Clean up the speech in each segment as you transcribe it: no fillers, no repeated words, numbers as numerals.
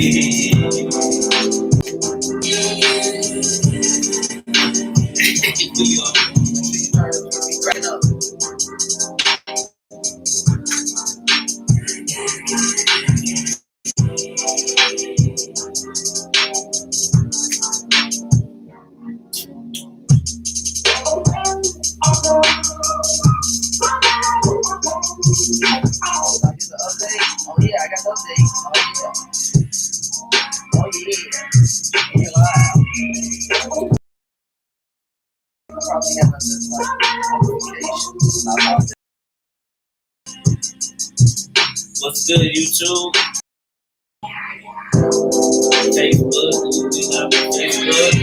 Right up. Oh yeah, I got the update. Oh yeah. You're live. Probably have notifications. What's good, YouTube? Facebook. We got Facebook.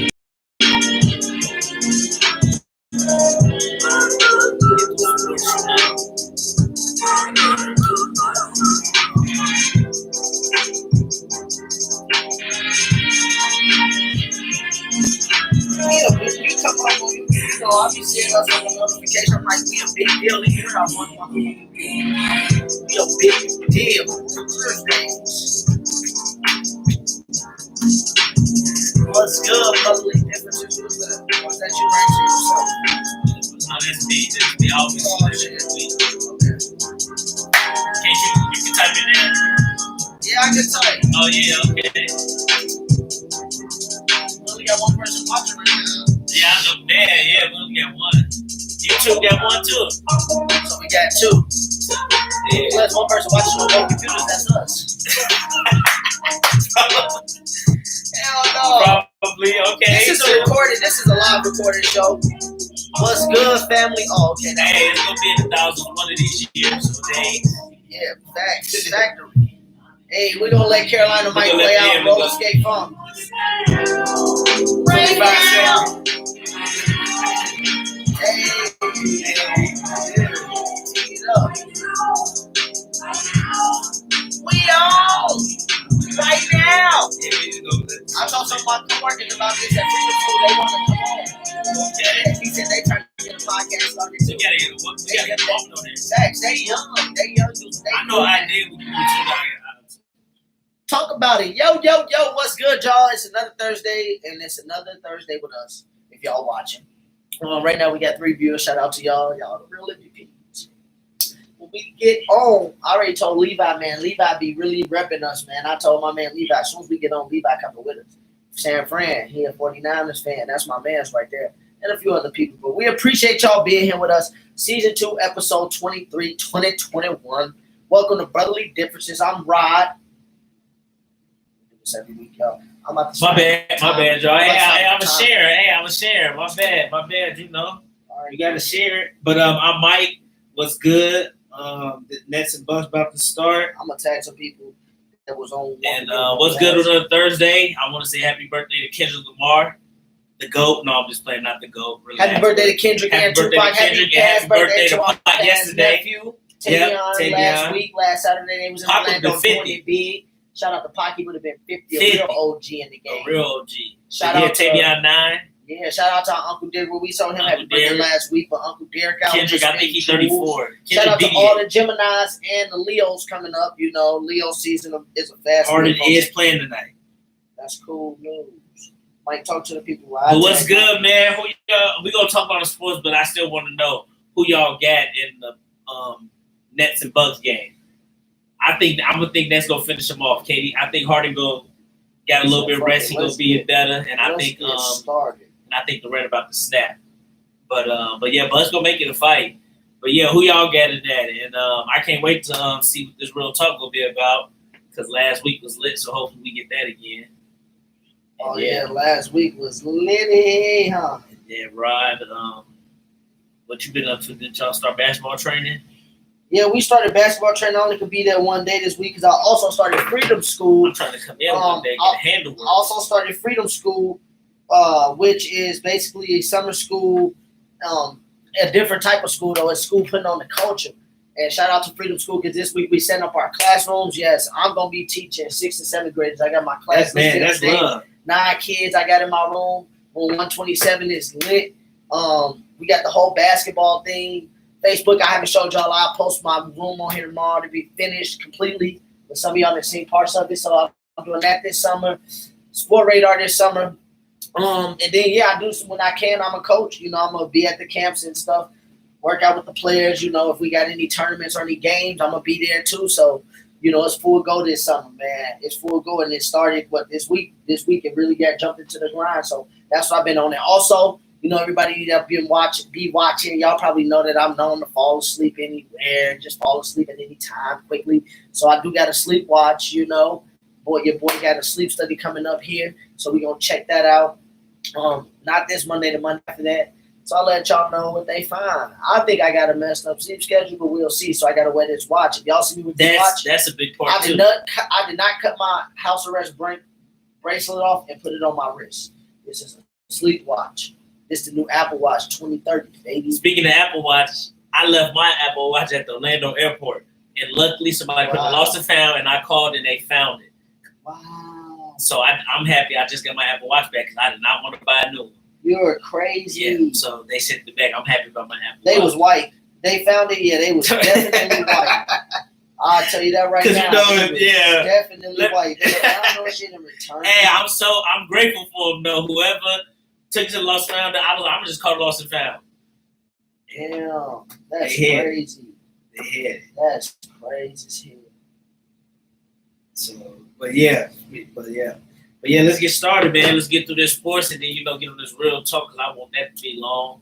Yeah, but you come up on you know, I'll be seeing us on the notification. I'm like, we a big deal in your house. We a big deal. What's good, public differences? What's that you write to yourself? No, that's me. That's me. I always see that shit this week. Can you can type it in? Yeah, I can type. Oh, yeah, okay. We only got one person watching right now. Yeah, I know bad. Yeah, we only got one. YouTube got one, too. So we got two. Yeah. Plus one person watching on both computers, that's us. Hell no. Probably, okay. This is a live recorded show. What's good, family? Oh, okay. Hey, it's gonna be in the thousands one of these years, so they. Yeah, facts. Factory. Hey, we're gonna let Carolina Mike play out roller skate funk. Right now. Hey, tease up. We on right now. I told some of my coworkers about this at Freedom School. They want to come on. Okay. He said they trying to get a podcast started too. We gotta get walking on it. Facts, they young. I know I did with you too. Talk about it. Yo, what's good, y'all? It's another Thursday, and it's another Thursday with us, if y'all watching. Right now, we got 3 viewers. Shout out to y'all. Y'all the real MVPs. When we get on, I already told Levi, man. Levi be really repping us, man. I told my man Levi, as soon as we get on, Levi coming with us. San Fran, he a 49ers fan. That's my man's right there. And a few other people. But we appreciate y'all being here with us. Season 2, episode 23, 2021. Welcome to Brotherly Differences. I'm Rod. Every week, y'all. I'm about to my bad, y'all. Hey, I'm a share. My bad, you know. All right, you gotta share it. But I'm Mike. What's good? The Nets and Bucks about to start. I'm gonna tag some people that was on. And what's good on a Thursday? I want to say happy birthday to Kendrick Lamar, the GOAT. No, I'm just playing, not the GOAT. Relax. Happy birthday to Kendrick and Tupac. Happy birthday to Pac yesterday. Nephew, Tavion, last Saturday they was in Orlando doing it big. Shout out to Pac, he would have been 50, a real OG in the game. A real OG. Shout out to Tavion 9. Yeah, shout out to our Uncle Derek. We saw him happy birthday last week, but Uncle Derek out. Kendrick, I think he's 34. Shout out to all the Geminis and the Leos coming up. You know, Leo season is a fast. Harden is playing tonight. That's cool news. Mike, talk to the people. But what's good, man? We gonna talk about the sports, but I still want to know who y'all got in the Nets and Bucks game. I'm gonna think that's gonna finish him off, Katie. I think Harden got a little bit of rest. He gonna be better, and I think the Red about to snap. But yeah, Bucks gonna make it a fight. But yeah, who y'all got in that? And I can't wait to see what this real talk gonna be about, because last week was lit. So hopefully we get that again. Oh yeah, last week was litty, huh? Yeah, Rod. What you been up to? Did y'all start basketball training? Yeah, we started basketball training. I only could be there one day this week because I also started Freedom School. I'm trying to come in one day, get a handle work. I also started Freedom School, which is basically a summer school, a different type of school, though. It's school putting on the culture. And shout out to Freedom School because this week we set up our classrooms. Yes, I'm going to be teaching 6th and 7th graders. I got my class. That's love. 9 kids I got in my room. Room 127 is lit. We got the whole basketball thing. Facebook, I haven't showed y'all. I'll post my room on here tomorrow to be finished completely. But some of y'all have seen parts of it, so I'll I'm doing that this summer. Sport Radar this summer. And then I do when I can. I'm a coach. I'm gonna be at the camps and stuff. Work out with the players. If we got any tournaments or any games, I'm gonna be there too. So it's full go this summer, man. It's full go, and it started this week. This week it really got jumped into the grind. So that's what I've been on it. Also, everybody that be watching. Y'all probably know that I'm known to fall asleep anywhere, just fall asleep at any time quickly. So I do got a sleep watch. Your boy got a sleep study coming up here, so we gonna check that out. Not this Monday, the Monday after that. So I'll let y'all know what they find. I think I got a messed up sleep schedule, but we'll see. So I gotta wear this watch. If y'all see me with this watch, that's a big part too. I did not cut my house arrest bracelet off and put it on my wrist. This is a sleep watch. This is the new Apple Watch 2030, baby. Speaking of Apple Watch, I left my Apple Watch at the Orlando airport, and luckily somebody put lost and found, and I called and they found it. Wow. So I'm happy. I just got my Apple Watch back because I did not want to buy a new one. You're crazy. Yeah, so they sent it back. I'm happy about my Apple Watch. They was white. They found it. Yeah, they was definitely white. I'll tell you that right now. Definitely white. I don't know shit in return. Hey, I'm grateful for them though. Whoever took it to the lost and found, I'm gonna just call it lost and found. Damn, that's crazy. That's crazy as hell. So, but yeah, let's get started, man. Let's get through this sports and then get on this real talk because I want that to be long.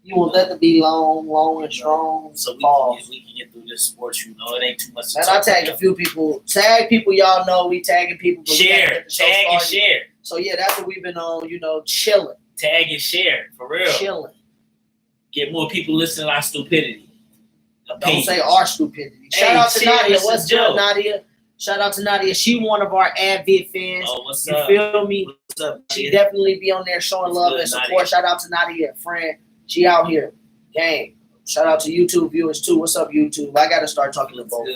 You want that to be long and strong. So we can get through this sports. It ain't too much. And I tag a few people. Tag people y'all know. We tagging people. Share, tag and share. So yeah, that's what we've been on. Chilling. Tag and share for real. Chilling. Get more people listening to our stupidity. Don't say our stupidity. Shout out to Nadia. What's good, Nadia? Shout out to Nadia. She one of our avid fans. Oh, what's up? You feel me? What's up? She definitely be on there showing love and support. Nadia. Shout out to Nadia, friend. She out here. Gang. Shout out to YouTube viewers too. What's up, YouTube? I gotta start talking to both.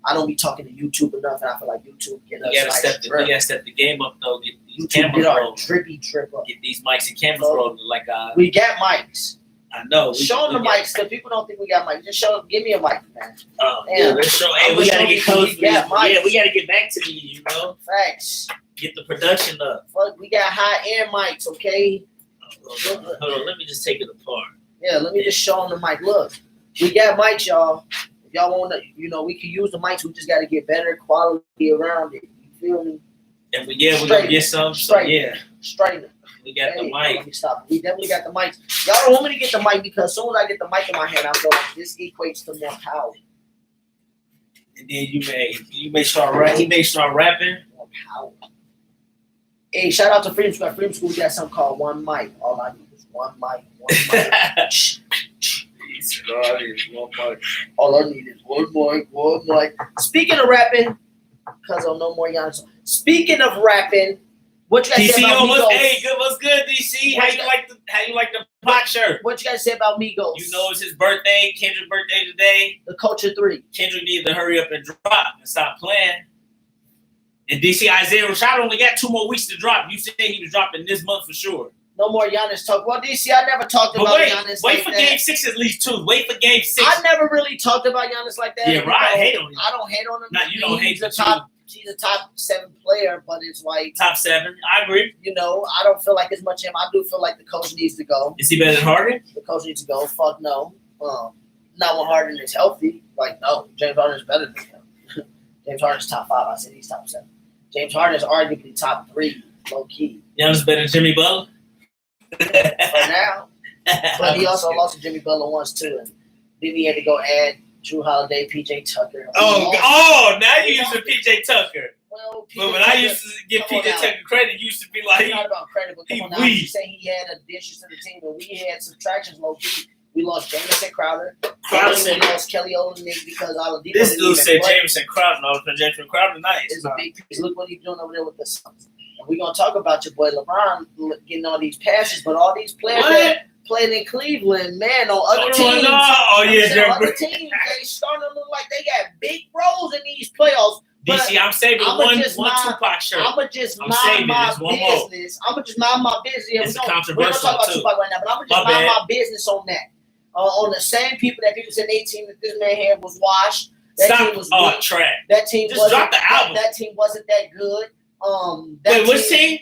I don't be talking to YouTube enough, and I feel like YouTube we gotta step the game up though. Get these cameras rolling. Drip up. Get these mics and cameras rolling like we got mics. I know. Show them the mics because people don't think we got mics. Just give me a mic, man. Oh, yeah. Let's show. Hey, we gotta get close. We gotta get back to these. Facts. Get the production up. Fuck, we got high air mics, okay? Hold on. Let me just take it apart. Yeah, let me just show them the mic. Look, we got mics, y'all. If y'all want to, we can use the mics. We just got to get better quality around it. You feel me? And we're gonna get some. Straighten. We got the mic. Let me stop. We definitely got the mics. Y'all don't want me to get the mic because as soon as I get the mic in my hand, I feel like this equates to more power. And then you may start rapping. He may start rapping. More power. Hey, shout out to Freedom School. At Freedom School, we got something called One Mic. All I need is one mic. All I need is one mic. Speaking of rapping, because of no more Giannis. Speaking of rapping, what you guys say about Migos? What's good, DC? How you like the Pac shirt? What you guys say about Migos? It's his birthday. Kendrick's birthday today. The Culture 3. Kendrick needs to hurry up and drop and stop playing. And DC Isaiah Rashad only got 2 more weeks to drop. You said he was dropping this month for sure. No more Giannis talk. Well, DC, I never talked about Giannis Wait for Game 6 at least, too. Wait for Game 6. I never really talked about Giannis like that. Yeah, right. I hate on him. I don't hate on him. No, you don't hate him. He's a top 7 player, but it's like... Top 7. I agree. I don't feel like as much him. I do feel like the coach needs to go. Is he better than Harden? The coach needs to go. Fuck no. Not when Harden is healthy. Like, no. James Harden is better than him. James Harden is top 5. I said he's top 7. James Harden is arguably top 3, low-key. Giannis better than Jimmy Butler? For now. But he also lost to Jimmy Butler once, too. And then he had to go add Drew Holiday, PJ Tucker. Now you're using PJ Tucker. Well, but when I used to give PJ Tucker credit, it used to be like... It's not about credit, but come on now. You say he had additions to the team, but we had subtractions low-key. We lost Jamison Crowder. We lost Kelly Olynyk because Oladipo. This dude said Jamison Crowder. No, Jamison Crowder nice. It's a big piece. Look what he's doing over there with the Suns. And we're going to talk about your boy LeBron getting all these passes, but all these players that played in Cleveland, man, on other teams. Other teams, they starting to look like they got big roles in these playoffs. DC, I'm saving one Tupac shirt. I'm going to just mind my business. I'm going to just mind my business. It's controversial, we're going to talk about Tupac right now, but I'm going to just mind my business on that. On the same people that people said 18 that this man had was washed. That team was trash. That team just drop the album. That team wasn't that good. That Wait, which team?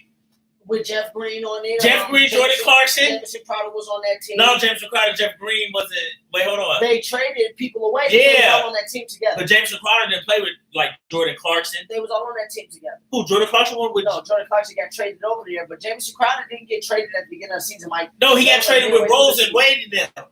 With Jeff Green on it. Jeff Green, Jordan Clarkson? Jamison Crowder was on that team. No, Jameson Crowder, Jeff Green wasn't. Wait, hold on. They traded people away. Yeah. They was all on that team together. But Jameson Crowder didn't play with like Jordan Clarkson. They was all on that team together. Who? Jordan Clarkson won with? No, Jordan Clarkson got traded over there, but Jamison Crowder didn't get traded at the beginning of the season. No, he got traded with Rose and Wade and them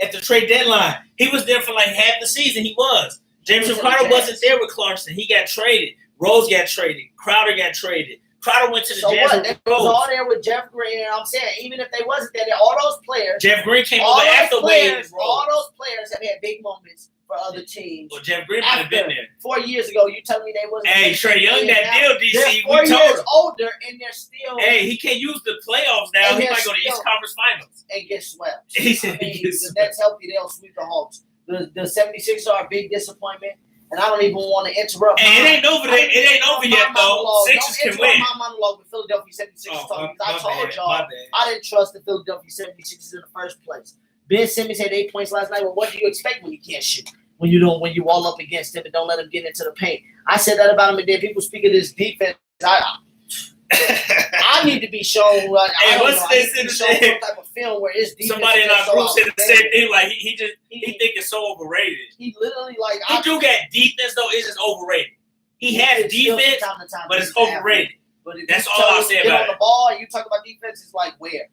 at the trade deadline. He was there for like half the season. He was. Jameson Crowder wasn't there with Clarkson. He got traded. Rose got traded. Crowder got traded. Crowder went to the Jazz. What? They was all there with Jeff Green. And I'm saying, even if they wasn't there, all those players. Jeff Green came over after Wade. All those players have had big moments for other teams. Well, Jeff Green might have been there 4 years ago. You telling me they wasn't? Hey, Trae Young, that deal, DC. They're 4 we told years him. older, and they're still. Hey, he can't use the playoffs now. He might go to East Conference Finals And get swept. He said the Nets healthy, they'll sweep the Hawks. The 76ers are a big disappointment. And I don't even want to interrupt. And it ain't over there. It ain't over yet, though. Sixers can win. My monologue with Philadelphia 76ers talking. I told y'all I didn't trust the Philadelphia 76ers in the first place. Ben Simmons had 8 points last night. Well, what do you expect when you can't shoot? When you all up against him and don't let him get into the paint. I said that about him, and then people speak of this defense. I need to be shown. Hey, what's this in some type of film where it's defense. Somebody in our group said the same thing. Like he think it's so overrated. He literally like. He do got defense though. It's just overrated. He has defense, but it's overrated. But that's all I'll say about it. On the ball, and you talk about defense. It's like where.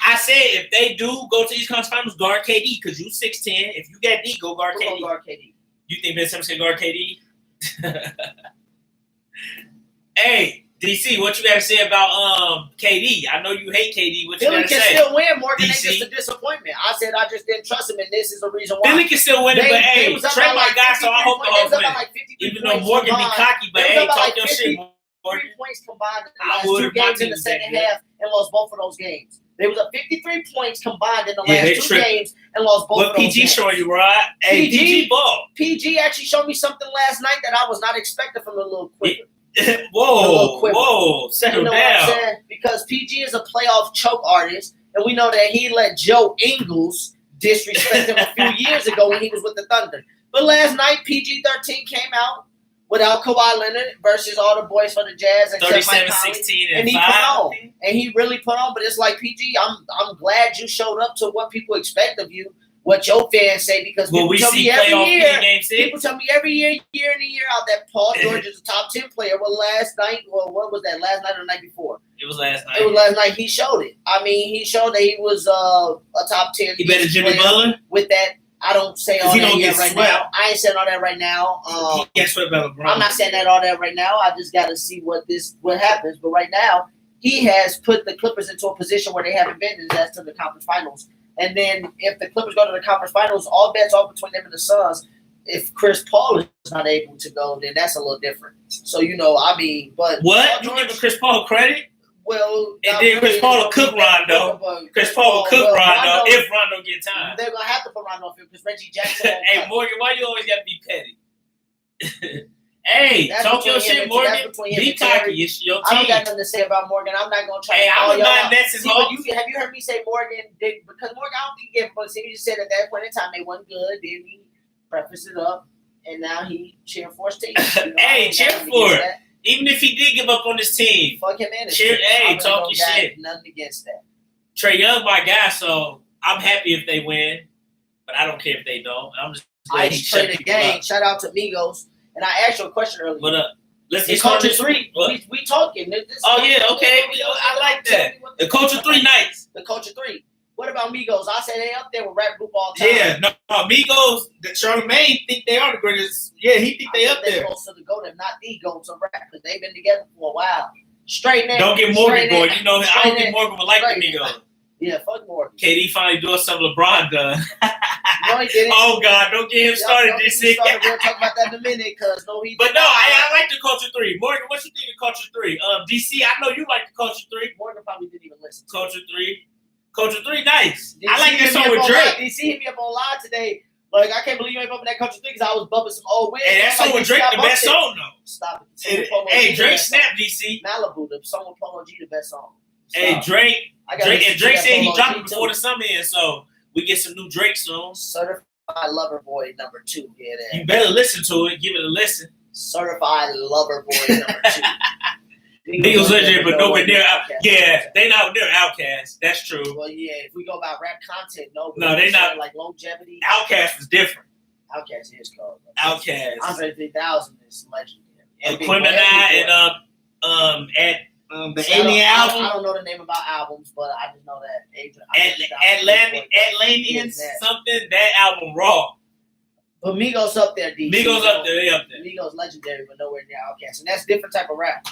I said if they do go to East Conference Finals, guard KD because you 6'10". If you got D, go guard KD. Guard KD. You think Ben Simmons can guard KD? Hey, DC, what you got to say about KD? I know you hate KD. What you got to say? Philly can still win. Morgan DC. ain't just a disappointment. I said I just didn't trust him, and this is the reason why. Philly can still win it, but hey, Trey my guy, so I hope the Hawks win. Even though Morgan be cocky, but hey, talk your shit, Morgan. 3 points combined in the last 2 games in the second half and lost both of those games. There was a 53 points combined in the last 2 games and lost both of those games. What PG showing you, Rod? Hey, PG ball. PG actually showed me something last night that I was not expecting from the little quicker. Whoa, settle down. Because PG is a playoff choke artist, and we know that he let Joe Ingles disrespect him a few years ago when he was with the Thunder. But last night, PG-13 came out without Kawhi Leonard versus all the boys for the Jazz. 37-16 and he 5. put on. And he really put on. But it's like, PG, I'm glad you showed up to what people expect of you, what your fans say, because people tell me every year, people tell me every year, year in and year out, that Paul George is a top 10 player. Well, last night, what was that? Last night or the night before? It was last night. It was last night. He showed it. I mean, he showed that he was a top 10. He better Jimmy Butler? With that, I don't say all that yet right now. I ain't saying all that right now. He gets swept by LeBron. I'm not saying all that right now. I just got to see what happens. But right now, he has put the Clippers into a position where they haven't been, and that's to the conference finals. And then if the Clippers go to the conference finals, all bets are between them and the Suns. If Chris Paul is not able to go, then that's a little different. So, but what? You giving Chris Paul credit? Well, and then Chris Paul will cook Rondo. Chris Paul will cook Rondo if Rondo get time. They're gonna have to put Rondo on field because Reggie Jackson. Hey Morgan, why you always got to be petty? Hey, talk your shit, Morgan. Be cocky. It's your team. I don't got nothing to say about Morgan. I'm not gonna try. Hey, I was not Nets and Hawks. Have you heard me say Morgan? Because Morgan, I don't think he gave a he just said at that point in time they wasn't good. Then he prefaced it up, and now he cheering for his team. Hey, cheer for it. Even if he did give up on his team. Fuck him in. Hey, talk your shit. Nothing against that. Trae Young, my guy, so I'm happy if they win, but I don't care if they don't. I'm just I trade the game. Shout out to Migos. And I asked you a question earlier. What up? Let's get Culture 3. We talking. Okay. I like that. The Culture 3 nights. The Culture 3. What about Migos? I say they up there with rap group all time. Yeah, no, Migos, Charlamagne think they are the greatest. Yeah, he think they up there. They're close to the GOAT, if not the GOAT of rap, because they've been together for a while. Straight now. Don't get Morgan going. I don't think Morgan would like the Migos. Yeah, fuck Morgan. KD finally doing something LeBron done. No, he didn't. Oh, God, don't get him started, DC. We'll talk about that in a minute, because he. But no, I like the Culture 3. Morgan, what you think of Culture 3? DC, I know you like the Culture 3. Morgan probably didn't even listen. Culture 3. Culture 3, nice. DC I like that song with Drake. DC hit me up on live today. Like, I can't believe you ain't bumping that Culture 3 because I was bumping some old wind. Hey, that song with Drake, the best song, though. Stop it. Hey, Drake snapped, DC. Malibu, the song with Polo G, the best song. Hey, Drake said he dropped it before the summer ends, so we get some new Drake songs. Certified Lover Boy number 2. You better listen to it. Give it a listen. Certified Lover Boy number 2. Migos legendary, but nowhere near. Outkast. Yeah, they not near Outkast. That's true. Well, yeah, if we go by rap content, no. No, they not. Like longevity. Outkast was different. Outkast is cold. Outkast. Andre 3000 is legendary. And Quimini and the Alien I album. don't know the name about albums, but I just know that Atlanteans something. That album raw. But Migos up there, D. Migos up there. They up there. Migos legendary, but nowhere near Outkast, and that's different type of rap.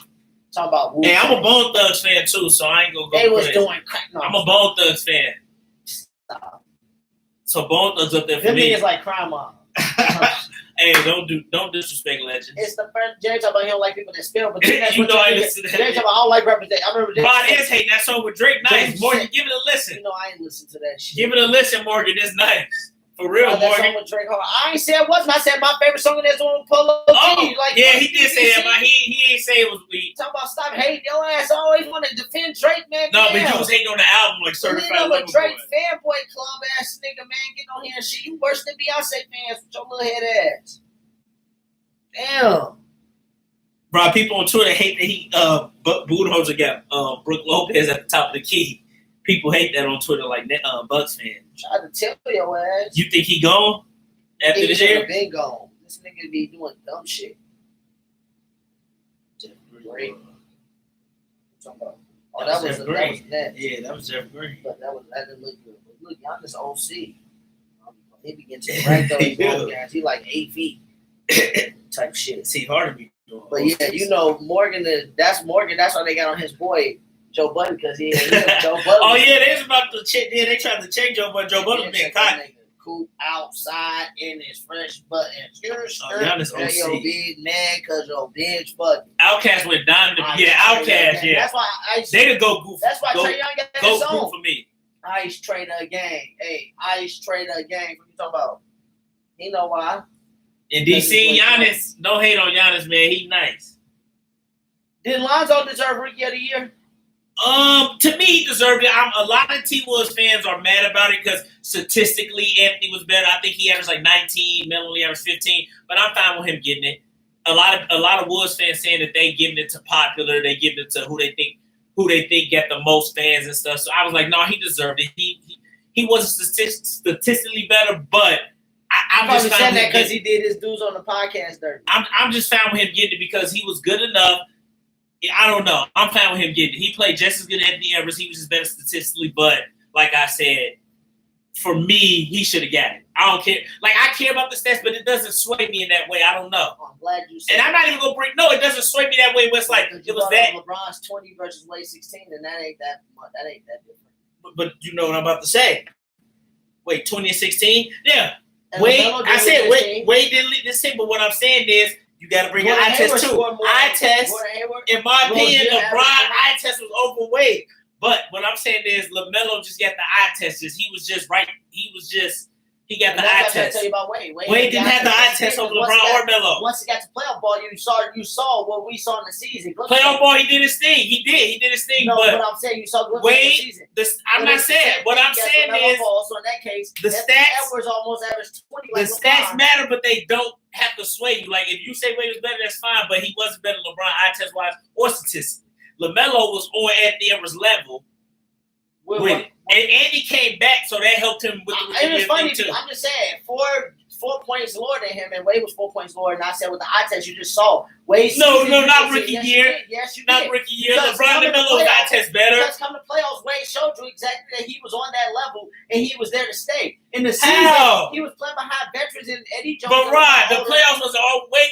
Talking about Wu. Hey, I'm a Bone Thugs fan too, so I ain't gonna go. They was crazy. doing crack. No, I'm a Bone Thugs fan, stop. so Bone Thugs up there for Them me. niggas like Crime Mob. Hey, don't disrespect legends. It's the first Jerry talking about he don't like people that spell, but then that's You what know I Jerry listen to that. talking about. I don't like representation. I remember Rod is hating that song with Drake. Nice, Drake Morgan. said- Give it a listen. You know I ain't listen to that shit. Give it a listen, Morgan. It's nice. For real, That Morgan. song with Drake Hard. I ain't said it wasn't. I said my favorite song in that one with Polo Oh, G. Like, yeah, he did say that, but he ain't say it was weak. Talking about stop hating your ass. I always want to defend Drake, man. No, but Damn. you was hating on the album like So then Certified I'm a Lover Drake Boy. fanboy club ass nigga, man. Get on here and shit. You worse than Beyonce fans with your little head ass. Damn. Bro, people on Twitter hate that he Bulldozer got Brooke Lopez at the top of the key. People hate that on Twitter like Bucks fan. Tried to tell your ass. You think he gone after He this should year? have been gone. This nigga be doing dumb shit. Great. Oh, that was that. Yeah, that was Jeff Green. But that didn't look good. But look, Giannis OC. He begins to rank those long guys. He like 8 feet type shit. See, hard to be doing. But yeah, you know Morgan. That's Morgan. That's why they got on his boy Joe Budden because he Joe Budden. Oh yeah, they was about to check. Yeah, they tried to check Joe Budden. Joe Budden been caught. Cool outside in his fresh buttons. Giannis Hey, yo, OC. big man, cause your bitch butt. Outkast went diamond. Yeah, Outkast. Yeah, That's why they could go goof. That's why go, Trae Young got go his song. goof for me. Ice Trader gang. Hey, Ice Trader gang. What you talking about? You know why? In DC, Giannis, don't hate on Giannis, man. He nice. Did Lonzo deserve Rookie of the Year? To me, he deserved it. A lot of T Wolves fans are mad about it because statistically, Anthony was better. I think he averaged like 19, Melo only averaged 15, but I'm fine with him getting it. A lot of Wolves fans saying that they giving it to popular, they giving it to who they think get the most fans and stuff. So I was like, no, he deserved it. He wasn't statistically better, but I'm probably just said fine with that him because he did his dudes on the podcast dirty. I'm just fine with him getting it because he was good enough. I don't know. I'm fine with him getting it. He played just as good as Anthony Edwards. He was just better statistically, but like I said, for me, he should have got it. I don't care. Like, I care about the stats, but it doesn't sway me in that way. I don't know. I'm glad you said And I'm not even going to bring – no, it doesn't sway me that way. But it's like, it was that. LeBron's 20 versus Wade 16, and that ain't that much. That ain't that different. But you know what I'm about to say. Wait, 20 and 16? Yeah. And Wade, LaMelo I did said with his team. Wade didn't lead this team, but what I'm saying is you got to bring an Gordon eye Hayward test too. scored more Eye than- test. Gordon Hayward. In my opinion, yeah, LeBron eye test was over Wade. But what I'm saying is LaMelo just got the eye test. He was just right. He got the eye That's what I test. tell you about Wade. Wade didn't have the eye test over LeBron or Melo. Once he got to playoff ball, you saw what we saw in the season. Playoff ball, he did his thing. He did his thing. No, but what I'm saying, you saw glimpses Wade, in the season. I'm not saying. What I'm saying is so in that case, the Anthony stats. Edwards almost averaged 20. The Like stats LeBron. matter, but they don't have to sway you. Like, if you say Wade was better, that's fine, but he wasn't better than LeBron eye test wise or statistically. LaMelo was on Anthony Edwards' level with it. And Andy came back, so that helped him with the It was funny. too. I'm just saying, 4 points lower than him, and Wade was 4 points lower. And I said with the eye test, you just saw Wade. No, season, not you rookie yes, year. You did. Yes, you Not did. rookie year. Because LeBron coming and to Melo's eye playoffs- test better. Because coming to playoffs, Wade showed you exactly that he was on that level and he was there to stay. In the season, How? he was playing behind veterans and Eddie Jones. But Rod, the older. playoffs was all Wade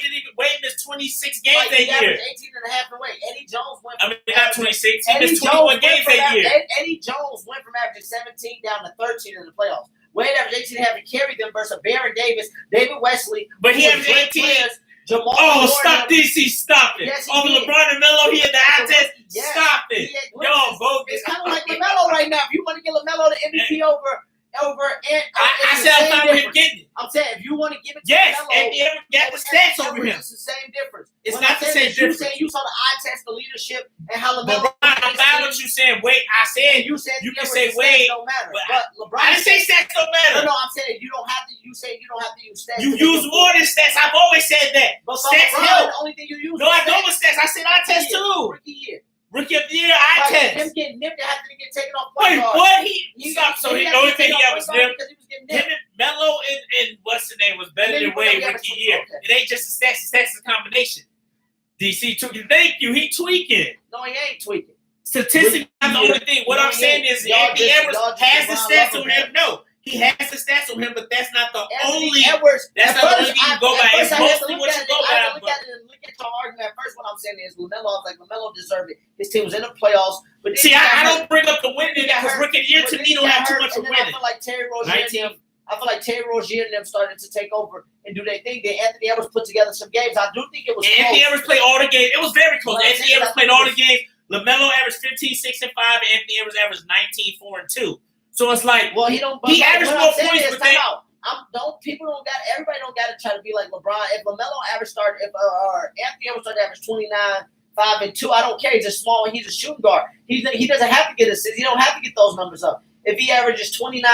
missed 26 games Like, that he year. averaged 18 and a half away. Eddie Jones went I from mean, not 26. He Eddie missed Jones 21 went games from that year. Eddie Jones went from averaging 17 down to 13 in the playoffs. Wade averaged 18 and a half and carried them versus Baron Davis, David Wesley. But he who averaged was great 18. players, Jamal Oh, Gordon. stop this. He stopped it. Yes, he Over did. LeBron and Melo, he had the eye test. Yes. Stop it. He had Yo, glimpses. bogus. It's kind of like LaMelo right now. If you want to get LaMelo the MVP over I said I'm fine with him getting it. I'm saying if you want to give it to Yes, LaMelo, and he got the stats over him. It's the same difference. It's What not I'm the saying same is you difference. saying you saw the eye test, the leadership, and how LaMelo LeBron I'm fine with you saying Wade. I said you said you can Edwards say stats Wade, don't matter. but LeBron I didn't say stats don't matter. No, I'm saying you don't have to. You say you don't have to use stats. You use more than stats. I've always said that. But Stats LeBron, help. the only thing you use. No, I don't with stats. I said eye test too. Rookie year. Rookie of the year, eye test. Him getting nipped after he get taken off. Wait, guard. what? He stopped. So the only thing he had was him. Him and Melo and what's the name was better than Wade rookie year. It ain't just the stats. The stats is a combination. DC took you. Thank you. He tweaking. No, he ain't tweaking. Statistically, that's the only thing. What I'm saying is Anthony Edwards has the stats on him. No, he has the stats on him, but that's not the only. That's not the only thing you go by. It's mostly what you go by. I look at your argument. At first, what I'm saying is LaMelo. Like LaMelo deserved it. His team was in the playoffs. But see, I don't bring up the winning because rookie year to me don't have too much of winning. I feel like Terry Rozier and them started to take over and do their thing. Then Anthony Edwards put together some games. I do think it was Anthony close. Edwards played all the games. It was very close. Anthony Edwards played all the games. LaMelo averaged 15, 6, and 5, and Anthony Edwards averaged 19, 4, and 2. So it's like, well, he don't. He averaged more points, but everybody don't got to try to be like LeBron. If LaMelo Anthony Edwards started to average 29, 5, and 2, I don't care. He's a small. He's a shooting guard. He doesn't have to get assists. He don't have to get those numbers up. If he averages 29,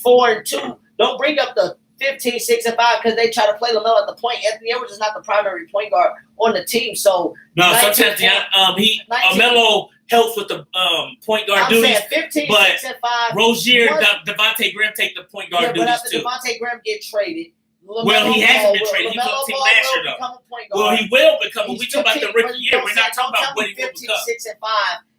4, and 2, don't bring up the 15, 6, and 5 because they try to play LaMelo at the point. Anthony Edwards is not the primary point guard on the team. So no, sometimes Melo helps with the point guard duties. 15, but 6, and 5. Rozier, Devontae Graham take the point guard duties but after too. Devontae Graham get traded. Well, he hasn't been traded. He was on the team last year though. Well, he will become. We talking about the rookie year. We're not talking about what he will 15, become. 6, and 5.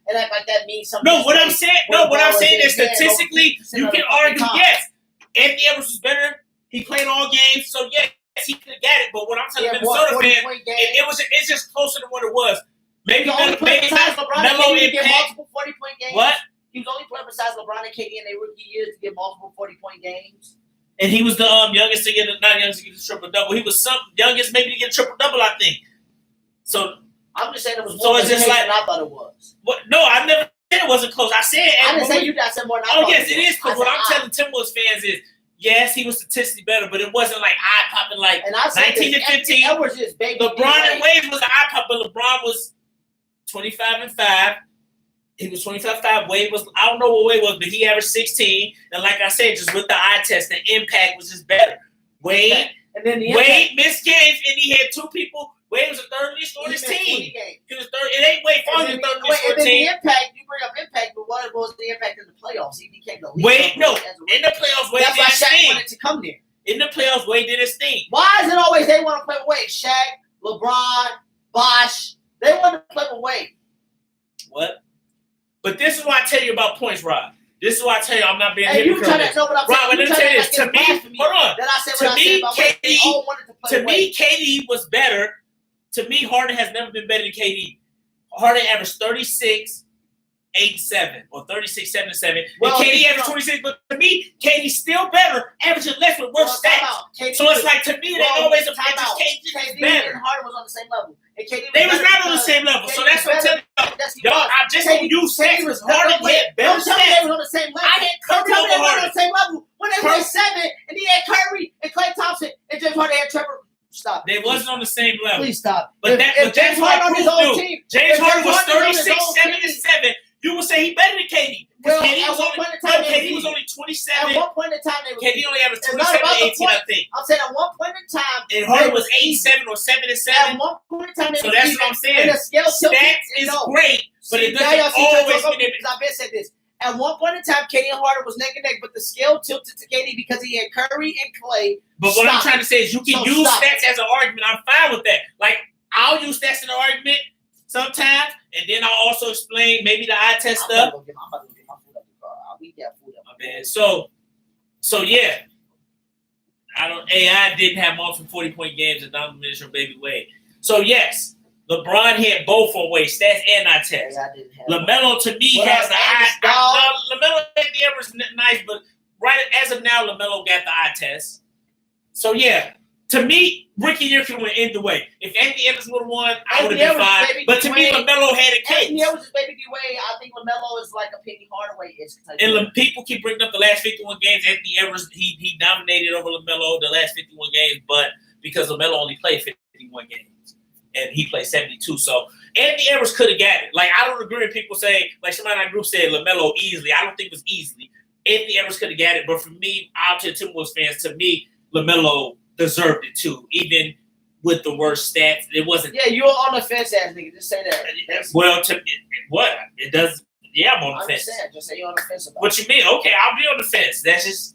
And act like that means something. No, what I'm saying is statistically, you can argue yes. Anthony Edwards was better. He played all games, so yes, he could have got it. But what I'm telling Minnesota fans, it's just closer than what it was. Maybe Melo impact. Multiple 40-point games. What? He was only playing besides LeBron and KD in their rookie years to get multiple 40-point games. And he was the youngest to get a triple double. He was youngest maybe to get a triple double, I think. So I'm just saying it was more than I thought it was. What? No, I never said it wasn't close. I said I didn't say you got some more than I thought. Oh yes, it is close. What I'm telling Timberwolves fans is yes, he was statistically better, but it wasn't like eye popping like 19 to 15. Edwards is baby. LeBron and Wade was an eye pop, but LeBron was 25 and 5. He was 25-5. Wade was, I don't know what Wade was, but he averaged 16. And like I said, just with the eye test, the impact was just better. Wade missed games, and he had 2 people. Wade was a third least on his team. He was third. It ain't Wade Farley the third least on his team. The impact, you bring up impact, but what was the impact in the playoffs? He became the leader. Wade, no. In the playoffs, Wade did his thing. Wanted to come there. In the playoffs, Wade did his thing. Why is it always they want to play with Wade? Shaq, LeBron, Bosh. They want to play with Wade. What? But this is why I tell you about points, Rob. This is why I tell you I'm not being hypocritical. Rob, let me tell you this. To me, hold on. To me, KD was better. To me, Harden has never been better than KD. Harden averaged 36, 8, and 7, or 36, 7, and 7. Well, and KD averaged 26, but to me, KD's still better, averaging less with worse stats. So it's like, to me, they always have KD better. And Harden was on the same level. They was not on the same level, so that's what I'm telling you. Y'all, I just don't use stats. Harden had better stats. They was on the same level. I had Curry over Harden. On the same level when they were 7, and he had Curry and Klay Thompson, and James Harden had Trevor. Stop. They wasn't on the same level. Please stop. But James Harden on his own team. James Harden was 36, 7, and 7. You would say he better than KD. Well, KD was only 27. At one point in time, KD only averaged 27 and 18, I think. I'm saying at one point in time, and Harden was 87 or 7 and 7. At one point in time, so that's what I'm saying. Stats is great, but it doesn't always mean it. I've been said this. At one point in time, KD and Harden was neck and neck, but the scale tilted to KD because he had Curry and Klay. But what I'm trying to say is you can use stats as an argument. I'm fine with that. Like, I'll use stats in an argument sometimes, and then I'll also explain maybe the eye test stuff. I'm about to get my food up the car. We got food up. My man. So yeah. AI didn't have multiple 40-point games and domination of Baby Wade. So yes. LeBron had both on Wade, stats and eye test. LaMelo, to me, has the eye. LaMelo had the average nice, but right as of now, LaMelo got the eye test. So, yeah, to me, rookie year could have went either way. If Anthony Edwards would have won, I would have been fine. But to me, LaMelo had a case. Anthony Edwards is Baby D Wade. I think LaMelo is like a Penny Hardaway. And people keep bringing up the last 51 games. Anthony Edwards, he dominated over LaMelo the last 51 games, but because LaMelo only played 51 games. And he played 72. So Anthony Edwards could have got it. Like, I don't agree with people saying, like somebody in our group said LaMelo easily. I don't think it was easily. Anthony Edwards could have got it, but for me, out to Timberwolves fans, to me, LaMelo deserved it too. Even with the worst stats, it wasn't. Yeah, you're on the fence, ass nigga. Just say that. Well, what it does? Yeah, I'm on the fence. Just say you're on the fence about What you mean? Okay, I'll be on the fence.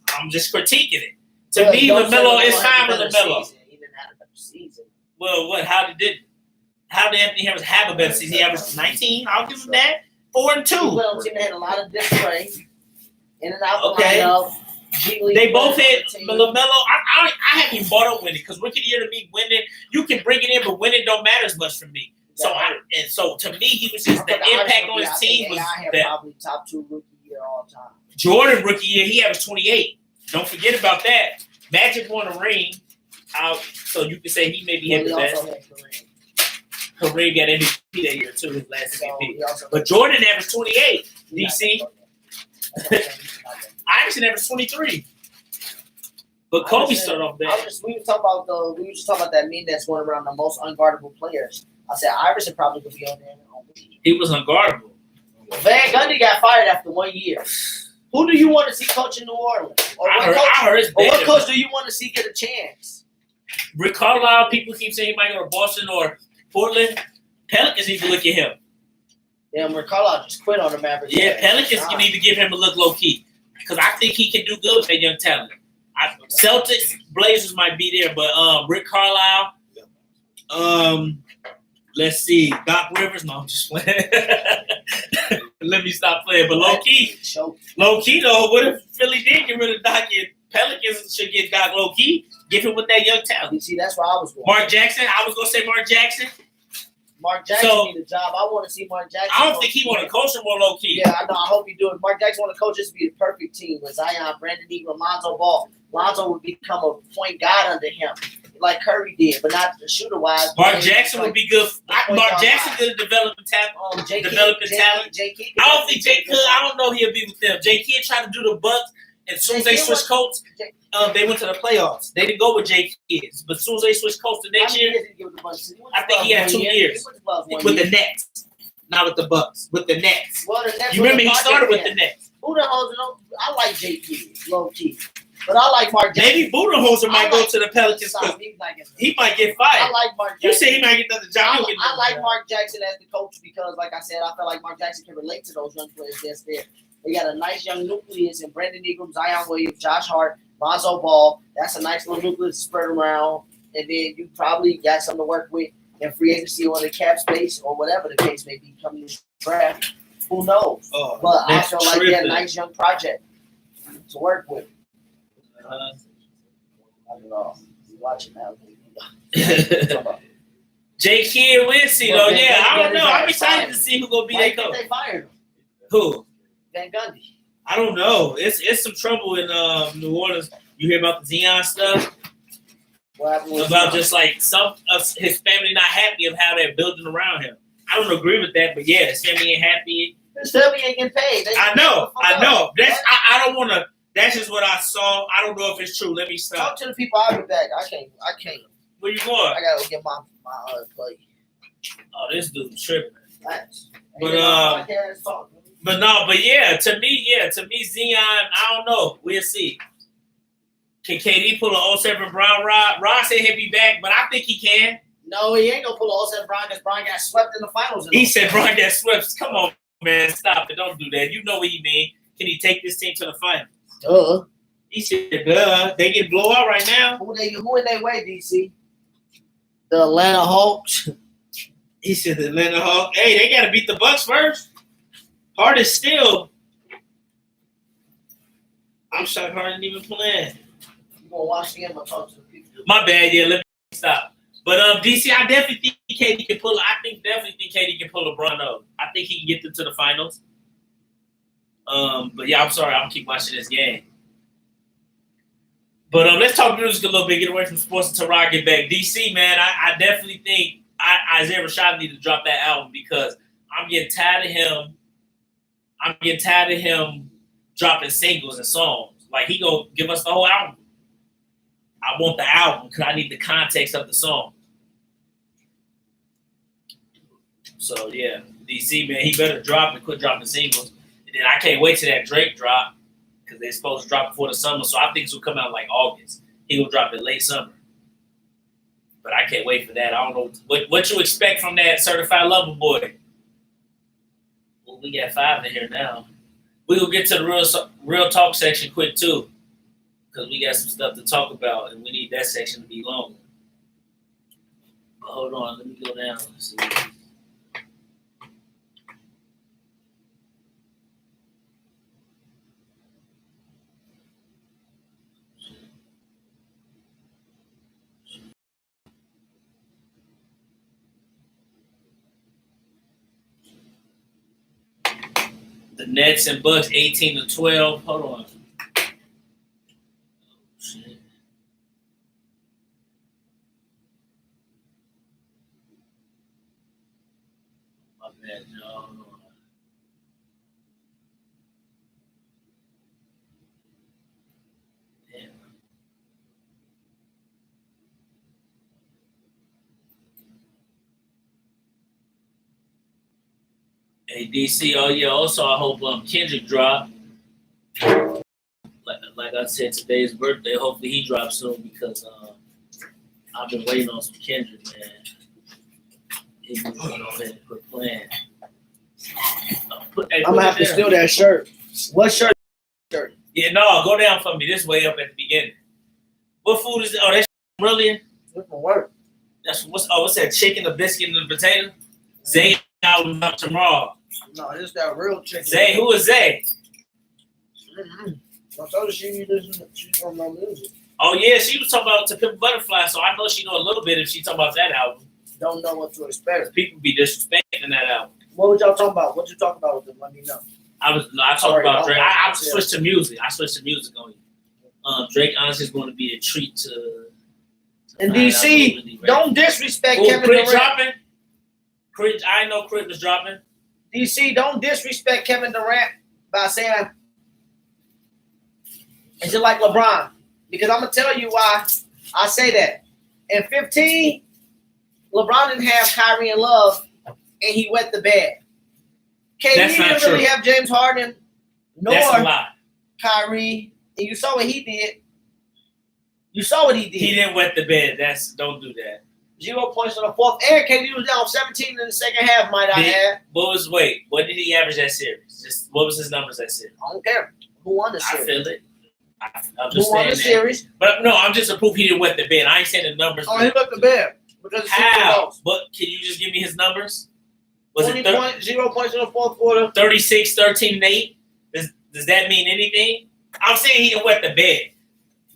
I'm just critiquing it. To me, LaMelo is fine with LaMelo. He didn't have a better season. Well, what? How did Anthony Edwards have a better season? He averaged 19. I'll give him that. 4 and 2. Well, team had a lot of display. In and out Okay. the lineup. They both hit LaMelo. I haven't even bought up winning because rookie of the year to me, winning, you can bring it in, but winning don't matter as much for me. So to me, he was just the impact on his team was that. Probably top 2 rookie year all time. Jordan rookie year, he averaged 28. Don't forget about that. Magic won a ring, so you can say he maybe had the best. Kareem got MVP that year too, his last MVP. But Jordan averaged 28. DC. Iverson averaged 23. But Kobe started off there. We were just talking about that meme that's going around the most unguardable players. I said Iverson probably could be on there. He was unguardable. Van Gundy got fired after 1 year. Who do you want to see coach in New Orleans? I heard it's bad. What coach do you want to see get a chance? Rick Carlisle, people keep saying he might go to Boston or Portland. Pelicans need to look at him. Damn, Rick Carlisle just quit on the Mavericks. Yeah, Pelicans need to give him a look low key because I think he can do good with that young talent. Celtics, Blazers might be there, but Rick Carlisle. Let's see, Doc Rivers. No, I'm just playing. Let me stop playing. But low key though, what if Philly did get rid of Doc? And Pelicans should get Doc low key. Give him with that young talent. You see, that's where I was going. Mark Jackson. I was gonna say Mark Jackson. Mark Jackson need a job. I want to see Mark Jackson. I don't think he want to coach him more low key. Yeah, I know. I hope he do it. Mark Jackson want to coach this to be the perfect team with Zion, Brandon Ingram, Lonzo Ball. Lonzo would become a point guard under him, like Curry did, but not shooter wise. Mark Jackson would be good. Mark Jackson could develop talent. Developing talent. I don't think Jay Kidd. I don't know he'll be with them. Jay Kidd tried to do the Bucks, and as soon as they switched coats, they went to the playoffs. They didn't go with Jay Kidd, but as soon as they switched coats the next year, I think he had 2 years with the Nets, not with the Bucks. With the Nets. Well, the Nets you remember he started with the Nets. Who the hell knows? I like Jay Kidd, low key. But I like Mark Jackson. Maybe Budenholzer might go to the Pelicans because he might get fired. I like Mark Jackson. You say he might get another job. I like Mark Jackson as the coach because, like I said, I feel like Mark Jackson can relate to those young players that's there. They got a nice young nucleus in Brandon Ingram, Zion Williams, Josh Hart, Lonzo Ball. That's a nice little nucleus to spread around. And then you probably got something to work with in free agency or the cap space or whatever the case may be coming in the draft. Who knows? But I feel like they're a nice young project to work with. I don't know. You watching now. Jay Kidd, we'll see though. Yeah, I don't know. I'm excited to see who's gonna be their coach. They fired him. Who? Van Gundy. I don't know. It's some trouble in New Orleans. You hear about the Zion stuff? About just like some of his family not happy of how they're building around him. I don't agree with that, but yeah, his family ain't happy. His family ain't getting paid. I know. I don't want to. That's just what I saw. I don't know if it's true. Let me stop. Talk to the people. I'll be back. I can't. Where you going? I gotta go get my plate. Oh, this dude's tripping. Nice. But yeah, to me, Zion, I don't know. We'll see. Can KD pull an 07 Brown Rod? Rod said he'll be back, but I think he can. No, he ain't gonna pull an 07 Brown because Brown got swept in the finals. He said Brown got swept. Come on, man, stop it. Don't do that. You know what he mean. Can he take this team to the finals? Duh. He said, duh. They get blow out right now. Who in their way, DC? The Atlanta Hawks. He said the Atlanta Hawks. Hey, they got to beat the Bucks first. Harden still. I'm shocked Harden even playing. You gonna watch the game or talk to the people? My bad. Yeah, let me stop. But DC, I definitely think KD can pull. Definitely think KD can pull LeBron up. I think he can get them to the finals. But yeah, I'm sorry. I'm gonna keep watching this game. But let's talk music a little bit. Get away from sports until Rod get back. DC, man, I definitely think Isaiah Rashad need to drop that album because I'm getting tired of him. I'm getting tired of him dropping singles and songs. Like he gonna give us the whole album. I want the album because I need the context of the song. So yeah, DC man, he better drop and quit dropping singles. And then I can't wait till that Drake drop because they're supposed to drop before the summer. So I think this will come out like August. He will drop it late summer. But I can't wait for that. I don't know what you expect from that Certified Lover Boy. Well, we got 5 in here now. We will get to the real talk section quick too, because we got some stuff to talk about, and we need that section to be longer. But hold on, let me go down. Let's see. The Nets and Bucks 18-12. Hold on. Oh, shit. My bad, y'all. Hold on. Damn. Hey, DC, oh yeah, also I hope Kendrick drop. Like I said, today's birthday. Hopefully he drops soon because I've been waiting on some Kendrick, man. He needs to go ahead and quit playing. I'm gonna have to steal that shirt. What shirt? Yeah, no, go down for me. This way up at the beginning. What food is it? Oh, that's brilliant. What's my work? What's that? Chicken, the biscuit, and the potato? Zay out up tomorrow. No, it's that real chicken. Zay, who is Zay? Mm-hmm. I told her she's from my music. Oh yeah, she was talking about To Pimp a Butterfly, so I know she know a little bit if she talking about that album. Don't know what to expect. People be disrespecting that album. What was y'all talking about? What you talking about with them? Let me know. I talked about Drake. I switched to music. On you. Drake honestly is going to be a treat to in DC. Don't disrespect Kevin Crit Durant. dropping. Crit, I know Crit was dropping. DC, don't disrespect Kevin Durant by saying it's just like LeBron. Because I'm gonna tell you why I say that. In 15, LeBron didn't have Kyrie and Love, and he wet the bed. KD didn't really have James Harden, nor Kyrie, and you saw what he did. He didn't wet the bed. Don't do that. 0 points in the fourth, and KD was down 17 in the second half. Might I add? What did he average that series? What was his numbers that series? I don't care who won the series. I feel it. Who won the series? But no, I'm just a proof he didn't wet the bed. I ain't saying the numbers. Oh, he wet the bed. How? But can you just give me his numbers? Was 20 points, 0 points in the fourth quarter. 36, 13, and 8. Does that mean anything? I'm saying he didn't wet the bed.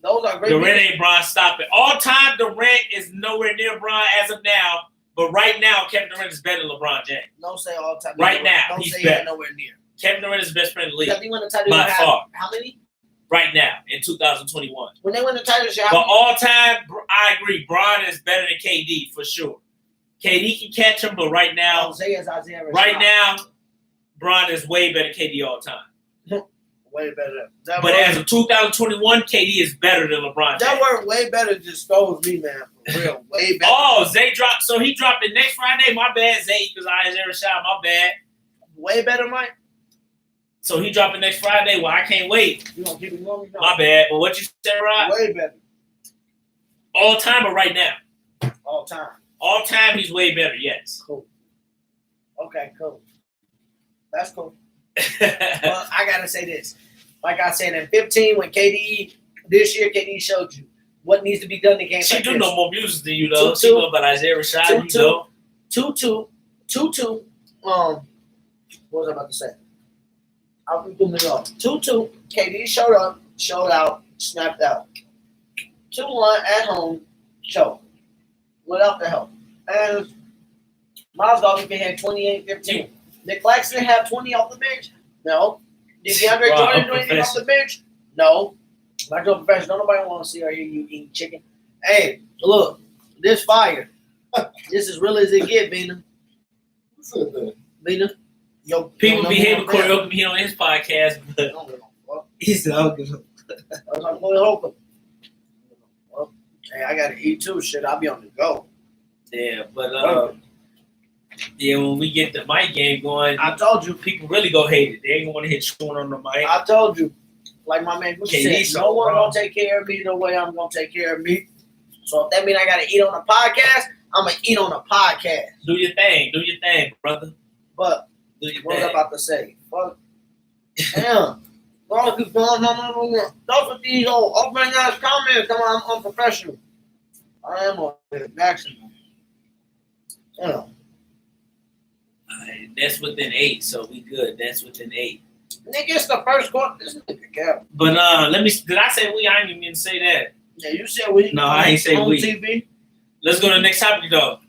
Those are great. Durant ain't Bron. Stop it. All time, Durant is nowhere near Bron as of now. But right now, Kevin Durant is better than LeBron James. Don't say all time. Right now, don't he's say better. he's nowhere near. Kevin Durant is the best player in the league. He won the title. By far. How many? Right now, in 2021. When they win the title, but all time, I agree. Bron is better than KD for sure. KD can catch him, but right now, right now, Bron is way better than KD all time. Way better. But as of 2021, KD is better than LeBron James. That word way better just throws me, man. For real. Way better. Oh, Zay dropped. So he dropped it next Friday. My bad, Zay, because I had shot. My bad. Way better, Mike. So he dropped it next Friday. Well, I can't wait. You gonna keep it going? No. My bad. But what you said, Rod? Way better. All time or right now? All time. All time, he's way better. Yes. Cool. Okay, cool. That's cool. Well, I gotta say this. Like I said, in 15, when this year KD showed you what needs to be done in games. She like do this. No more music than you, though. She know about Isaiah Rashad, you know. 2-2. What was I about to say? I'll be moving on. 2-2. KD showed out, snapped out. 2-1 at home, choked. Without the help. And Miles Garvin had 28-15. Did Claxton have 20 off the bench? No. Did DeAndre Jordan do anything off the bench? No. Like no professional. Nobody want to see or hear you eat chicken. Hey, look, this fire. This is real as it get, Bina. Who said that? Bina. Yo, people behave according to on his podcast, but he's the ugly. Hey, I gotta eat too. Shit, I'll be on the go. Yeah, but Yeah, when we get the mic game going, I told you. people really go hate it. They ain't gonna want to hit Sean on the mic. I told you. Like my man Gucci KD said, no one gonna take care of me the way I'm gonna take care of me. So if that means I gotta eat on a podcast, I'm gonna eat on a podcast. Do your thing, brother. But Do your what was I thing. about to say? Fuck. Damn. Don't with these old open ass comments. Come on, I'm unprofessional. I am on the maximum. Damn. Alright, that's within 8, so we good. That's within 8. Nigga, it's the first quarter. This nigga cap. But did I say we? I didn't even mean to say that. Yeah, you said we. No, I ain't say on we. TV. Let's go to the next topic, though.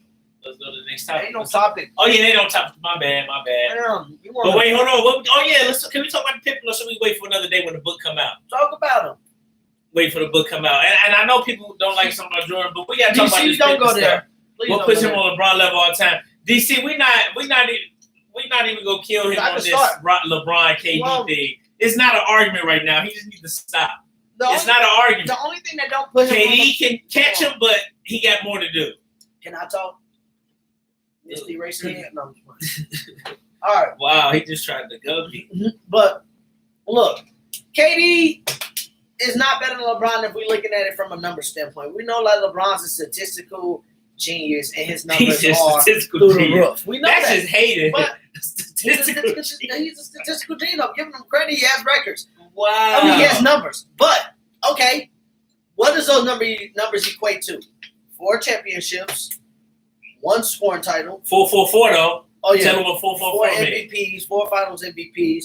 Let's go to the next There topic. ain't no topic. Oh yeah, they don't topic. My bad. Damn, you But want wait, hold on. Oh yeah, can we talk about the Pippen, or should we wait for another day when the book come out? to talk about him? Wait for the book come out. And I know people don't like something about Jordan, but we gotta talk about DC, this don't Pippen go stuff. there. Please We'll don't put go him there. on LeBron level all the time. DC, we not even gonna kill him I on can this start. LeBron KD Well- thing. It's not an argument right now. He just needs to stop. The It's only- not an argument. The only thing that don't put him on KD the- can catch him, but he got more to do. Can I talk? It's the racing hand. No, I'm just playing. All right, Wow, he just tried to go me. but look, KD is not better than LeBron if we're looking at it from a number standpoint. We know like LeBron's a statistical genius and his numbers He's a are statistical through the genius. roof. We know That's that. just hating. But he's Statistical a statistical genius. I'm giving him credit. He has records. Wow. I mean, he has numbers. But okay, what does those numbers equate to? 4 championships, 1 scoring title. 4-4-4 though. Oh yeah, Tell him what 4 4-4-4 means. MVPs, 4 Finals MVPs,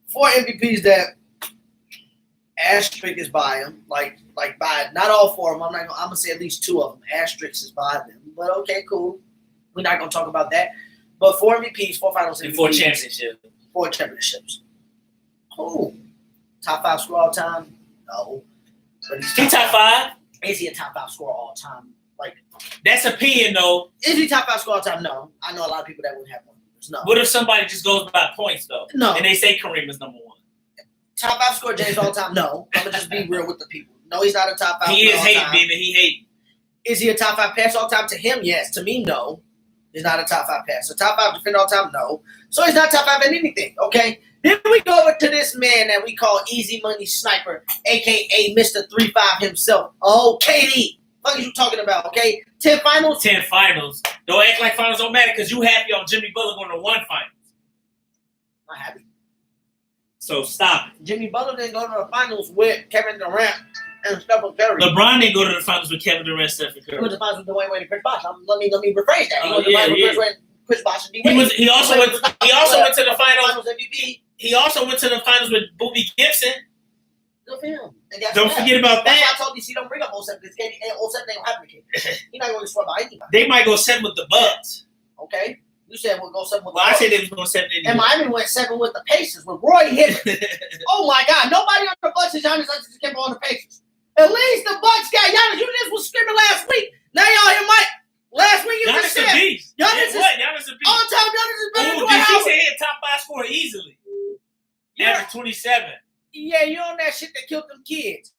4 MVPs that asterisk is by him. Like by not all 4 of them. I'm gonna say at least 2 of them. Asterisk is by them. But okay, cool. We're not gonna talk about that. But 4 MVPs, 4 Finals MVPs, And 4 championships. 4 championships. Cool. Top 5 scorer all time? No. But He top 5. Is he a top 5 scorer all time? Like, That's opinion though. is he top 5 scorer all time? No. I know a lot of people that wouldn't have one. No. What if somebody just goes by points though? No. And they say Kareem is number 1. Top 5 scorer James all time? No. I'm gonna just be real with the people. No, he's not a top 5 He scorer is all hating, time. baby. He hating. Is he a top 5 passer all time? To him, yes. To me, no. He's not a top 5 passer. Top 5 defender all time? No. So he's not top 5 in anything, okay? Then we go over to this man that we call Easy Money Sniper, a.k.a. Mr. 3-5 himself. Oh, KD. What are you talking about, okay? 10 finals? 10 finals. Don't act like finals don't matter because you happy on Jimmy Butler going to 1 finals. Not happy. So stop it. Jimmy Butler didn't go to the finals with Kevin Durant and Stephen Curry. LeBron didn't go to the finals with Kevin Durant, Stephen He Curry. went to the finals with Dwayne Wade and Chris Bosh. Let me rephrase that. He Oh, went to the yeah, finals yeah. with Chris Bosh and D-Wade. He also went to the finals. MVP. He also went to the finals with Boobie Gibson. Good for him. And that's Don't that. forget about That's that. why I told DC don't bring up 07 because 07 ain't gonna happen again. He's not going to score by anybody. They might go 7 with the Bucks. Okay? You said we'll go 7 with Well, the I Bucks. said they was going 7 And anyway. Miami went 7 with the Pacers with Roy Hibbert. Oh my God. Nobody on the Bucks is Giannis Antetokounmpo on the Pacers. At least the Bucks got Giannis. You just was screaming last week. Now y'all hear Mike. Last week you just Giannis a said beast. Giannis Guess is- what? Giannis a beast. all time Giannis is better than Ooh, Dwight DC Howard. said he had top 5 scorer easily. Yeah. Average 27. Yeah, you on that shit that killed them kids.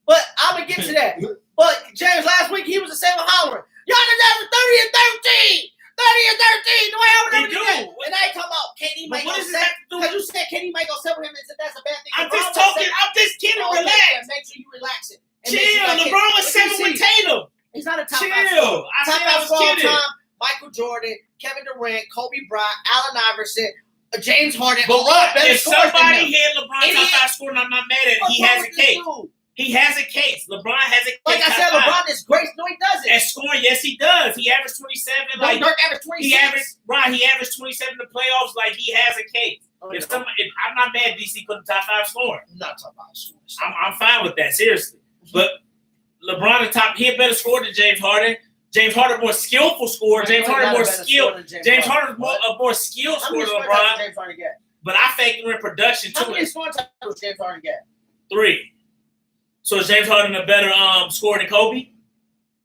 But I'm gonna get to that. But James, last week he was the same with Howard. Giannis averaged 30 and 13. 30 and 13. Dwight Howard He never did do. that. And I ain't talking about KD But might what go does it 7. have to do Because with? you said KD might go 7 with him and said that's a bad thing. I'm LeBron just was talking. 7. I'm just kidding. Okay, Relax. then make sure you relax it. And make sure Chill. that LeBron was kid- 7 Let me with see. Tatum. He's not a top 5 Chill. scorer. I Top said I 5 was scorer all kidding. time. Michael Jordan, Kevin Durant, Kobe Bryant, Allen Iverson, James Harden. But all what? better If scorers than somebody him. hit LeBron Idiot. top 5 scorer, and I'm not mad at it. What's He wrong has a with this case. dude? He has a case. LeBron has a case. Like I said, top 5. LeBron is great. No, he doesn't. At scoring, yes, he does. He averaged 27. Like Like Dirk averaged 26. he averaged 27 in the playoffs. Like he has a case. If I'm not mad, DC put the top 5 scoring. Not top 5 scorers. I'm fine with that, seriously. But LeBron, he a better scorer than James Harden. James Harden more skillful scorer. James Harden more skilled. James Harden more skilled How scorer many than scoring titles LeBron. James Harden get? But I factor in production How too. many scoring titles James Harden get? 3. So is James Harden a better scorer than Kobe?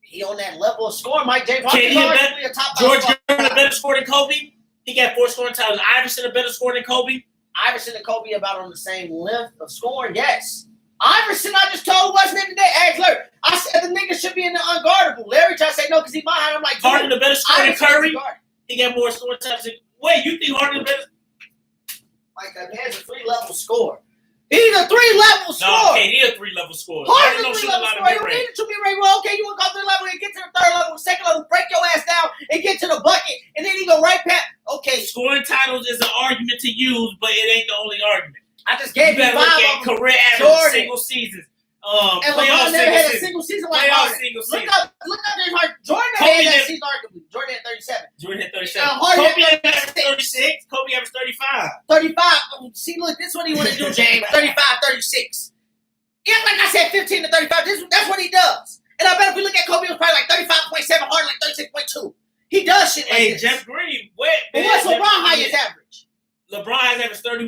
He on that level of scoring. Mike James Harden KD is arguably a top 5 George scorer. Gervin a better scorer than Kobe? He got 4 scoring titles. Iverson a better scorer than Kobe? Iverson and Kobe about on the same length of scoring. Yes. Iverson, I just told wasn't in today. Ask Larry. I said the nigga should be in the unguardable. Larry tried to say no because he might have him like Harden a better scorer than Iverson is Curry? the guard. He got more score touchdowns. Wait, you think Harden better? Like that man's a 3-level scorer. He's a 3-level No, scorer. okay, he a 3-level scorer. Harden's Harden a don't shoot a 3-level lot of scorer. You mid-range. need it to be right. Well, okay, you want to go 3 level and get to the 3rd level, 2nd level, break your ass down and get to the bucket, and then he go right past. Okay, Scoring titles is an argument to use, but it ain't the only argument. I just gave You you 5 gotta look at of them. career average, Jordan. single seasons, And playoff LeBron never had a single season. single season like Playoff Harden. single Look season. up this Harden. Jordan Kobe had that did- season arguably. Jordan had 37. Jordan had 37. Harden Kobe had averaged 36. Kobe averaged 35. 35. See, look, this is what he want to do, James. 35, 36. Yeah, like I said, 15 to 35. That's what he does. And I bet if we look at Kobe, it was probably like 35.7, Harden like 36.2. He does shit like Hey, this. Jeff Green, what? But what's LeBron highest average? LeBron has averaged 31.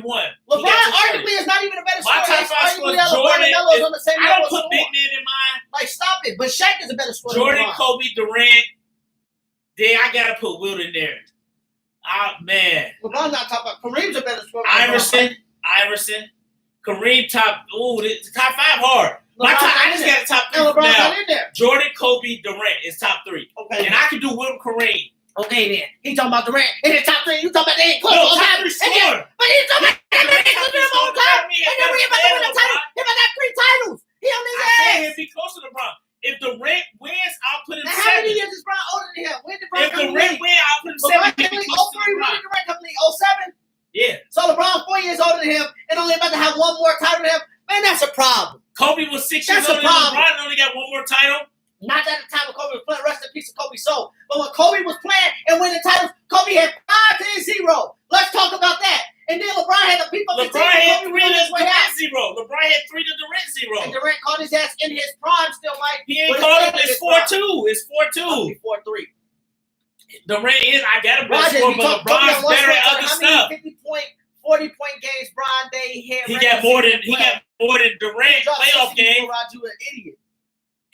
LeBron He got to 30. arguably is not even a better My scorer. top five Arguably, scorers, LeBron and Jordan Melo's is- on the same I level. don't of put score. big men in mine. Like, stop it. But Shaq is a better scorer Jordan, than LeBron. Kobe, Durant. Then I gotta put Wilt in there. Ah, man. LeBron's not top 5. Kareem's a better scorer than LeBron. Iverson. Kareem top. Ooh, the top 5 hard. My LeBron's top, not I in just there. got a top 3 And LeBron's now. not in there. Jordan, Kobe, Durant is top 3. Okay. And I can do Wilt, Kareem. Okay, then. He talking about Durant in his top 3. You talking about they ain't close. No, all top time. 3 And then- scorer. But he's talking about they Durant ain't top close to 3 him all scorer. time. I mean, And then we about to win the title. He about to have 3 titles. He on his I said ass. he'd be close to LeBron. If Durant wins, I'll put him Now, how many 7. years is Bron older than him? When did Bron If come to the Durant league? wins, I'll put him 7. LeBron He'd came be to league close to 03. When LeBron. did Durant come to the league? 07? Yeah. So LeBron 4 years older than him and only about to have 1 more title than him. Man, that's a problem. Kobe was 6 years That's a older than problem. LeBron and only got 1 more title. Not at the time when Kobe was playing. Rest in peace to Kobe's soul. But when Kobe was playing and winning titles, Kobe had 5 to 0. Let's talk about that. And then LeBron had to beat up LeBron the team. had Kobe 3 was on to his way out. Durant 0. LeBron had 3 to Durant 0. And Durant caught his ass in his prime still, Mike. He ain't But called him. still in It's his prime. 4-2. It's 4-2. 4-3. Durant is. I got a better Roger, score, we but talked Kobe LeBron's on one better at score, other how stuff. many 50-point, 40-point games Bron they had? He regular got more season than he play? got more than Durant Dropped playoff 60 game. before Raju an idiot.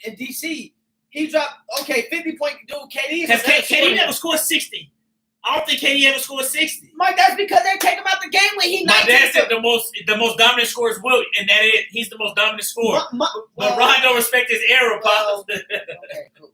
In DC, he dropped 50-point dude. KD is Because a better KD scorer. never scored 60. I don't think KD ever scored 60. Mike, that's because they take him out the game when he My 19. dad said the most dominant scorer is Wilt, and that is he's the most dominant scorer. LeBron don't respect his era, well, Pops. Okay, cool.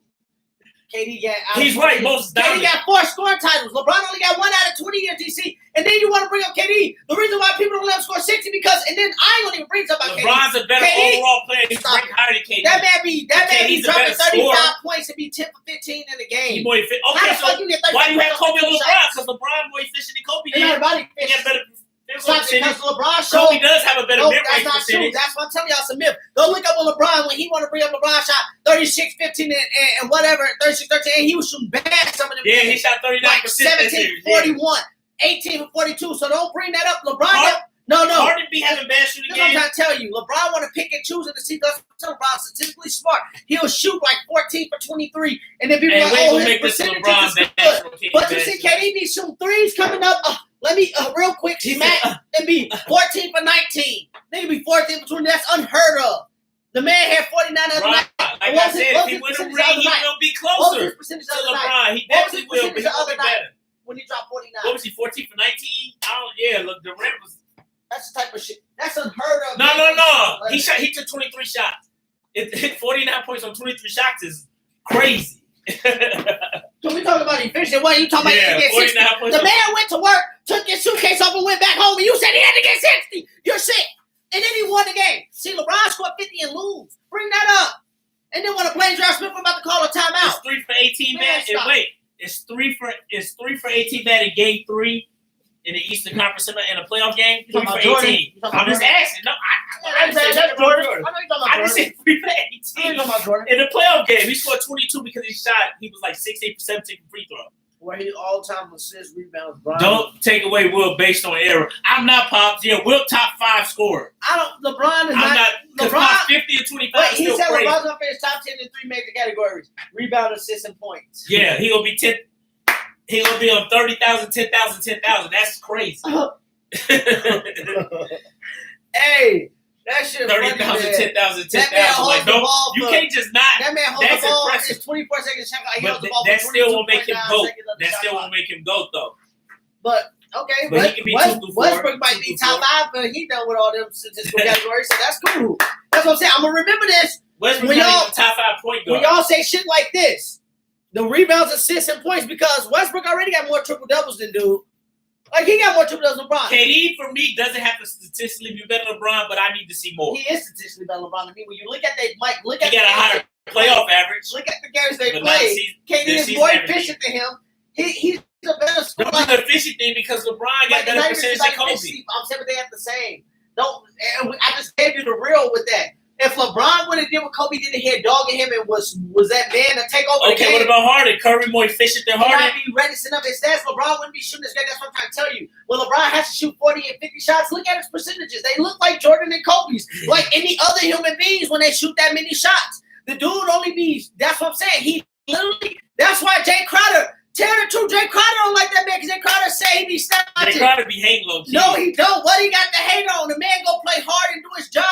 KD got He's right, most KD dominant. got 4 scoring titles. LeBron only got 1 out of 20 in DC. And then you want to bring up KD. The reason why people don't let him score 60 because, and then I ain't gonna even bring up about KD. LeBron's a better KD overall player. He's Stop. ranked higher than KD. That man be KD's a dropping better 35 scorer. points and be 10 for 15 in the He game. more efficient. How Okay, the fuck so you get 35 why do you have points on Kobe over 15 LeBron? shots? Because LeBron more efficient than Kobe And is. everybody He got better field Stop it, percentage. because LeBron showed. Kobe does have a better No, mid-range that's not true. percentage. That's what I'm telling y'all. It's a myth. Go look up on LeBron when he want to bring up LeBron shot 36, 15, and whatever, 36, 13, and he was shooting bad some of them. Yeah, he games. shot 39% like this 17, year. 41, 18 for 42. So don't bring that up. LeBron, Hard- no. Harden be having bad shooting This is what I'm games. trying to tell you. LeBron want to pick and choose in the season. LeBron's statistically smart. He'll shoot like 14 for 23, and then people And are we like, ain't oh, gonna his make this percentages LeBron is good. bad. But you see, KD be shooting threes coming up. Let me real quick smack and be 14 for 19. Nigga be 14 for 20. That's unheard of. The man had 49 the other night. Like What I was said, his- if what he was win his a percentage ring, the other he's night? gonna be What was his closer percentage to the other night LeBron. He What was his definitely will, but percentage he's the gonna other be night? better. when he dropped 49? What was he, 14 for 19? Look, Durant was. That's the type of shit. That's unheard of. No. man. He took 23 shots. 49 points on 23 shots is crazy. So we talking about efficient. What are you talking Yeah, about? He had to get 60. 49 points The on- man went to work, took his suitcase off, and went back home, and you said he had to get 60. You're sick. And then he won the game. See, LeBron scored 50 and lose. Bring that up. And then when the Blaine J.R. Smith, we're about to call a timeout. It's 3 for 18, Man, man. And stop. wait, it's 3 for 18, man, in game 3 in the Eastern Conference in a playoff game. You 3 talking for about Jordan? 18. You talking I'm about just Jordan? asking. No, I I didn't say that's nothing about Jordan. Jordan. I know you're talking I about just Jordan. said 3 for I know you're 18. talking about Jordan. In the playoff game, he scored 22 because he was like 16 for 17 from free throw. Where he all-time assists, rebounds, Brian. Don't take away Will based on error. I'm not Pops. Yeah, Will top 5 scorer. LeBron is I'm not. Because LeBron. Pops 50 and 25 Wait, is he still said crazy. LeBron's gonna finish top 10 in 3 major categories: rebound, assists, and points. Yeah, he gonna be 10. He gonna be on 30,000, 10,000, 10,000. That's crazy. Hey, that shit. 30,000, 10,000, That man 10,000. holds Like, the no, ball you for- can't just not. That man holds That's the ball. impressive. It's 24 seconds. He But holds the ball that for still won't make him 22.9 GOAT. seconds of the That shot still clock. won't make him GOAT though. But okay, But he can be 2 through 4. Westbrook might 2 be through top 4. 5, but he done with all them statistical categories, so that's cool. That's what I'm saying. I'm gonna remember this Westbrook when not y'all- even top 5 point when guard. y'all say shit like this. the rebounds, assists, and points because Westbrook already got more triple doubles than dude. Like he got more triple doubles than LeBron. KD for me doesn't have to statistically be better than LeBron, but I need to see more. He is statistically better than LeBron than me. When you look at He got a higher playoff average. Look at the games they But play. KD this is more season efficient than him. He's a better scorer. Don't do the efficient thing because LeBron got better percentage than Kobe. I'm saying they have the same. I just gave you the real with that. If LeBron would have did what Kobe did here, dogging him, and was that man to take over the game. Okay, what about Harden? Curry more efficient than He Harden? might be ready to send up his stats. LeBron wouldn't be shooting as great. That's what I'm trying to tell you. When LeBron has to shoot 40 and 50 shots, look at his percentages. They look like Jordan and Kobe's. Like any other human beings when they shoot that many shots. The dude only be, that's what I'm saying. He literally, that's why Jay Crowder, tell the truth, Jay Crowder don't like that man because Jay Crowder say he be stat watching. Jay Crowder be hating low key. No, he don't. What he got to hate on? The man go play hard and do his job.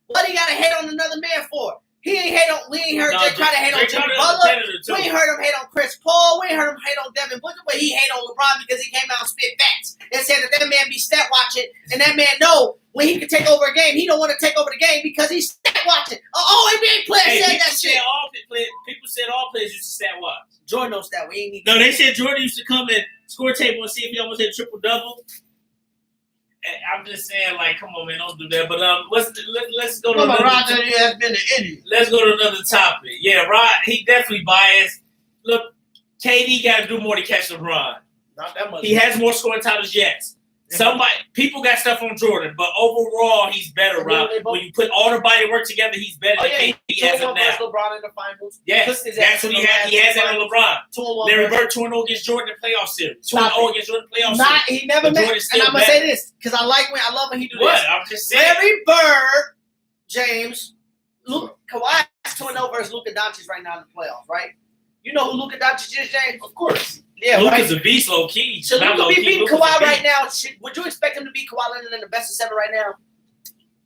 What he got to hate on another man for? We ain't heard Jay Crowder hate on Jimmy Butler. We ain't heard him hate on Chris Paul. We ain't heard him hate on Devin Booker, but he hate on LeBron because he came out and spit facts and said that man be stat watching, and that man know when he can take over a game, he don't want to take over the game because he's stat watching. NBA player said that shit. People said all players used to stat watch. Jordan knows that. We ain't need. No, they said Jordan used to come and score table and see if he almost hit a triple double. I'm just saying, like, come on, man, don't do that. But let's go to another. Roger has been an idiot. Let's go to another topic. Yeah, Rod, he definitely biased. Look, KD got to do more to catch LeBron. Not that much. He has more scoring titles, yes. People got stuff on Jordan, but overall, he's better, Rob. When you put all the body work together, he's better than KD as of now. LeBron in the finals. Yes, that's what he has. He has that on LeBron. Larry Bird 2-0 against Jordan in the playoff series. 2-0 against Jordan in the playoff series. He never met. And I'm gonna say this because I love when he do this. What? I'm just saying. Larry Bird, James, Kawhi is 2-0 versus Luka Doncic right now in the playoffs, right? You know who Luka Doncic is, James? Of course. Yeah, Luka's right? a beast, low key. So Luka be beating Kawhi right now. Would you expect him to beat Kawhi Leonard in the best of 7 right now?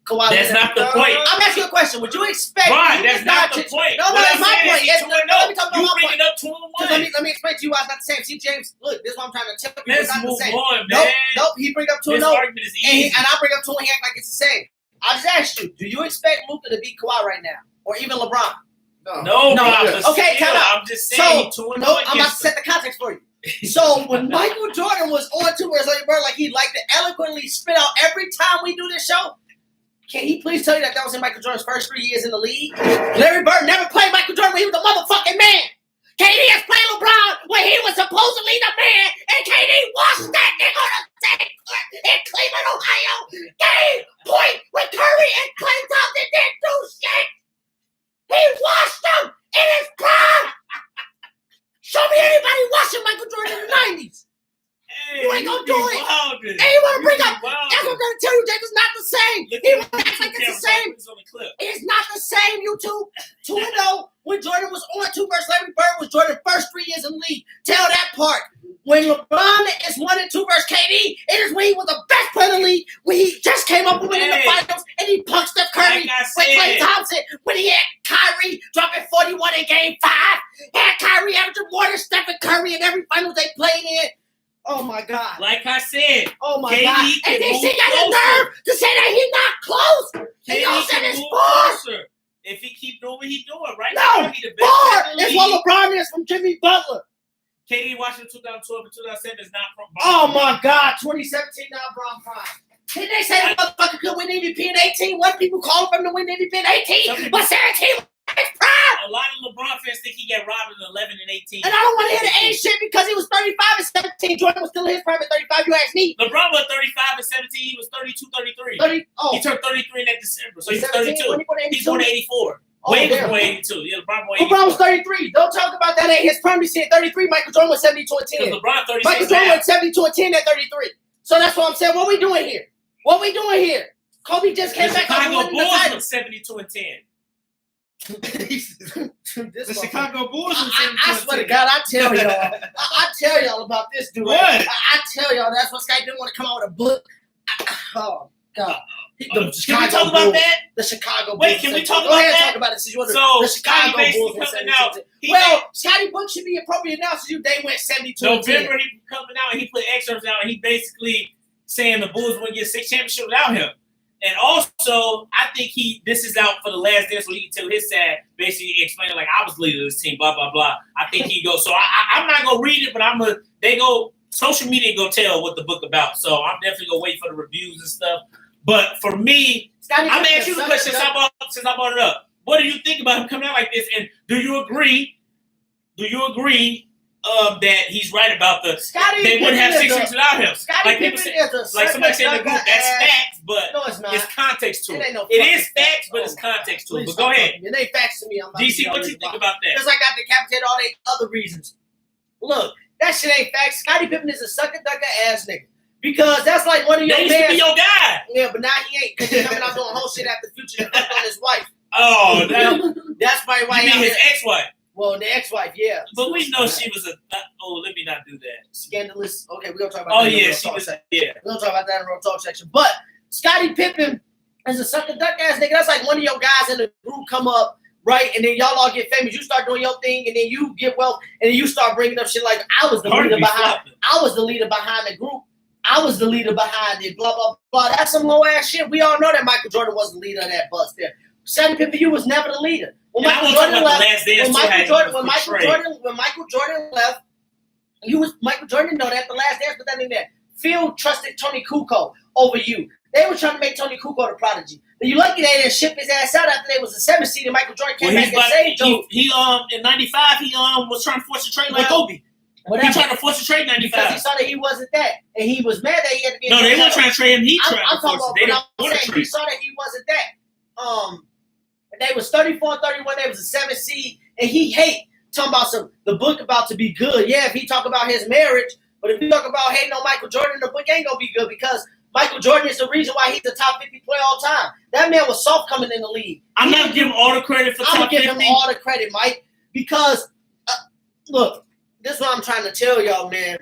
Kawhi That's Leonard. not the point. I'm asking you a question. Would you expect? Right, that's not the point. No, that's my point. Let me talk about my point. You bring it up 2-1. Let me explain to you why it's not the same. See, James, look, this is what I'm trying to tell you. Let's it's not move the same. on, man. Nope. He bring up 2-0. This argument is easy. And I bring up 2 and he act like it's the same. I just asked you, do you expect Luka to beat Kawhi right now? Or even LeBron? No. Okay, time out. I'm just saying. So, I'm about to set the context for you. So when Michael Jordan was on tour with Larry Bird, like he liked to eloquently spit out every time we do this show, can he please tell you that was in Michael Jordan's first 3 years in the league? Larry Bird never played Michael Jordan when he was a motherfucking man. KD has played LeBron when he was supposedly the man, and KD washed that nigga on the same court in Cleveland, Ohio. Game point with Curry and Klay Thompson didn't do shit. He washed them in his prime. Show me anybody watching Michael Jordan in the 90s. Hey, You ain't gonna do it. Wilding. And you want to bring up, Wilding. that's what I'm going to tell you, Jake, it's not the same. He acts like it's the same. It's not the same, YouTube. 2-0 when Jordan was on 2 versus Larry Bird was Jordan's first 3 years in the league. Tell that part. When LeBron is 1-2 versus KD, it is when he was the best player in the league, when he just came up with winning the finals, and he punched Steph Curry with Klay Thompson, when he had Kyrie dropping 41 in Game 5, had Kyrie averaging more than Stephen Curry in every finals they played in. Oh, my God. Like I said, oh, my KD God. And then she got the nerve to say that he's not close. And y'all said it's far. If he keep doing what he's doing, right? No, far is what LeBron is from Jimmy Butler. KD Washington 2012 and 2007 is not from. Oh my God, 2017 now, Bron Prime. Did they say the motherfucker could win MVP in 18? What people call him to win MVP in 18? But 17 was prime. A lot of LeBron fans think he got robbed in 11 and 18. And I don't want to hear the age shit because he was 35 and 17. Jordan was still in his prime at 35. You ask me. LeBron was 35 and 17. He was 32, 33. He turned 33 in that December, so he's 32. He's going to 84. Wade was going 82. Yeah, LeBron was 33. Don't talk about that. His prime he said 33. Michael Jordan was 72 and 10. LeBron 36. Michael Jordan was 72 and 10 at 33. So that's what I'm saying. What we doing here? Kobe just came back and won the title. 72 and 10. The Chicago Bulls. I swear to God, I tell y'all. I tell y'all about this dude. What? I tell y'all that's what Skype didn't want to come out with a book. Oh God. Can we talk about that? The Chicago Bulls. Wait, can we talk about that? Talk about it. So the Chicago Bulls coming out. Scotty Book should be appropriate now since they went 72. November, he coming out and he put excerpts out and he basically saying the Bulls wouldn't get 6 championships without him. And also, I think this is out for the last dance so he can tell his side, basically explaining like I was the leader of this team, blah blah blah. I think he goes. So I'm not gonna read it, but social media gonna tell what the book about. So I'm definitely gonna wait for the reviews and stuff. But for me, I'm gonna ask you the question since I brought it up. What do you think about him coming out like this? And do you agree? That he's right about they wouldn't have 6 weeks without him. Like people say, like somebody said in the group, that's facts, but no, it's not. It's context to it. It is facts, but it's context to it. But go ahead. It ain't facts to me. DC, what you think about that? Because I got decapitated all the other reasons. Look, that shit ain't facts. Scottie Pippen is a sucker ducker ass nigga. Because that's like one of your used to be your guy. Yeah, but now he ain't. Because he's coming out doing whole shit after Future and fucked on his wife. Oh, that's probably why he his ex-wife. Well, the ex-wife, yeah. But we know she was let me not do that. Scandalous. Okay, we're going to talk about that in the real talk section. Yeah. We're going to talk about that in the real talk section. But Scottie Pippen is a sucker duck ass nigga. That's like one of your guys in the group come up, right? And then y'all all get famous. You start doing your thing, and then you get wealth, and then you start bringing up shit like, I was the leader behind the group. I was the leader behind it, blah, blah, blah. That's some low ass shit. We all know that Michael Jordan was the leader of that bust there. Scottie Pippen, you was never the leader. When Michael Jordan left, Michael Jordan know that the last dance, but that in there. Phil trusted Tony Kukoc over you. They were trying to make Tony Kukoc the prodigy. But you lucky they didn't ship his ass out after they was the 7th seed and Michael Jordan came back and saved you. He in '95 he was trying to force a trade like Kobe. He tried to force a trade in '95 because he saw that he wasn't that, and he was mad that he had to be. No, they weren't trying to trade him. He tried to force it. He saw that he wasn't that. They was 34-31. They was the 7th seed, and he talking about the book about to be good. Yeah, if he talk about his marriage, but if you talk about hating on Michael Jordan, the book ain't gonna be good because Michael Jordan is the reason why he's the top 50 player all time. That man was soft coming in the league. I'm not giving all the credit for top 50. I'm giving him all the credit, Mike, because look, this is what I'm trying to tell y'all, man.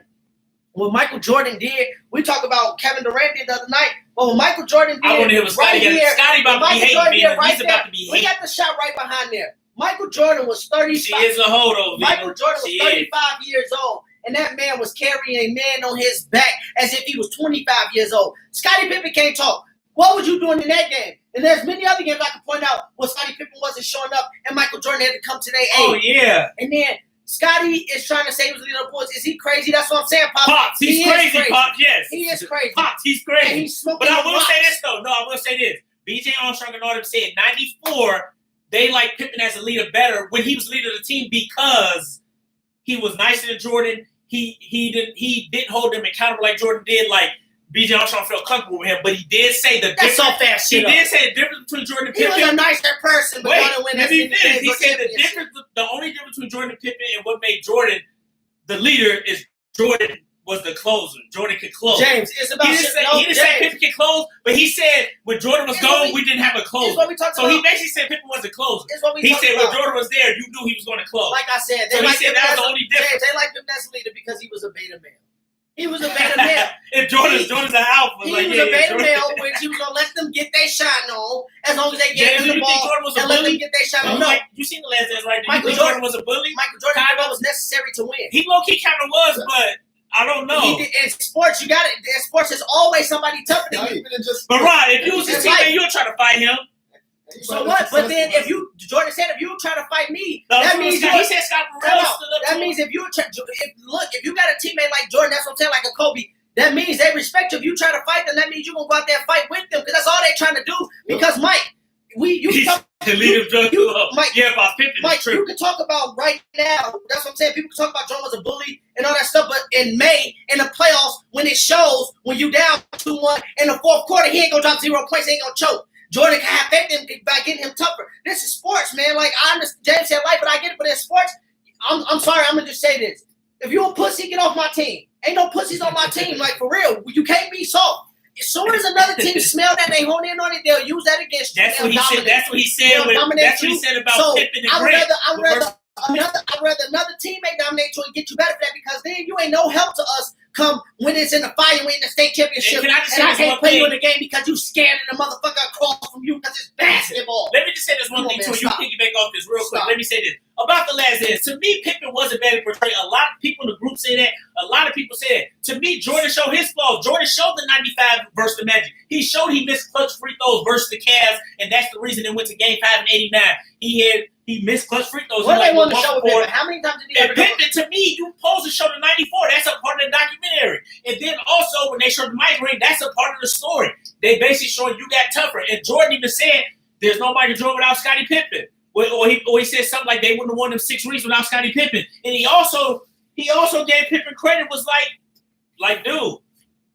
What Michael Jordan did, we talk about Kevin Durant did the other night. But what Michael Jordan did, I want to hear what Scottie about to be hating. He's about to be hating. We got the shot right behind there. Michael Jordan was 35. She is a holdover. Michael Jordan was 35 years old, and that man was carrying a man on his back as if he was 25 years old. Scottie Pippen can't talk. What was you doing in that game? And there's many other games I can point out where Scottie Pippen wasn't showing up, and Michael Jordan had to come to their aid. Oh yeah. And then Scottie is trying to say he was the leader of the Bulls. Is he crazy? That's what I'm saying, Pop. Pops, he's crazy, Pops, yes. He is crazy. Pops, he's crazy. And he's smoking but I will rocks. say this, though. No, I will say this. B.J. Armstrong and all them said 94, they liked Pippen as a leader better when he was leader of the team because he was nicer than Jordan. He didn't hold them accountable like Jordan did. Like, B.J. Armstrong felt comfortable with him, but he did say the difference. That's so fast shit. He did say the difference between Jordan and Pippen. He was a nicer person, but he said the only difference between Jordan and Pippen and what made Jordan the leader is Jordan was the closer. Jordan could close. James, it's about he didn't say Pippen could close, but he said when Jordan was gone, we didn't have a closer. So he basically said Pippen was a closer. He said when Jordan was there, you knew he was going to close. Like I said, so he said that was the only difference. James, they liked him as a leader because he was a beta male. He was a beta male. If Jordan's an alpha. He was a beta male, which he was going to let them get their shine on as long as they gave him the ball and let them get their shine on. No. You seen the last dance, right? Michael Jordan was a bully? Michael Jordan kind of was necessary to win. He low-key kind of was, but I don't know. In sports, you got it. In sports, there's always somebody tougher than you. But Rod, if you was his teammate, you'll try to fight him. So what? But then Jordan said, if you try to fight me, that means he said Scott Burrell. That means if you got a teammate like Jordan, that's what I'm saying, like a Kobe. That means they respect you. If you try to fight them, that means you're going to go out there and fight with them because that's all they're trying to do. Because, Mike, you can talk about right now. That's what I'm saying. People can talk about Jordan was a bully and all that stuff. But in May, in the playoffs, when it shows, when you down 2-1 in the fourth quarter, he ain't going to drop 0 points. He ain't going to choke. Jordan can have faith in by getting him tougher. This is sports, man. Like, I understand. James said life, but I get it. But in sports, I'm sorry. I'm going to just say this. If you a pussy, get off my team. Ain't no pussies on my team. Like, for real. You can't be soft. As soon as another team smell that, they hone in on it, they'll use that against you. That's what he said. That's what he said. That's what he said about Pippen and Grant. I'd rather another teammate dominate you and get you better for that because then you ain't no help to us come when it's in the fight and we in the state championship. And I can't play you in the game because you scared of the motherfucker across from you because it's basketball. Let me just say this one thing too. You piggyback off this real quick. Let me say this. about the last dance. To me, Pippen wasn't bad at portrayal. A lot of people in the group say that. A lot of people say that. To me, Jordan showed his flaws. Jordan showed the 95 versus the Magic. He showed he missed clutch free throws versus the Cavs, and that's the reason they went to Game 5 in '89. He missed clutch free throws. What they want to show with Pippen? How many times did he ever do Pippen, to me, you supposed to show the 94. That's a part of the documentary. And then also, when they showed the migraine, that's a part of the story. They basically showing you got tougher. And Jordan even said, there's no Michael Jordan without Scottie Pippen. Or he said something like they wouldn't have won them 6 rings without Scottie Pippen. And he also gave Pippen credit, was like, dude,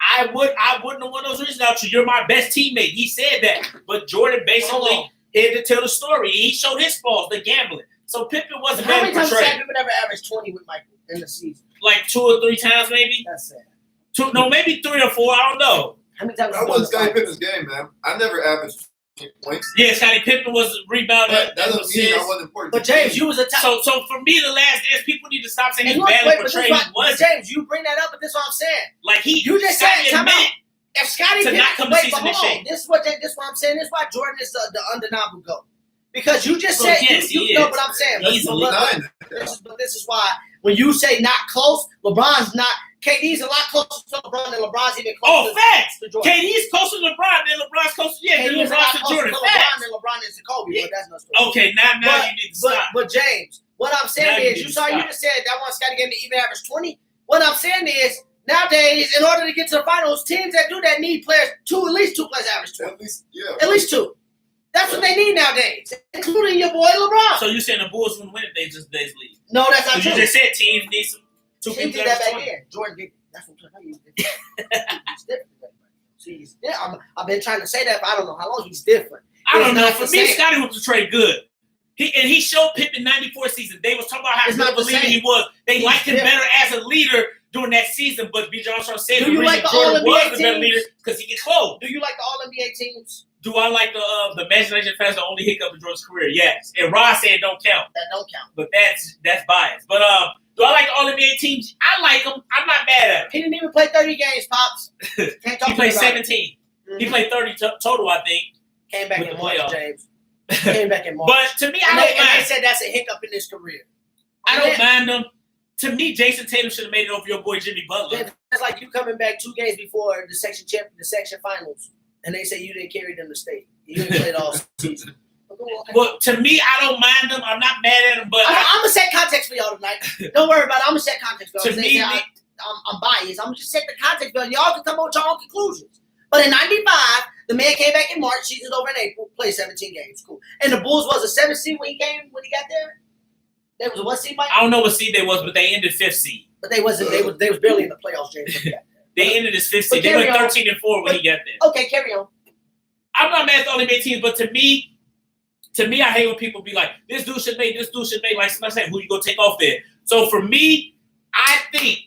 I wouldn't have won those rings without you. You're my best teammate. He said that. But Jordan basically had to tell the story. He showed his faults, the gambling. So Pippen wasn't How bad many at times portrayal. has Pippen ever averaged 20 with Michael in the season? Like 2 or 3 times maybe. That's it. Maybe 3 or 4. I don't know. How many times? That wasn't Scottie Pippen's game, man. I never averaged 20 points. Yeah, Scottie Pippen was rebounding. That doesn't mean I wasn't important. But James, you was a top. So for me, the last dance, people need to stop saying he's Wait, bad at portrayal. He but wasn't. James, you bring that up, but this is what I'm saying. Like You just said, time out. If Scottie to Pippen, not come to wait, season but in hold on. shape. This is what I'm saying. This is why Jordan is the undeniable GOAT. Because you just Well, said yes, you he know is. what I'm saying. Easily. But this is why when you say not close, LeBron's not. KD's a lot closer to LeBron than LeBron's even closer. Oh, facts. To Jordan. KD's closer to LeBron than LeBron's closer. Yeah, KD than is a lot LeBron's to closer Jordan. to LeBron Facts. than LeBron is to Kobe. Yeah. But that's no story. Okay, now you need to stop. But James, what I'm saying Now you is, need you to saw you stop. just said that one Scottie game to even average 20. What I'm saying is, nowadays, in order to get to the finals, teams that do that need players at least two players average 20. At least 2. That's what they need nowadays, including your boy LeBron. So you saying the Bulls wouldn't win if they just leave? No, that's not You true. just said teams need some 2 Teams people did that average back 20. then. Jordan did. That's what I'm telling you. He's different. See, I've been trying to say that for I don't know how long. He's different. I don't It's know. not For the me, same. Scottie was portrayed good. He showed Pippen 94 season. They was talking about how It's not good the of a leader same. he was. They He's liked him different. better as a leader during that season. But B. John Strong said Do the you reason like the Jordan All-NBA was the better teams? leader because he get close. Do you like the All NBA teams? Do I like the Imagination Fest the only hiccup in Jordan's career? Yes. And Ross said don't count. That don't count. But that's biased. But do I like the All NBA teams? I like them. I'm not mad at them. He didn't even play 30 games, Pops. Can't talk He played about it. 17. Mhm. He played 30 total, I think. Came back with in the March, playoff. James. Came back in March. But to me, I and don't they mind. said that's a hiccup in his career. I don't mind them. To me, Jason Tatum should have made it over your boy Jimmy Butler. That's like you coming back 2 games before the section finals, and they say you didn't carry them to state. You didn't play it all season. Well, to me, I don't mind them. I'm not mad at them, but I'm gonna set context for y'all tonight. Don't worry about it. I'm gonna set context for y'all. To me, I'm biased. I'm gonna just set the context for y'all. Y'all can come up with your own conclusions. But in '95, the man came back in March. Season's over in April. Played 17 games. Cool. And the Bulls was a 7th seed when he got there. They was a what seed, Mike? I don't know what seed they was, but they ended 5th seed. But they was barely in the playoffs, James. When he got there. They ended as 5th But seed. They went carry on. 13-4 when he got there. Okay, carry on. I'm not mad at the All NBA teams, but to me, I hate when people be like, this dude should make, like somebody said, who you gonna take off there? So for me, I think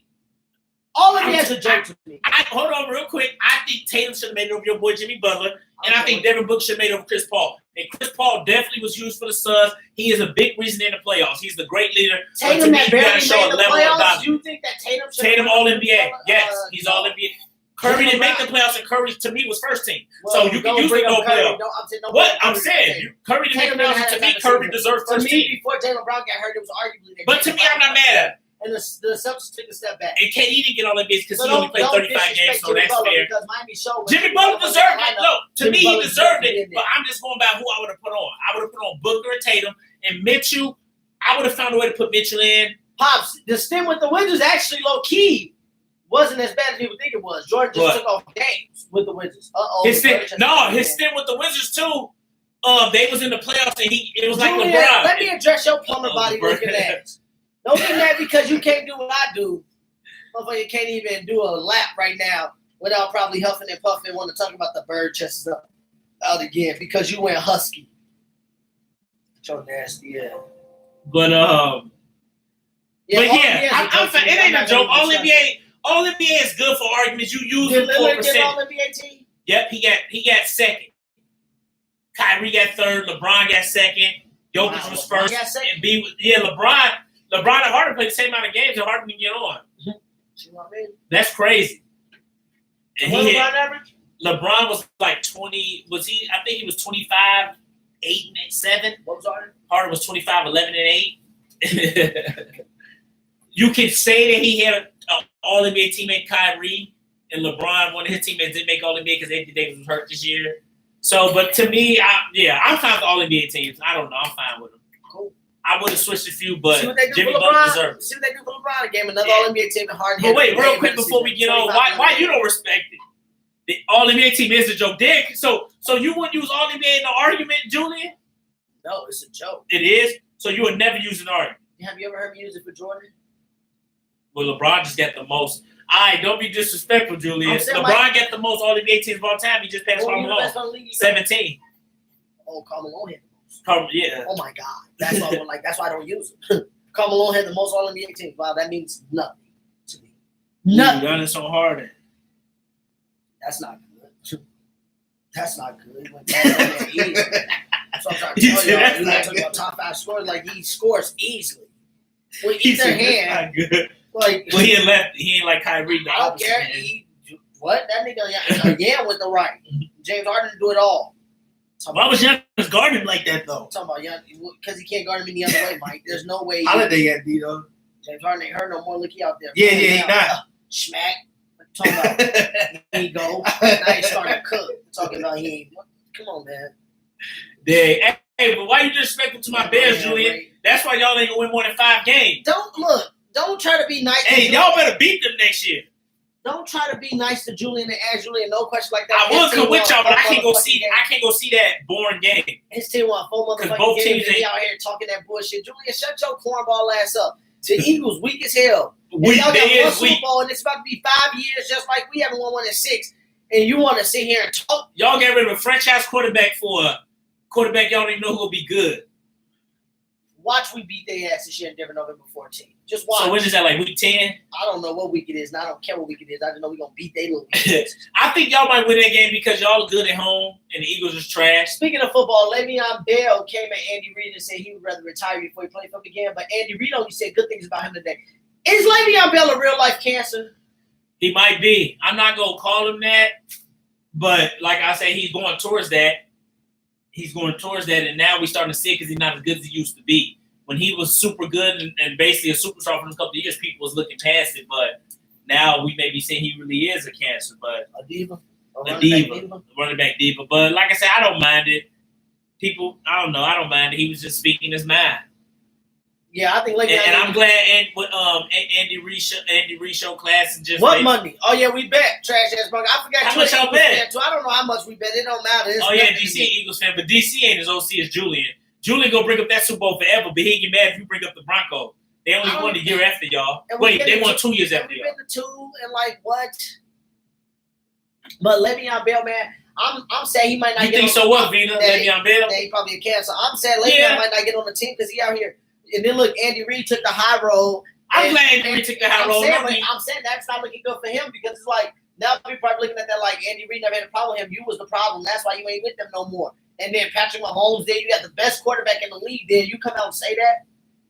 All of it has a joke to me. hold on real quick. I think Tatum should have made it over your boy Jimmy Butler, and I think Devin Booker should have made it over Chris Paul. And Chris Paul definitely was used for the Suns. He is a big reason in the playoffs. He's the great leader. But to Tatum me, that you gotta barely show made a the level of playoffs. dominance. You think that Tatum Tatum All NBA. Yes, he's no. All NBA. Curry didn't make the playoffs, and Curry to me was first team. Well, So you can don't usually bring go up Curry. playoff. What I'm saying, Curry didn't make the playoffs. To me, Curry deserved To first me, team. before Jaylen Brown got hurt, it was arguably. But to me, I'm not mad at him. And the Celtics took a step back. And KD didn't get all NBA because So he only played don't 35 games, disrespect so Jimmy that's Butler fair. because Miami showed Jimmy Butler deserved it. No, to Jimmy me, he Butler deserved deserved it. it. But I'm just going by who I would have put on. I would have put on Booker and Tatum and Mitchell. I would have found a way to put Mitchell in. Pops, the stint with the Wizards actually low key wasn't as bad as people think it was. Jordan just took off games with the Wizards. His stint with the Wizards too. They was in the playoffs and it was like Julian, LeBron. let me address your plumber body looking ass. Don't get mad because you can't do what I do. Motherfucker can't even do a lap right now without probably huffing and puffing. Want to talk about the bird chests out again because you went husky. So nasty, yeah. But I'm it ain't a joke. All NBA is good for arguments. You use Did them for Lillard get all percent. NBA team? Yep, he got second. Kyrie got third. LeBron got second. Jokic was LeBron first. got second? And LeBron and Harden played the same amount of games and Harden didn't get on. See what I mean? That's crazy. And What LeBron average? LeBron was like 20. I think he was 25, 8 and 7. What was Harden? Harden was 25, 11 and 8. You can say that he had an All-NBA teammate, Kyrie, and LeBron, one of his teammates, didn't make All-NBA because Anthony Davis was hurt this year. So, but to me, I'm fine with All-NBA teams. I don't know. I'm fine with them. Cool. I would have switched a few, but See what they do Jimmy for Butler LeBron. deserves it. See what they do for LeBron again. Another Yeah. All-NBA team and Harden. But wait, real quick before we get on, why you don't respect it? The All-NBA team is a joke. Dick, so you wouldn't use All-NBA in the argument, Julian? No, it's a joke. It is? So you would never use an argument. Have you ever heard me use it for Jordan? Well, LeBron just got the most. All right, don't be disrespectful, Julian. I'm saying, LeBron got the most All-NBA teams of all time. He just passed Who are you the Carmelo. best on the league? 17. Oh, Carmelo had the most. Yeah. Oh my God, that's why that's why I don't use it. Carmelo had the most All-NBA teams. Wow, that means nothing to me. Nothing. Giannis on Harden. That's not good. That's not good. When Carmelo easy. That's what I'm trying to You tell said y'all. that's You not talking about top 5 scorers, like he scores easily. With He either said hand, that's not good. like Well, he ain't left. He ain't like Kyrie. I don't care. What that nigga? Yeah, with the right. James Harden do it all. Why was Giannis guarding him like that though? Talking about young because he can't guard him any other way, Mike. There's no way. Holiday got beat on. James Harden ain't hurt no more. Look, he out there. Yeah, he not. Smack. Talking about he go. Now he's starting to cook. Talking about he ain't. Come on, man. Hey, but why you disrespectful to my Bears, Julian? Ray. That's why y'all ain't gonna win more than 5 games. Don't look. Don't try to be nice. Hey, to y'all Julian. better beat them next year. Don't try to be nice to Julian and ask Julian no question like that. I would come with y'all, but I can't go Motherfucking see. game. I can't go see that boring game. His team won 4 'Cause motherfucking both games teams and he ain't- out here talking that bullshit. Julian, shut your cornball ass up. The Eagles weak as hell. And We y'all got they one is weak. Super Bowl and it's about to be 5 years just like we haven't won one in 6. And you want to sit here and talk. Y'all get rid of a franchise quarterback for a quarterback y'all don't even know who will be good. Watch we beat their ass this year in Denver November 14. Just watch. So when is that, like week 10? I don't know what week it is, and I don't care what week it is. I just know we're going to beat their little week. I think y'all might win that game because y'all are good at home and the Eagles is trash. Speaking of football, Le'Veon Bell came at Andy Reid and said he would rather retire before he played for him again, but Andy Reid only said good things about him today. Is Le'Veon Bell a real-life cancer? He might be. I'm not going to call him that, but like I say, he's going towards that. He's going towards that, and now we're starting to see it because he's not as good as he used to be. When he was super good and basically a superstar for a couple of years, people was looking past it, but now we may be saying he really is a cancer, but A diva? a running back diva. But like I said, I don't mind it. People, I don't know, I don't mind it. He was just speaking his mind. Yeah, I think Le'Veon And I'm glad Andy Reid showed class and just What made- money? Oh, yeah, we bet. Trash ass bug. I forgot How you much an y'all Eagles bet? fan, too. I don't know how much we bet. It don't matter. It's Oh yeah, nothing to DC me. Eagles fan, but DC ain't his OC as Julian. Julian gonna bring up that Super Bowl forever, but he get mad if you bring up the Broncos. They only won a year after y'all. And we Wait, been they to won two- 2 years and after we've y'all. been to 2 and like what? But Le'Veon Bell, man, I'm saying he might not You get think on so what, Vina? that- Le'Veon Bell? that he probably a cancer. I'm saying Le'Veon Yeah. might not get on the team because he out here. And then look, Andy Reid took the high road. I'm And- glad Andy Reid took the high I'm road. saying, I mean, I'm saying that's not looking good for him because it's like now people probably looking at that like Andy Reid never had a problem with him. You was the problem. That's why you ain't with them no more. And then Patrick Mahomes, then you got the best quarterback in the league. Then you come out and say that,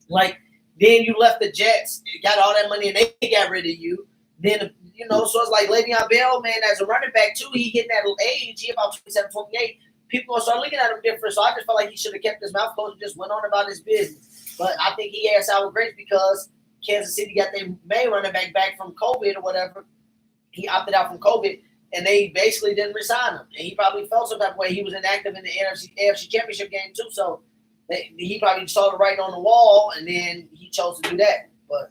like then you left the Jets, you got all that money, and they got rid of you. Then you know, so it's like Le'Veon Bell, man, as a running back too. He hitting that age. He about 27, 28. People gonna start looking at him different. So I just felt like he should have kept his mouth closed and just went on about his business. But I think he had sour grapes because Kansas City got their main running back from COVID or whatever. He opted out from COVID, and they basically didn't resign him. And he probably felt some type of way. He was inactive in the AFC Championship game too, so he probably saw the writing on the wall, and then he chose to do that. But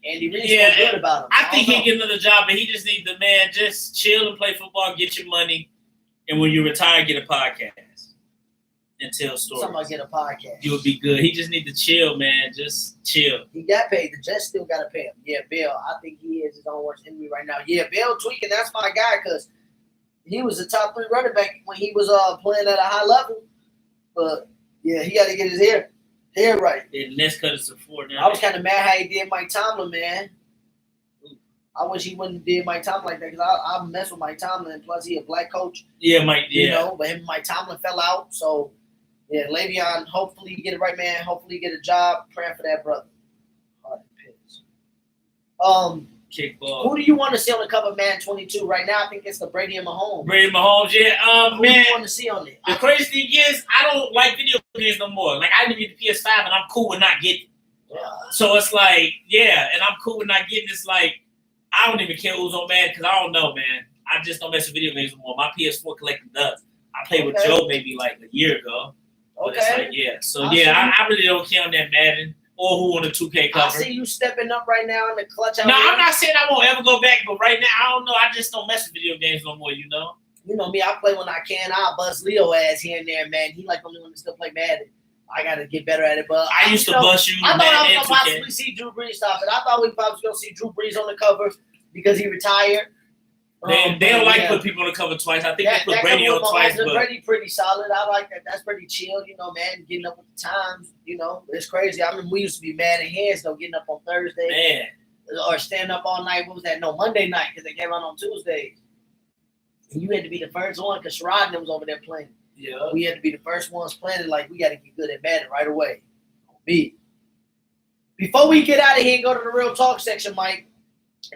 Andy Reid's Yeah, so good about him. I think don't he know. get another job, but he just needs the man just chill and play football, get your money, and when you retire, get a podcast and tell stories. Somebody get a podcast. You would be good. He just need to chill, man. Just chill. He got paid. The Jets still got to pay him. Yeah, Bill. I think he is his own worst enemy right now. Yeah, Bill tweaking. That's my guy because he was a top 3 running back when he was playing at a high level. But yeah, he got to get his hair right. The next cut is to 4 now. I was kind of mad how he did Mike Tomlin, man. I wish he wouldn't have did Mike Tomlin like that because I mess with Mike Tomlin. And plus, he a black coach, Yeah, Mike. you Yeah. know. But him and Mike Tomlin fell out. So, yeah, Le'Veon, hopefully you get it right, man. Hopefully you get a job. Praying for that brother. Hard piss. Kickball. Who do you want to see on the cover of Madden 22 right now? I think it's the Brady and Mahomes. Brady Mahomes. Yeah. Who do Man. you want to see on it? The crazy thing is, I don't like video games no more. Like I didn't get the PS5, and I'm cool with not getting. So it's like, yeah, and I'm cool with not getting this. Like, I don't even care who's on Madden because I don't know, man. I just don't mess with video games anymore. My PS4 collecting does. I played with Joe maybe like a year ago. But it's like, yeah. So, I really don't care on that Madden or who on the 2K cover. I see you stepping up right now in the clutch. No, I'm not saying I won't ever go back, but right now, I don't know. I just don't mess with video games no more, you know? You know me, I play when I can. I'll bust Leo ass here and there, man. He like the only one that still play Madden. I got to get better at it, but I used to bust you. I thought I was going to 2K. possibly see Drew Brees stop it. I thought we probably was going to see Drew Brees on the cover because he retired. They don't like put people on the cover twice. I think they put Brady on twice. But Brady pretty solid. I like that. That's pretty chill, you know, man. Getting up with the times, you know, it's crazy. I mean, we used to be mad at hands though, getting up on Thursday, man, or staying up all night. What was that? No, Monday night because they came out on Tuesdays. And you had to be the first one because Sherrod and them was over there playing. Yeah, we had to be the first ones playing it. Like we got to get good at Madden right away. Before we get out of here and go to the real talk section, Mike.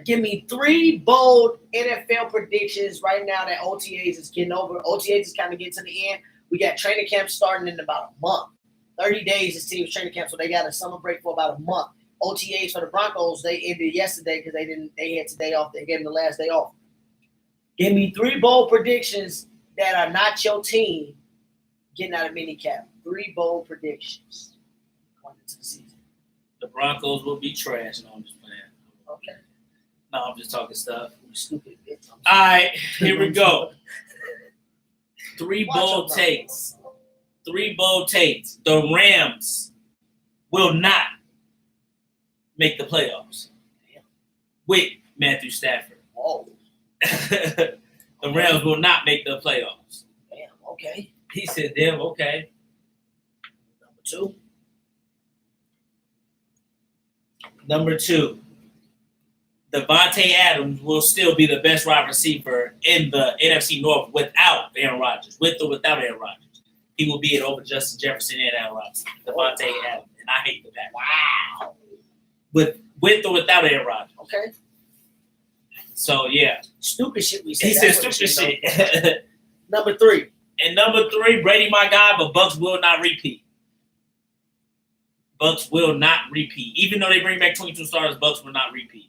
Give me 3 bold NFL predictions right now that OTAs is getting over. OTAs is kind of getting to the end. We got training camp starting in about a month. 30 days this team's training camp, so they got a summer break for about a month. OTAs for the Broncos, they ended yesterday because they had today off. They gave them the last day off. Give me 3 bold predictions that are not your team getting out of minicamp. 3 bold predictions going into the season. The Broncos will be trash. No, I'm just playing. Okay. No, I'm just talking stuff. You stupid bitch. All right, here we go. 3 bold takes. 3 bold takes. The Rams will not make the playoffs with Matthew Stafford. Whoa. The Rams will not make the playoffs. Damn, okay. He said, damn, okay. Number 2. Devontae Adams will still be the best wide receiver in the NFC North without Aaron Rodgers. With or without Aaron Rodgers. He will be it over Justin Jefferson and Aaron Rodgers. Devontae Adams. And I hate the Packers. Wow. With or without Aaron Rodgers. Okay. So, yeah. Stupid shit we said. He said stupid shit. Number 3. And number 3, Brady my guy, but Bucks will not repeat. Bucks will not repeat. Even though they bring back 22 starters, Bucks will not repeat.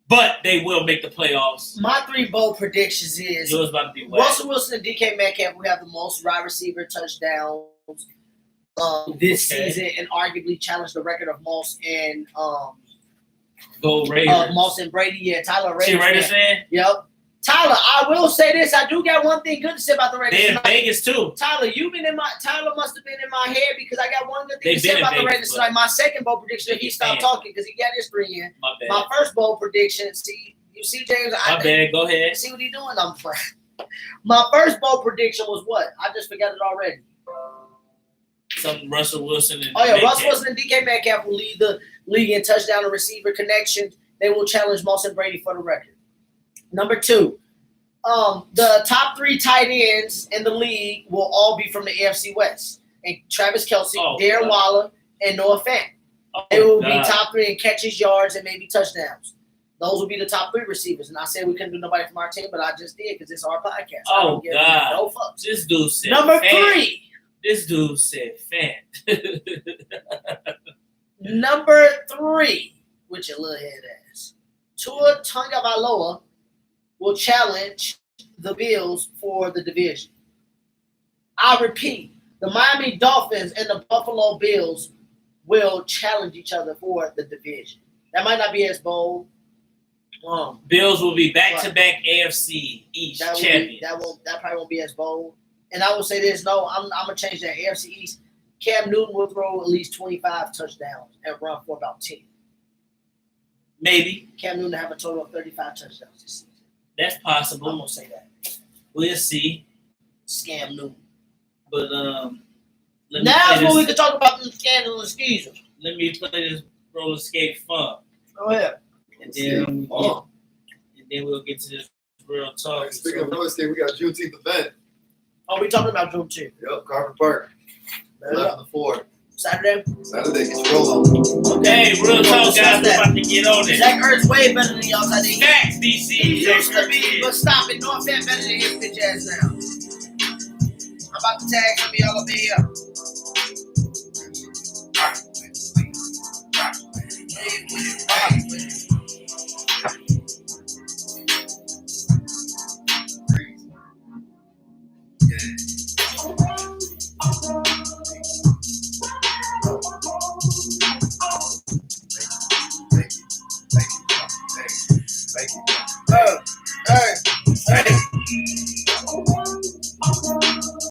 But they will make the playoffs. My 3 bold predictions is Yours about to be wet. Russell Wilson and DK Metcalf will have the most wide receiver touchdowns this season and arguably challenge the record of most in Go Raiders. most in Brady. Yeah, Tyler Raiders. See Raiders fan? Yep. Tyler, I will say this. I do got one thing good to say about the Raiders. They're in Vegas too. Tyler, Tyler must have been in my head because I got one good thing to They've say been about in the Vegas, Raiders tonight. My second bold prediction, he stopped talking because he got his 3 in. My bad. My first bold prediction, you see, James? My bad. Go ahead. See what he doing? I'm playing. My first bold prediction was what? I just forgot it already. Some Russell Wilson and Russell Wilson and DK Metcalf will lead the league in touchdown and receiver connection. They will challenge Moss and Brady for the record. Number 2, the top 3 tight ends in the league will all be from the AFC West. And Travis Kelce, Darren Waller, and Noah Fant. They will be top 3 in catches, yards, and maybe touchdowns. Those will be the top 3 receivers. And I said we couldn't do nobody from our team, but I just did because it's our podcast. Oh, God. No fucks. This dude said Number fan. 3. This dude said fan. Number 3, with your little head ass. Tua Tagovailoa will challenge the Bills for the division. I repeat, the Miami Dolphins and the Buffalo Bills will challenge each other for the division. That might not be as bold. Bills will be back-to-back AFC East champions. That probably won't be as bold. And I will say this, no, I'm going to change that. AFC East, Cam Newton will throw at least 25 touchdowns and run for about 10. Maybe. Cam Newton have a total of 35 touchdowns this season. That's possible. I'm going to say that. We'll see. Scam Newton. But now when we can talk about them scandals and skeezers. Let me play this roller skate fun. Go ahead. And then we'll get to this real talk. Speaking of real estate, we got Juneteenth event. Oh, we talking about Juneteenth. Yep, Carver Park. 11 to 4. Saturday, get roll. Okay, real talk, guys. We're about to get on it. Zach Ertz way better than y'all. Facts, DC. He used to be, but stop it. North End better than his bitch ass now. I'm about to tag some of y'all up here. Hey.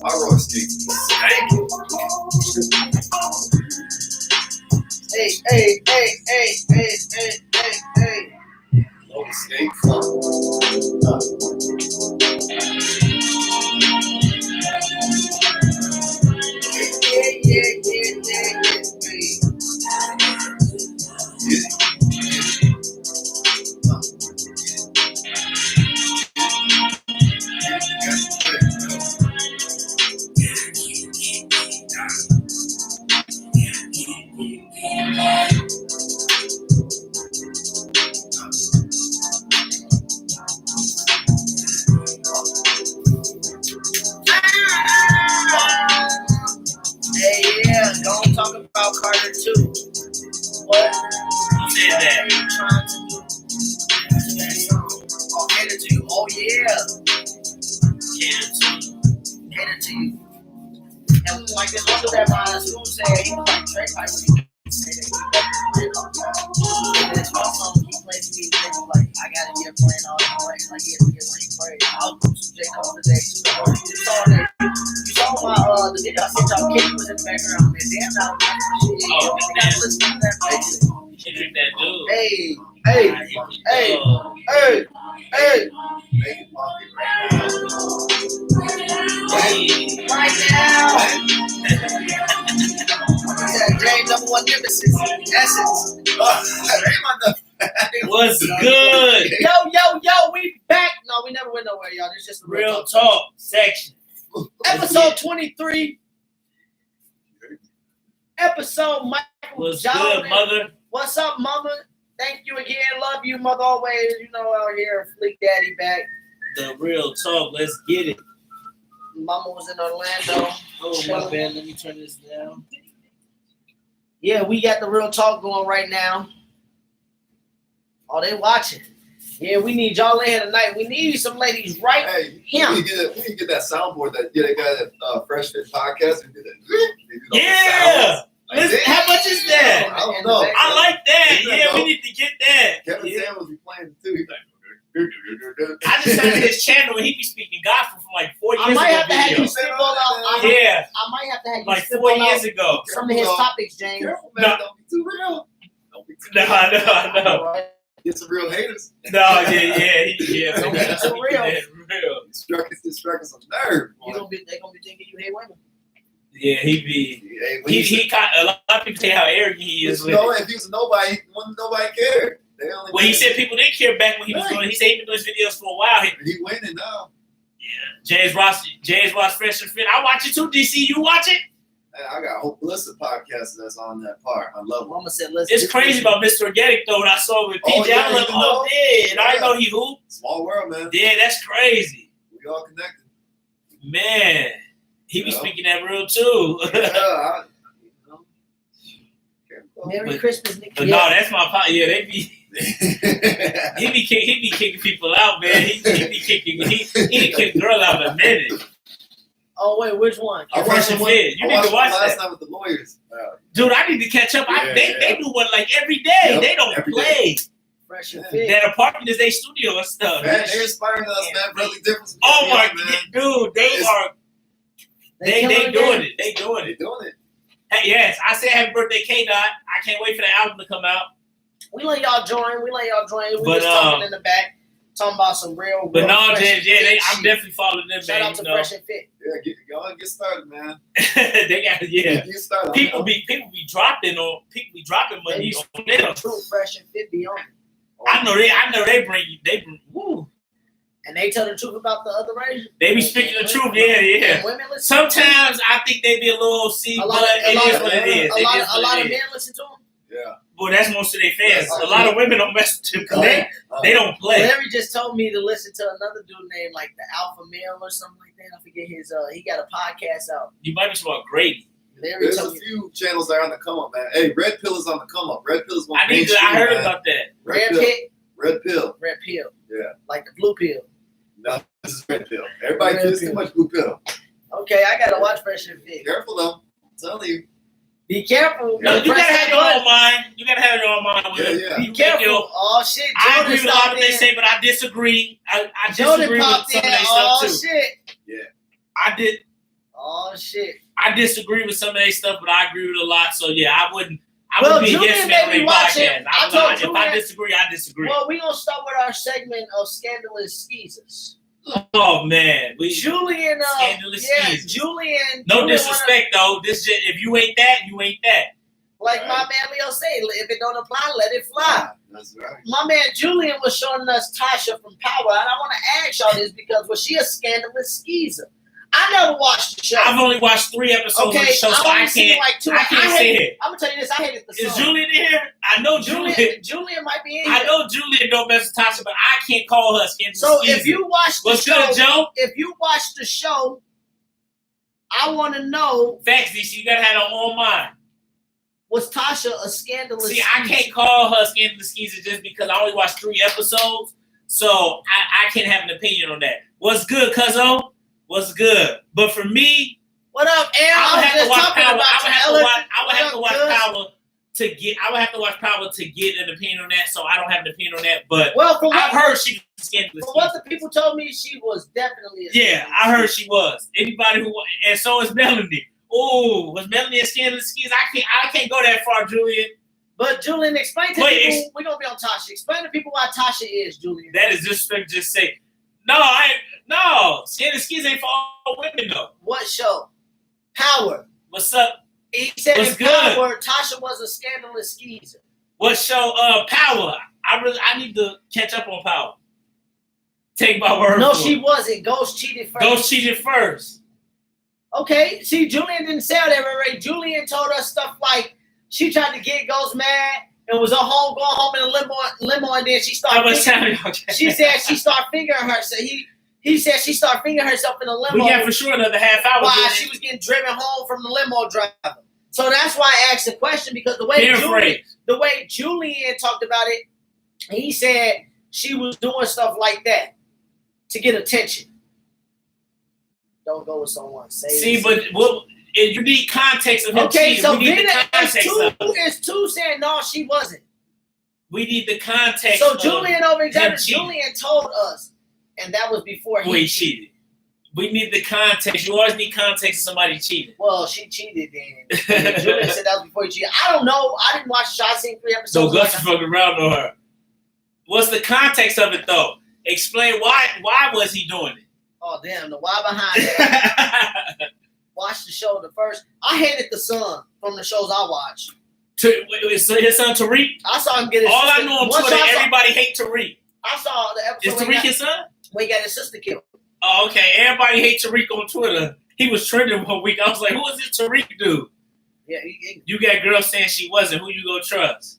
I roll skates. Hey. Roller skates. Hey, yeah, don't talk about Carter too. What? Who said What that? are you trying to do to that song? Oh, cater to you. Oh, yeah. Cater to you. And like this one dude that Ryan School said, he was like, Trey Piper, he said that he playing all the time. And this one song he played to me, he was like, I gotta get playing all the way. Like, he had to get Wayne praise. I'll do some J. Cole today, too. You saw the video I sent y'all, Kenny was in the background, man. Damn, that was shit. Oh, You gotta listen to that place. Kendrick, that dude. Hey. Make it poppy Right now. Yeah, James number one nemesis. Essence. What's good? Yo, we back. No, we never went nowhere, y'all. This is just a Real talk section. Episode 23. Episode Michael What's Jordan. good, mother? What's up, mama? Thank you again. Love you, mother. Always, out here, Fleek Daddy back. The real talk. Let's get it. Mama was in Orlando. Oh, my bad. Let me turn this down. Yeah, we got the real talk going right now. Oh, they watching. Yeah, we need y'all in here tonight. We need some ladies right Hey, here. we need to get that soundboard that they got at Fresh Fit Podcast. And do that. Yeah. Listen, how much is that? I don't know. I like that. Isn't that Yeah, we dope? need to get that. Kevin Yeah. Samuels be playing too. He's like, I just started his channel and he be speaking gospel from like 4 years I ago. might have to have video. you spitball out. Yeah, I might have to have you like 4 spitball years out ago. some of his topics, James. Careful, man. No. Don't be too real. Don't be too No, real. no. Get some real haters. No, yeah. Don't be too real. Real. Struck us some nerve. They gonna be thinking you hate women. Yeah, he be. Hey, when A lot of people say how arrogant he is with it. if he was a nobody, nobody cared. They only Well, he said people didn't care back when he was Right. doing. He said he been doing his videos for a while. he winning now. James Ross, Fresh and Fit. I watch it too. DC, you watch it? And I got a whole list of podcasts that's on that part. I love them. Mama said, "Let's." It's crazy about Mr. Organic though. When I saw it with Oh, PJ, yeah, I'm like, you oh, know? yeah. And I didn't Yeah. know he hooped. Small world, man. Yeah, that's crazy. We all connected. Man, he be Yeah. speaking that real too. Yeah, Merry But- Christmas, Nick. But no, that's my pot. Yeah, they be. He be kicking people out, man. He be kicking. He kick girl out in a minute. Oh wait, which one? I Fresh watched and one. Fit. You I need to watched watch one last that. night with the lawyers. Dude, I need to catch up. Yeah, They do one like every day. Yep, They don't every play. Fresh and Yeah. Fit. That apartment is their studio and stuff. Man, they're inspiring us, man. Really different. Oh my man. dude, they It's- are. They killing doing it. it. They doing They're it. doing it. Hey, yes, I said happy birthday, K Dot. I can't wait for the album to come out. We let y'all join. We But, just talking in the back, talking about some real. But real no, Fresh and yeah, Fit I'm shit. definitely following them, Shout man. out to Fresh and Fit. Yeah, go and get started, man. They got Get started. people be dropping money on them. True Fresh and Fit be on it. I know they bring woo. And they tell the truth about the other race. They be speaking the truth, yeah. And women listen. Sometimes I think they be a little OC, a but lot it is of what it is. It is a what lot it of is. men listen to them. Yeah. Well, that's most of their fans. Yes. A lot of women don't mess with them because they don't play. Larry just told me to listen to another dude named like the Alpha Male or something like that. I forget his. He got a podcast out. You might be talking about Grady. Larry There's told a me. few channels that are on the come up, man. Hey, Red Pill is on the come up. Red Pill is going I heard about that. Red Pill. Pit, Red Pill. Red Pill. Yeah. Like the blue pill. No, this is Red Pill. Everybody Red gets Pill. too much blue pill. Okay, I gotta watch Fresh and Fit. Careful though. I'm telling you. Be careful. No, you Fresh gotta have and your Fit. own mind. You gotta have your own mind with Yeah, it. yeah. Be You careful. make your- Oh shit. I Jordan agree with a lot of stopped what they in. say, but I disagree. I Jordan disagree with popped some in. of their Oh stuff too. shit. Oh shit. I disagree with some of their stuff, but I agree with a lot. So yeah, I wouldn't Well, be a Julian yes made man on me their watch it. podcast. I If told I Julian- disagree, I disagree. Well, we're gonna start with our segment of scandalous skeezers. Oh man, Julian, Scandalous yeah, skeezers. Julian. No Julian disrespect though. This just, if you ain't that, you ain't that. like my man Leo say, if it don't apply, let it fly. That's right. My man Julian was showing us Tasha from Power, and I want to ask y'all this because was she a scandalous skeezer? I never watched the show. I've only watched 3 episodes of the Okay, show, so I I only seen can't. like 2. I can't say it. I'm gonna tell you this. I hated the Is song. Julian in here? I know Julian. Julian might be in I here. know Julian don't mess with Tasha, but I can't call her scandalous. So skeezer. if you watch the What's show, good, Joe? if you watch the show, I want to know, Facts, DC. You gotta have her own mind. was Tasha a scandalous? See, I can't call her scandalous skeezer just because I only watched 3 episodes, so I can't have an opinion on that. What's good, Cuzzo? What's good? But for me, What up, Aaron? I would have to watch Power. I would have to watch Power to get. I would have to watch Power to get an opinion on that. So I don't have an opinion on that. But Well, from I've what, heard she was scandalous. from what the people told me, she was definitely a Yeah, scandalous I heard skeezer. she was. Anybody who and so is Melanie. Oh, was Melanie a scandalous skeezer? I can't go that far, Julian. But Julian, explain to Wait, people. We're gonna be on Tasha. Explain to people why Tasha is Julian. That is disrespect. Just say no. Scandalous skeezer ain't for all women though. What show? Power. What's up? He said What's in good? Power, Tasha was a scandalous skeezer. What show? Power. I need to catch up on Power. Take my word. No, for she it. wasn't. Ghost cheated first. Ghost cheated first. Okay, see, Julian didn't say all that, Ray. Julian told us stuff like she tried to get Ghost mad and was going home in a limo, and then she How much started. time? Okay. She said she started fingering herself. He said she started fingering herself in a limo. We got for sure another half hour. while Julian. she was getting driven home from the limo driver. So that's why I asked the question, because the way Paraphrase. Julian talked about it, he said she was doing stuff like that to get attention. Don't go with someone. See, but you need context of him okay, cheating. so We need then the context of it. it's two saying no, she wasn't. We need the context. So of Julian over him example, cheating. Julian told us, and that was before He cheated. We need the context. You always need context of somebody cheating. Well, she cheated then. And Julian said that was before he cheated. I don't know. I didn't watch the show. I seen 3 episodes. So Gus is fucking around on her. What's the context of it though? Explain why was he doing Oh damn, the why behind it. it? Watch the show the first. I hated the son from the shows I watched. His son Tariq? I saw him get his All I sister- know on once Twitter, I saw- everybody hate Tariq. I saw the Is episode Tariq his son? when he got his sister killed. Oh, okay. Everybody hate Tariq on Twitter. He was trending one week. I was like, who is this Tariq dude? Yeah, You got girls saying she wasn't. Who you gonna trust?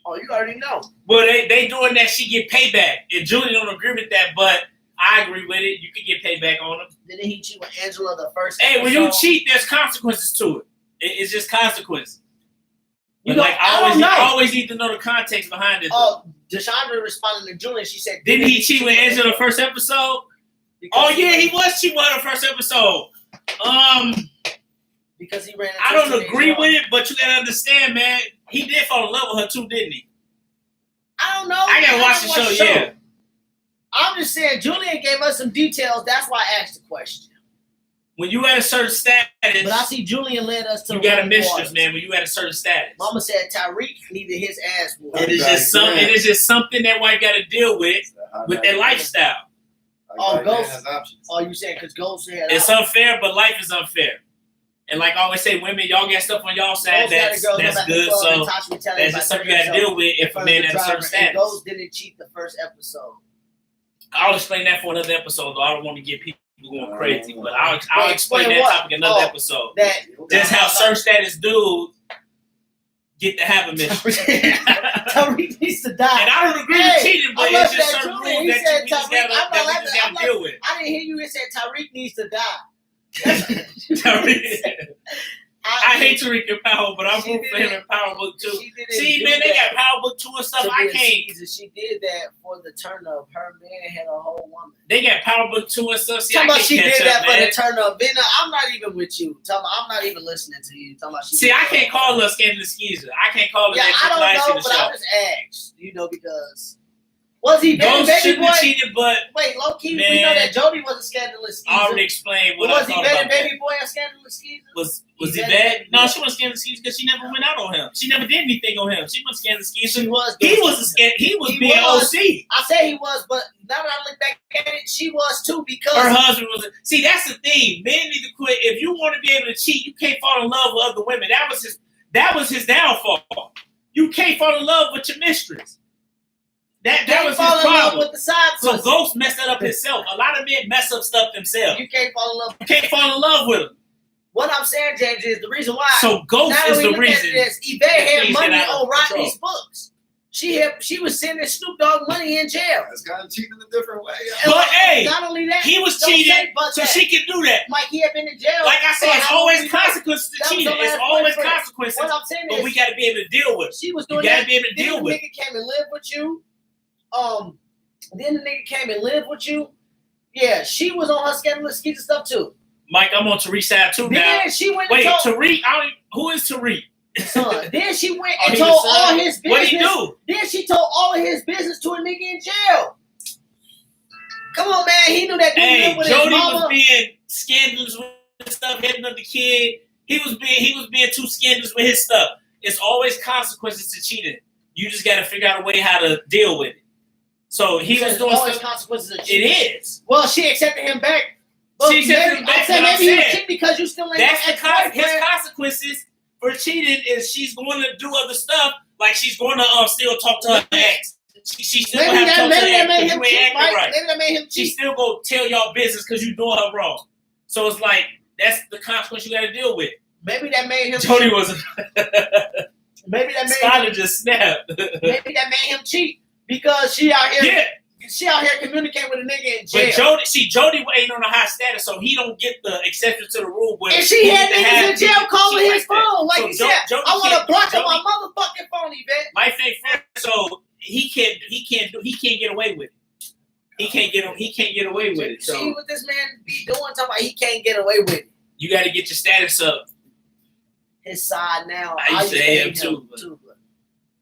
oh, you already know. Well, they doing that. She get payback. And Julie don't agree with that, but I agree with it. You can get payback on him. Didn't he cheat with Angela the first Hey, when you episode? cheat, there's consequences to it. It's just consequences. You But know, like, I don't know. I always need to know the context behind it. though. Oh, Deshandra responded to Julian. She said, Didn't he cheat with Angela the first episode? Because Oh yeah, he was cheating with her first episode. Because he ran into I don't teenage agree girl. with it, but you gotta understand, man. He did fall in love with her too, didn't he? I don't know. I gotta man. watch the don't show. Yeah. I'm just saying, Julian gave us some details. That's why I asked the question. When you at a certain status, But I see Julian led us to you the got a right mistress, waters. man. When you at a certain status, Mama said Tyreek needed his ass whooped. it is just something. It is just something that wife got to deal with their lifestyle. Oh, Ghost. Has options. Oh, you saying because Ghost said It's unfair, but life is unfair. And like I always say, women, y'all got stuff on y'all side that's good. So that's just something you got to deal with if a man at a certain status. Ghost didn't cheat the first episode. I'll explain that for another episode. Though I don't want to get people going crazy, but I'll Wait, explain explain that what? topic another Oh. episode. That Just how certain status dudes get to have a mistress. Tyreek needs to And die. I don't agree Hey, with cheating, but I love it's just that certain Julian. rules He that said we just Tyreek. got to deal with. I didn't hear you. It said Tyreek needs to die. Tyreek. I hate Tariq in Power, but I'm rooting for him in Power Book 2. See, man, they got Power Book 2 and stuff. I can't. She did that for the turn up. Her man had a whole woman. They got Power Book 2 and stuff. See, Talking about she did that man. for the turn up. Ben, I'm not even with you. I'm not even listening to you. Talking about See, I can't call her Scandalous Skeezer. I can't call her Yeah, that. I don't know, but I just asked. Because was he baby boy? Cheated, but wait, low key, man, we know that Jody was a scandalous skeezer. I already explained what was I he thought better about baby boy a scandalous skeezer? Was he bad? No, she wasn't scandalous skeezer because she never went out on him. She never did anything on him. She wasn't scandalous skeezer. He was. He was being OC. I say he was, but now that I look back at it, she was too because her husband was. See, that's the thing. Men need to quit. If you want to be able to cheat, you can't fall in love with other women. That was his downfall. You can't fall in love with your mistress. That was his problem. With the side So pussy. Ghost messed that up himself. A lot of men mess up stuff themselves. You can't fall in love. You can't fall in love with them. What I'm saying, James, is the reason why. So Ghost is the reason. Yvette had money on Rodney's books. She was sending Snoop Dogg money in jail. That's kind of cheating in a different way. But hey, not only that, he was cheating, so she can do that. Mike, he had been in jail. Like I said, it's always consequences to cheating. It's always consequences. What I'm saying is, but we got to be able to deal with it. She was doing you that. got to be able to deal with it. Nigga came and lived with you. Then the nigga came and lived with you. Yeah, she was on her scandalous skeezer stuff too. Mike, I'm on Tariq's side too now. Then she went. Wait, and told, Tariq? Who is Tariq? Son. Then she went and he told the son? all his business. What'd he do? Then she told all of his business to a nigga in jail. Come on, man. He knew that dude lived with Jody his mama. was being scandalous with stuff, hitting up the kid. He was being too scandalous with his stuff. It's always consequences to cheating. You just got to figure out a way how to deal with it. So he was doing always stuff. consequences of cheating. It is. Well, she accepted him back. But She accepted him back, I said but I'm maybe he was saying, cheating because you still ain't That's no his ex-boyfriend. consequences for cheating is she's going to do other stuff. Like she's going to still talk to her ex. She still Maybe have to talk to her that ex made 'cause him you ain't cheat, acting Mike. right. Maybe that made him She cheat. still go tell y'all business because you doing her wrong. So it's like that's the consequence you got to deal with. Maybe that made him Jody cheat. was. Maybe that made Skyler him, just snapped. maybe that made him cheat because she out here. Yeah, She out here communicating with a nigga in jail. but Jody ain't on a high status, so he don't get the exception to the rule. Where And she he had get to have niggas in jail calling cheat his like that. phone. Like So he said, Jody I want can't- to block Jody- on my motherfucking phone, Yvette. Life ain't fair, so he can't get away with it. He can't get away with it. See So what this man be doing? Talking about he can't get away with it. you got to get your status up. His side now. I used to hate him hate too, but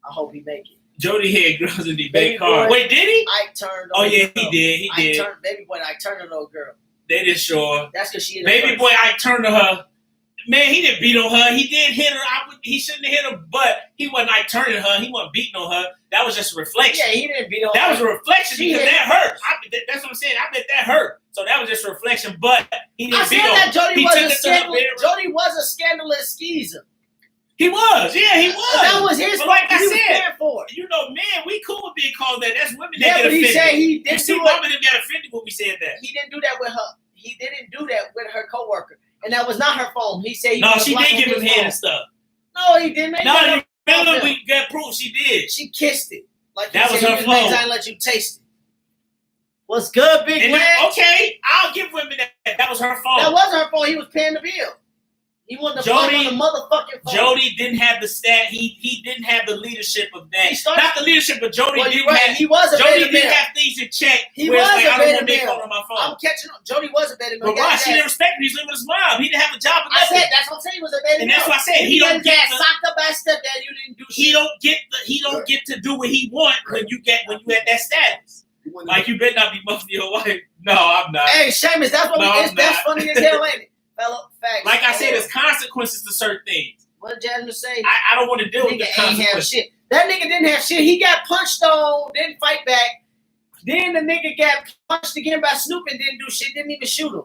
I hope he make it. Jody had girls in the Baby back car. boy. Wait, did he? Ike turned. Oh on yeah, the he girl. did. He Ike did. turned, baby boy, I turned on old girl. They did sure. That's because she. Baby boy, I turned to her. Man, he didn't beat on her. He did hit her. He shouldn't have hit her, but he wasn't like turning her. He wasn't beating on her. That was just a reflection. Yeah, he didn't beat on. That her. was a reflection She because hit- that hurt. That's what I'm saying. I bet that hurt. So that was just a reflection, but he I didn't said beat on that her. Jody He was took a it to her scandalous. bedroom. Jody was a scandalous skeezer. He was. Yeah, he was. That was his. But like I he was said, paying for it. you know, man, we cool with being called that. That's women that Yeah, get but he offended. said he You didn't see, do it. women that got offended when we said that. He didn't do that with her. He didn't do that with her coworker, and that was not her phone. He said he No, was she blocking did give him his head phone. and stuff. No, he didn't. Make No, that you up. remember we got proof she did. She kissed it. Like That you was said, her you flow. things I ain't let you taste it. What's good, big And man? then, okay, I'll give women that. That was her fault. That wasn't her phone. He was paying the bill. He wanted to block Jody- on the motherfucking phone. Jody didn't have the stat. He didn't have the leadership of that. He started- Not the leadership, but Jody Well, didn't you're right. have. He was a Jody beta didn't male. have things in check. He where it's was like, a I don't beta want to be male. calling on my phone. I'm catching up. Jody was a beta male. But why? She didn't respect him. He's living with his mom. He didn't have a job. Or I nothing. said that's what I'm saying. He was a beta And male. that's why I said he You don't got get the, socked up by stepdad. You didn't do shit. he don't get to do what he want when you at that status. Like you better not be muffing your wife. No, I'm not. Hey, Seamus, that's what No, we. I'm That's not. funny as hell, ain't it? Fellow facts. Like I said, there's consequences to certain things. What did Jasmine say? I don't want to deal with the Nigga ain't have consequences. shit. That nigga didn't have shit. He got punched on, didn't fight back. Then the nigga got punched again by Snoop and didn't do shit, didn't even shoot him.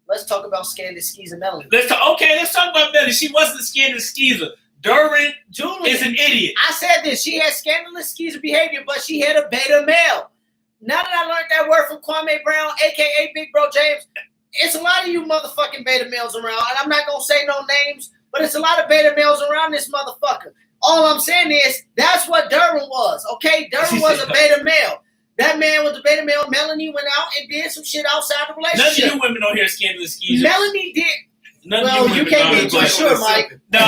Let's talk about Scandalous Skeezer Melanie. Let's talk about Melanie. She wasn't a scandalous skeezer. Duran Julie is an idiot. I said this. She had scandalous skeezer behavior, but she had a beta male. Now that I learned that word from Kwame Brown, a.k.a. Big Bro James, it's a lot of you motherfucking beta males around. And I'm not going to say no names, but it's a lot of beta males around this motherfucker. All I'm saying is that's what Duran was, okay? Duran was a beta male. That man was a beta male. Melanie went out and did some shit outside the None of relationship. you women on here are scandalous skeezers. Melanie did. None Well, of you you women can't are, be too but- sure, Mike. No.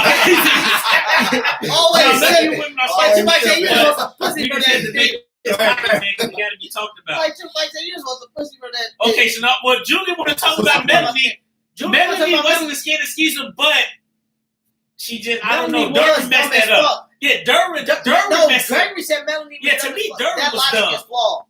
Always none of say you it. women are Like supposed Mike to say, you but just want some pussy we for just said that the dick. nigga is hot, nigga. We gotta be talked about. Like say, you just want some pussy for that dick. Okay, so now, well, Julie want to talk about Melanie. Melanie wasn't a scared excuser, but she just, I don't know, Durham messed that up. Yeah, Durham No, messed up. Gregory said Melanie was Yeah, to dumb me, as fuck. Durham That was logic dumb. is flawed.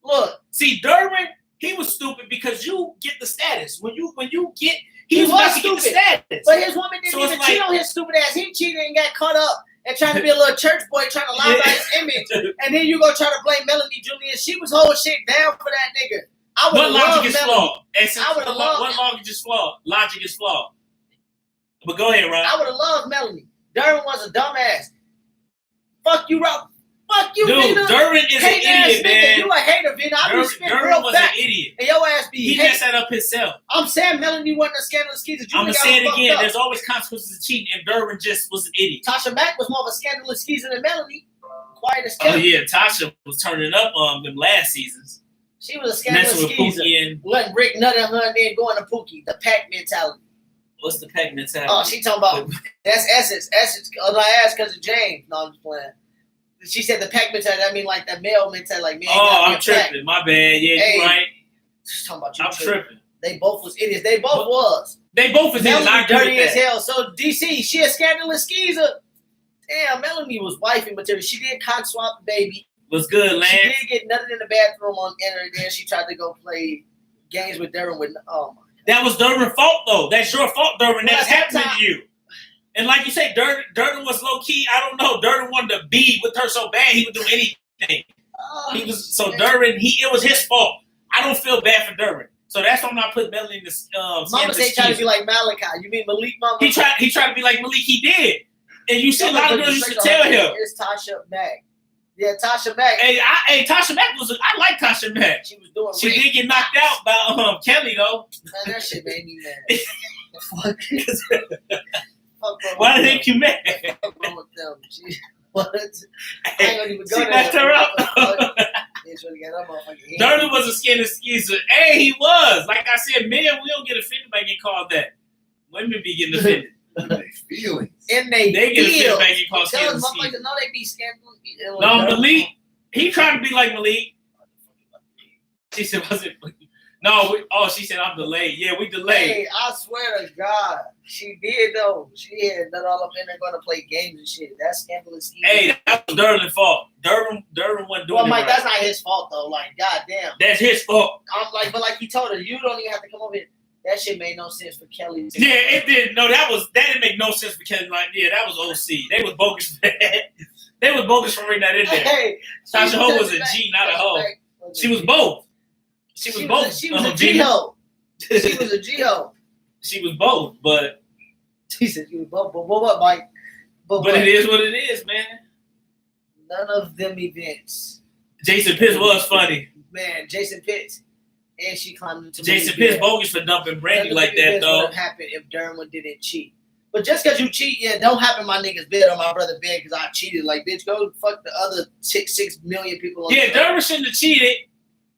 Look, See, Durham, he was stupid because you get the status. When you get, He was was about to get the stupid. status. but his woman didn't So it's even like- cheat on his stupid ass. He cheated and got caught up and trying to be a little church boy, trying to lie about his image. And then you go try to blame Melanie Julian. She was holding shit down for that nigga. I would What love logic is Melanie. flawed? And since I would've loved- what logic is flawed? Logic is flawed. But go ahead, Rob. I would have loved Melanie. Durham was a dumbass. Fuck you, Rob. Fuck you, Dude, Vina. Durham is an Hating ass idiot, nigga. man. You a hater, Vina. I be spitting Durham real was an facts. idiot. And your ass be He hating. messed that up himself. I'm saying Melanie wasn't a scandalous skeezer. I'm gonna Julie say got it fucked again. up. There's always consequences to cheating, and Durham just was an idiot. Tasha Mack was more of a scandalous skeezer than Melanie. Quiet as Oh kept. yeah, Tasha was turning up them last seasons, She was a scandalous messing with skeezer. Pookie and Letting Rick nut at her and then going to Pookie. The pack mentality. what's the pack mentality? Oh, she talking about that's Essence. Essence. I asked because of James. No, I'm just playing. She said the pack mentality. I mean, like that male mentality. Like, man, Oh, gotta be I'm a tripping. pack. My bad. Yeah, Hey, you're right. She's talking about you. I'm tripping. They both was idiots. They both was. They both is idiots. I Melanie agree dirty with as that. hell. So DC, she a scandalous skeezer. Damn, Melanie was wifey material. She did cock swap the baby. What's good, She Lance? did get nothing in the bathroom on enter, and then she tried to go play games with Durham with oh my. That was Durham's fault, though. That's your fault, Durham. Well, That's at that happening time- to you. And like you say, Durham was low key. I don't know. Durham wanted to be with her so bad he would do anything. He was so Durham. It was his fault. I don't feel bad for Durham. So that's why I'm not putting Melanie in this. Mama said trying to be like Malachi. You mean Malik Mama? He tried to be like Malik. He did, and you see a lot of girls used to tell him. It's Tasha Mack. Yeah, Tasha Mack. Hey, Tasha Mack I like Tasha Mack. She was doing. She did get knocked out by Kelly though. Man, that shit made me mad. Fuck. Why did they make you mad? Fuck wrong with them? What? I ain't Hey, gonna even go she there. messed her up. Ain't trying to get that motherfucking head. Durham was a skin excuser. Hey, he was. Like I said, men, we don't get offended by getting called that. Women be getting offended. Feelings. And they They get offended feel. by getting called Tell skin us, excuser. motherfuckers know they be scandalous. No, Malik, he tried to be like Malik. She said, was it? No, she said, I'm delayed. Yeah, we delayed. Hey, I swear to God, she did though. She had done all up in there going to play games and shit. That's scandalous. Hey, that was Durham's fault. Durham wasn't doing well, it Mike, right. that's not his fault though. Like, goddamn. That's his fault. I'm like, but like he told her, you don't even have to come over here. That shit made no sense for Kelly. Yeah, it did. No, that didn't make no sense because like, yeah, that was OC. They was bogus. They was bogus for bringing that in there. Hey, Tasha Ho was a G, not a hoe. She was both. She was both. She was a Gina. G-ho. She was a G-ho. She was both, but She said she was both. But what, Mike? but it is what it is, man. None of them events. Jason Pitts was funny. Man, Jason Pitts. And she climbed into Jason Pitts bogus for dumping Brandy like that, though. Would have happened if Derwin didn't cheat. But just because you cheat, yeah, don't happen my nigga's bed or my brother bed because I cheated. Like, bitch, go fuck the other 6 million people. On Yeah, the Derwin shouldn't have cheated,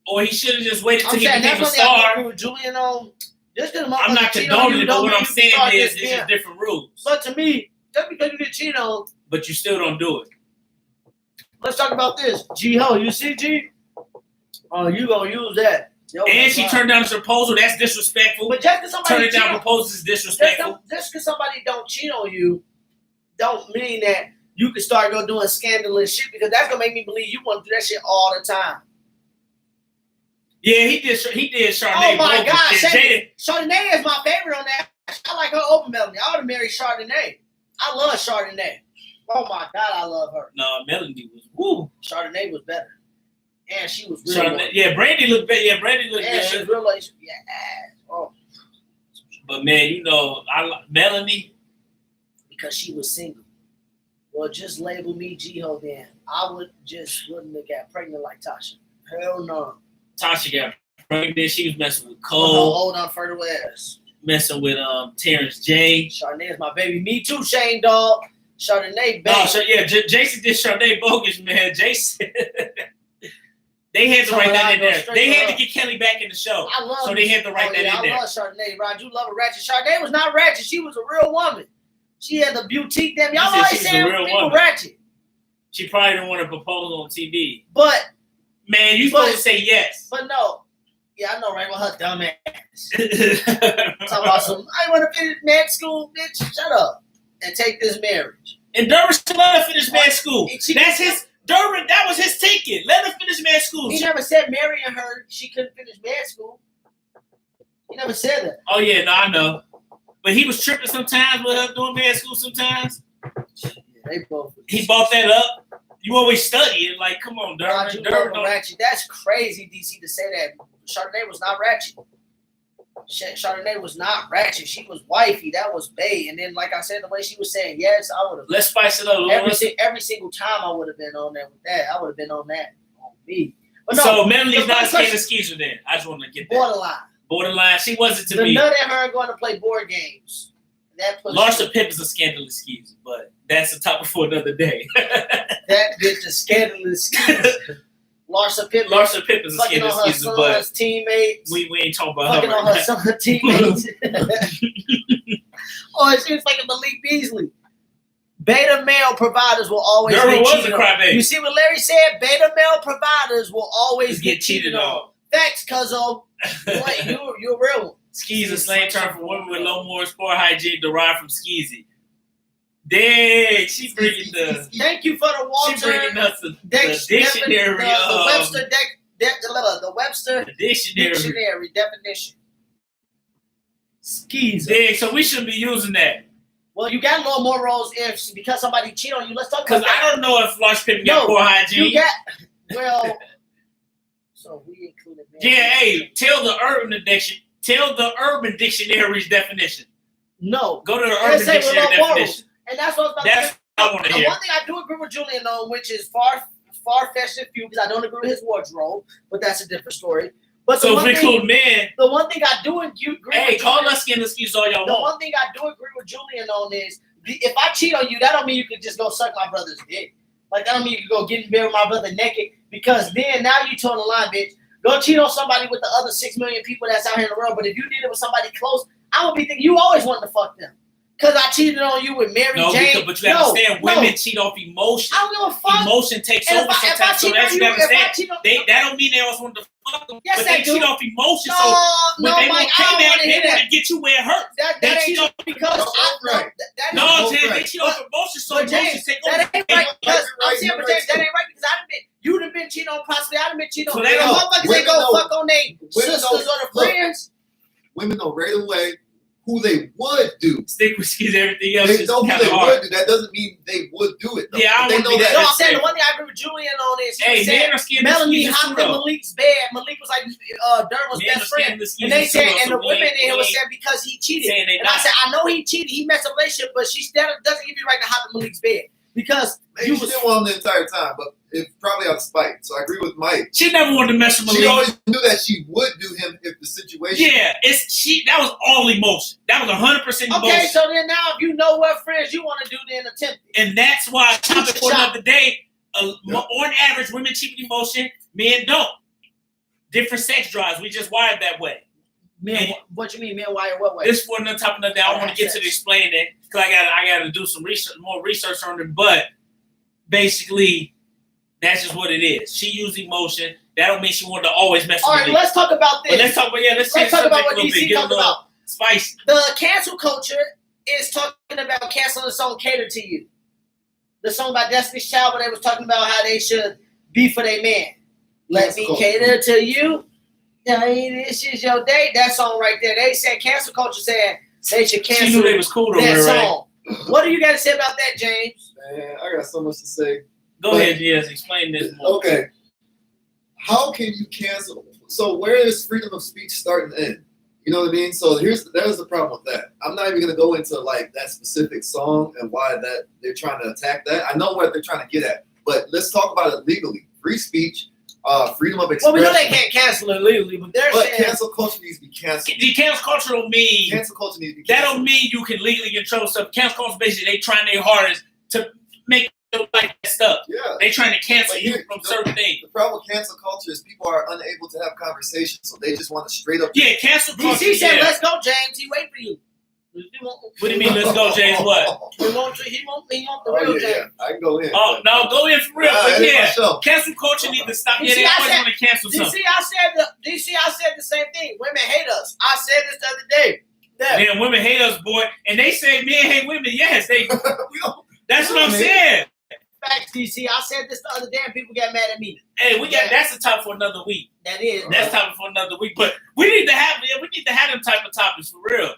or he should have just waited till I'm he saying became that's a what I star. agree with Julian on. Just because I'm not condoning it, but what I'm saying is it's just different rules. But to me, just because you didn't cheat on, But you still don't do it. let's talk about this. G-Ho, you see G? Oh, you gonna use that. Yo, And she wow. turned down his proposal. That's disrespectful. But just because somebody Turning cheat down on- proposals is disrespectful. just because somebody don't cheat on you, don't mean that you can start go doing scandalous shit because that's gonna make me believe you want to do that shit all the time. Yeah, he did Charnay. Oh my bogus. God, And Jada- Chardonnay is my favorite on that. I like her open melody. I would have married Chardonnay. I love Chardonnay. Oh my God, I love her. No, Melanie was woo. Chardonnay was better, and she was real. Charnay, yeah, Brandy looked better. Yeah, Brandy looked And she good. was real. Like, yeah. Oh, But man, you know, Melanie. because she was single. Well, just label me G-Ho then. I wouldn't have got pregnant like Tasha. Hell no. Tasha got pregnant. She was messing with Oh, Cole, hold on, further ass. messing with Terrence J. Chardonnay is my baby. Me too, Shane Dog. Chardonnay, baby. No, so yeah, Jason did Charnay bogus, man. Jason, They had to write that in there. Straight They had up. to get Kelly back in the show. I love So they had to write that in I there. love Chardonnay, Rod. You love a ratchet. Chardonnay was not ratchet. She was a real woman. She had the boutique. Damn, y'all You said always she was a saying real people woman. ratchet. She probably didn't want to propose on TV. But Man, you supposed to say yes. no. Yeah, I know, right? With her dumb ass. Talking about some, I want to finish med school, bitch. Shut up. And take this marriage. And Durbin should let her finish med school. She- That's his Durbin. That was his ticket. Let her finish med school. He never said marrying her, she couldn't finish med school. He never said that. Oh yeah, no, I know. But he was tripping sometimes with her doing med school. Sometimes Yeah, they both. he bought that up. You always study it. Like, come on, Rod, you Durbin. love Durbin a don't- ratchet. That's crazy, DC, to say that. Chardonnay was not ratchet. Chardonnay was not ratchet. She was wifey. That was bae. And then, like I said, the way she was saying yes, I would have. Let's spice it up. Lawrence. Every single time I would have been on there with that. I would have been on that on me. But no, So Melanie's the not first scared question- of Skeezer then. I just want to get that. borderline. Borderline. She wasn't to The me. nut at her going to play board games. That pussy, Larsa Pip is a scandalous skeezer, but that's a topic for another day. that bitch is scandalous. Larsa Pippen Larsa Pip is a fucking on scandalous her skeezer, but son's teammates. we ain't talking about her Fucking on right her now. son's teammates. Oh, she was fucking Malik Beasley. Beta male providers will always Durbin get was cheated a on. crybaby. You see what Larry said? Beta male providers will always Just get cheated on. Facts, cuzzo. Boy, you're a real one. Skeezer slang term for women with low moral sport hygiene derived from skeezy. Dang, she bringing the Thank you for the she bringing Walter. us the The dictionary Webster the Webster the dictionary. dictionary definition. Skeezer. Dang, so we shouldn't be using that. Well, you got low morals if because somebody cheat on you. Let's talk Because about I don't know if Larsa Pip got No, poor that. hygiene. You got well. So we included. Yeah, hey, tell the Urban Dictionary's definition. No, Go to the Let's Urban say we're Dictionary low morals. definition. And that's what I was about to That's say. what I want to hear. One thing I do agree with Julian on, which is far-fetched and few, because I don't agree with his wardrobe, but that's a different story. But So if we include men, the one thing I do agree hey, with call Julian, us skin excuse all y'all the want. one thing I do agree with Julian on is if I cheat on you, that don't mean you can just go suck my brother's dick. Like that don't mean you can go get in bed with my brother naked, because then now you towing the line, bitch. Go cheat on somebody with the other 6 million people that's out here in the world. But if you did it with somebody close, I would be thinking you always wanted to fuck them. Because I cheated on you with Mary No, Jane. but you understand, women cheat off emotion. I don't give a fuck. Emotion takes And over sometimes, so that's you understand. That don't mean they always want to fuck them, Yes, but they they do. cheat off emotion. No, So no, when they Mike, want I don't payback, want to they hear want that. to get you where it hurts. That They ain't cheat true off because right. that No, ain't James, they right. cheat off emotion, so But emotion James, take over. that ain't right because You're I'm right, saying, you're but right, James, that too. ain't right because you'd have been cheating on possibly. I'd have been cheating on. So they And don't- motherfuckers women ain't go don't- fuck on their sisters or their look. friends. Women know right away who they would do. Stick with skis, everything else They is know who kind they of hard. would do. That doesn't mean they would do it. Though. Yeah, I They wouldn't know be that. No, that I'm saying the fair. one thing I agree with Julian on is he Hey, said men are scared of Melanie skis hopped too, in though. Malik's bed. Malik was like, Durr was Men best are scared friend. of skis And they too, said, though, and so the women in here was we saying because he cheated. saying they And I not. said, I know he cheated. He messed up the relationship, but she still doesn't give you right to hop in Malik's bed. Because Maybe you she was didn't want him the entire time, but it's probably out of spite. So I agree with Mike. She never wanted to mess with She Malik. always knew that she would do him if the situation. Yeah, that was all emotion. That was 100% emotion. okay. So then now, if you know what friends you want to do, then attempt it. And that's why topic for Shot. another day. On average, women cheat with emotion, men don't. Different sex drives. We just wired that way. Men, what you mean, men? Why? What way? This for another topic another day. I want to get to the explain it because I got to do some research, more research on it. But basically, that's just what it is. She used emotion. That don't mean she wanted to always mess All with right, me. let's talk about this. But let's talk about let's Let's change talk the about subject what a little bit. DC Get a talked little about. spicy. The cancel culture is talking about canceling the song "Cater to You." The song by Destiny's Child, where they was talking about how they should be for their man. Let Cancel me culture. cater to you. Hey, this is your day. That song right there. They said cancel culture said they should She cancel knew they was cool over that there, right? song. What do you got to say about that, James? Man, I got so much to say. Go ahead, yes. Explain this more. Okay. How can you cancel? So where does freedom of speech start and end? You know what I mean? So there's the problem with that. I'm not even gonna go into like that specific song and why that they're trying to attack that. I know what they're trying to get at, but let's talk about it legally. Free speech, freedom of Well, expression. we know they can't cancel it legally, but they're But saying cancel culture needs to be canceled. The cancel culture don't mean Cancel culture needs to be that canceled. don't mean you can legally control stuff. Cancel culture basically they trying their hardest to make don't like that stuff. Yeah. They trying to cancel But you here, from certain things. The problem with cancel culture is people are unable to have conversations, so they just want to straight up. Yeah, cancel culture. DC said, Yeah. "Let's go, James." He wait for you. What do you mean, let's go, James? What? He want the Oh, real yeah, James. yeah. I can go in. Oh, no, go in for real. Nah, But it ain't my yeah, show. cancel culture needs to stop. You Yeah, see, they I always said- want to cancel something. DC, I said the same thing. Women hate us. I said this the other day. That Yeah, women hate us, boy. And they say men hate women. Yes, they. We don't- That's what I'm saying. facts, DC. I said this the other day and people got mad at me. Hey, that's a topic for another week. That is. That's topic for another week. But we need to have them type of topics for real.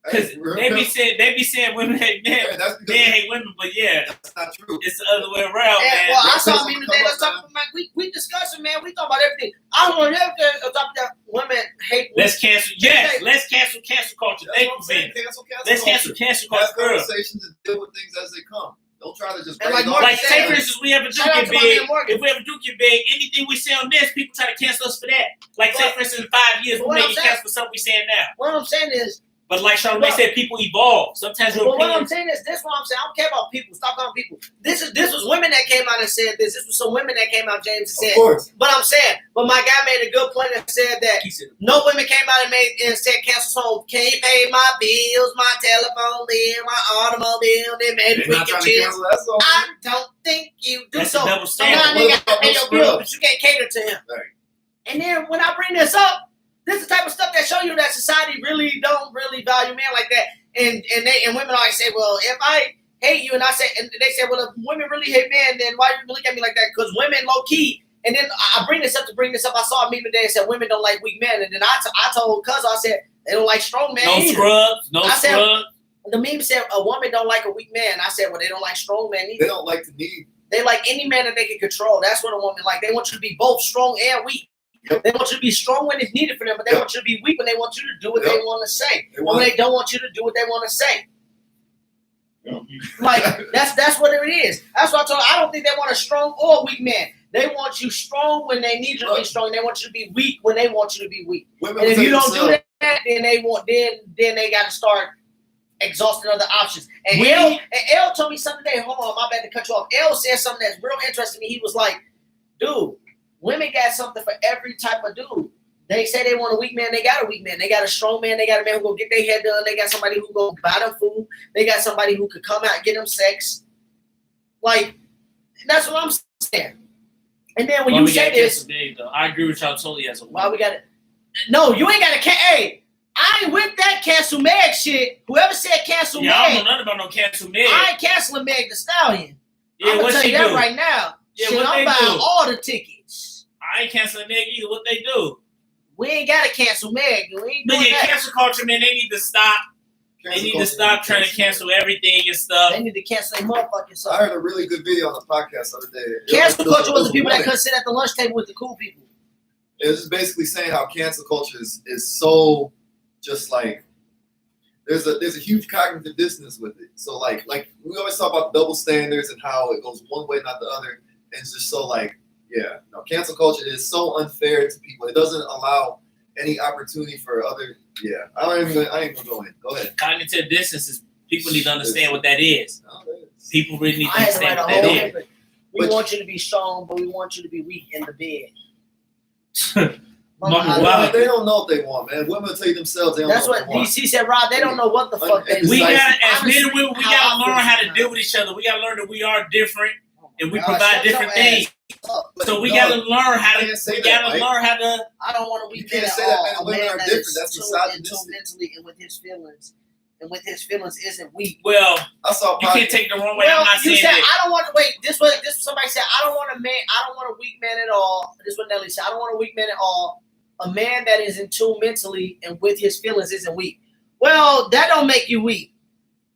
Because Hey, they be saying women hate men, yeah, that's because men hate women. But yeah, that's not true. it's the other way around, Yeah, man. well, I That's saw what me come today. up, Let's talk about, we discussing, man. We talk about everything. I don't want everything to talk about women hate women. Let's cancel. Yes, let's cancel culture. That's Thank what you, I'm saying. Ben. Cancel Let's culture. cancel Have culture. Girl. conversations and deal with things as they come. Don't try to just And bring like it Morgan up. Like, say for instance, we ever do Shout out get to my big. man Morgan. If we ever do get big, anything we say on this, people try to cancel us for that. Like, say for instance, in 5 years, we What may I'm get saying- canceled for something we saying now. What I'm saying is, But like Charlamagne said, people evolve. Sometimes your but what I'm opinions. saying is, this is what I'm saying. I don't care about people. Stop calling people. This was women that came out and said this. This was some women that came out, James, and Of said. course. But I'm saying, but my guy made a good point and said that He said, no women came out and said cancel song. Can you pay my bills, my telephone bill, my automobile? Then maybe They're we not can trying to chill. cancel that song. I don't think you do That's so. a double So now standard. they What got to about pay those your bill, scrubs? but you can't cater to him. Right. And then when I bring this up, this is the type of stuff that show you that society really don't really value men like that. And women always say, well, if I hate you, and they say, well, if women really hate men, then why you look at me like that? Because women low key. And then I bring this up. I saw a meme today and said women don't like weak men. And then I told Cuz, I said they don't like strong men no either. scrubs, no I said- scrubs. The meme said a woman don't like a weak man. I said, well, they don't like strong men either. They don't like to need. They like any man that they can control. That's what a woman like. They want you to be both strong and weak. Yep. They want you to be strong when it's needed for them, but they Yep. want you to be weak when they want you to do what Yep. they want to say. They Or want when they don't want you to do what they want to say. Yep. Like that's what it is. That's what I told. I don't think they want a strong or weak man. They want you strong when they need you to be strong. They want you to be weak when they want you to be weak. Women And if will you take don't do themselves- that, then they got to start exhausting other options. And We- L told me something today. Hold on, my bad to cut you off. L said something that's real interesting to me. He was like, dude, women got something for every type of dude. They say they want a weak man, they got a weak man. They got a strong man, they got a man who go get their head done. They got somebody who go buy them food. They got somebody who could come out and get them sex. Like, that's what I'm saying. And then when Why you we say got this, canceled big, though. I agree with y'all totally as a why we got it? No, you ain't got to. Hey, I ain't with that cancel Meg shit. Whoever said cancel Yeah, I don't Meg, know nothing about no cancel Meg. I ain't canceling Meg the Stallion. Yeah, I'm gonna what tell she you that do? right now. Yeah, Shit, what I'm they buying do? all the tickets. I ain't canceling Meg either. What they do? We ain't got to cancel Meg. We ain't But doing yeah, that. cancel culture, man, they need to stop. They need to stop trying to cancel everything and stuff. They need to cancel their motherfucking I self. heard a really good video on the podcast the other day. Cancel culture was the people that could. couldn't sit at the lunch table with the cool people. It was just basically saying how cancel culture is so just like there's a huge cognitive dissonance with it. So like we always talk about double standards and how it goes one way, not the other. And it's just so like, yeah, no, cancel culture is so unfair to people. It doesn't allow any opportunity for other. Yeah, I ain't gonna go in. Go ahead. Cognitive distance is people need to understand what that is. No, it's- People really need to I had to understand write what a that whole is. paper. We But- want you to be strong, but we want you to be weak in the bed. Mama, I- wow. They don't know what they want, man. Women will tell you themselves they don't That's know what they want. DC said, Rob. They don't know what the fuck they We Decisive. got as men Honestly, and women, we how gotta I learn feel how to sometimes. deal with each other. We gotta learn that we are different and we God, provide shut different your ass things. up. So we No, gotta learn how you to. can't say We that, gotta Mike. learn how to. I don't want to weak You can't men say at that, all. man. A Women man are that different. is That's too misogynistic. mentally and with his feelings. And with his feelings isn't weak. Well, I saw you can't take the wrong way. Well, I'm not you saying said that. I don't want to wait. This somebody said I don't want a man. I don't want a weak man at all. This is what Nelly said. I don't want a weak man at all. A man that is in tune mentally and with his feelings isn't weak. Well, that don't make you weak.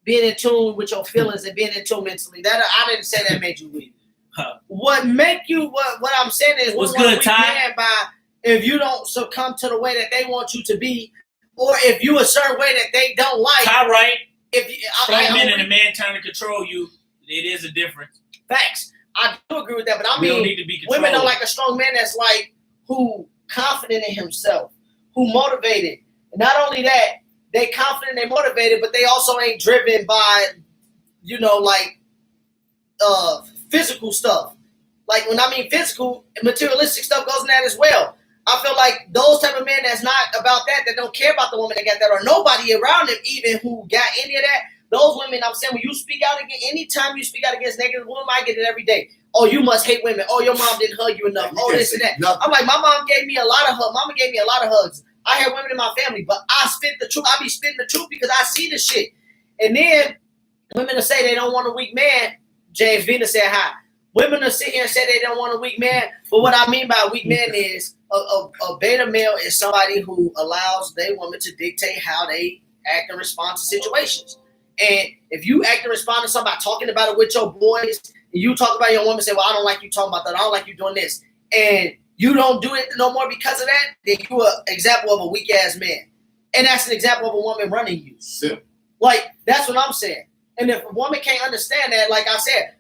Being in tune with your feelings and being in tune mentally. That I didn't say that made you weak. Huh. What make you what I'm saying is What's we want a good, weak Ty? man by if you don't succumb to the way that they want you to be, or if you a certain way that they don't like. Ty right. If you, Strong men and a man trying to control you, it is a difference. facts, I do agree with that. But I We don't mean, need to be controlled. women don't like a strong man that's like who confident in himself, who motivated. And not only that, they confident, they motivated, but they also ain't driven by, like physical stuff. Like when I mean physical, materialistic stuff goes in that as well. I feel like those type of men that's not about that don't care about the woman that got that, or nobody around them even who got any of that. Those women, I'm saying, when you speak out against, anytime you speak out against negative women, I get it every day. Oh, you must hate women. Oh, your mom didn't hug you enough. Oh, this and that. I'm like, my mom gave me a lot of hugs. Mama gave me a lot of hugs. I have women in my family, but I spit the truth. I be spitting the truth because I see the shit. And then women will say they don't want a weak man. James Vina said hi. Women will sit here and say they don't want a weak man. But what I mean by a weak man is a beta male is somebody who allows their woman to dictate how they act and respond to situations. And if you act and respond to somebody talking about it with your boys, and you talk about your woman, say, well, I don't like you talking about that. I don't like you doing this. And you don't do it no more because of that, then you an example of a weak-ass man. And that's an example of a woman running you. Yeah. Like, that's what I'm saying. And if a woman can't understand that, like I said,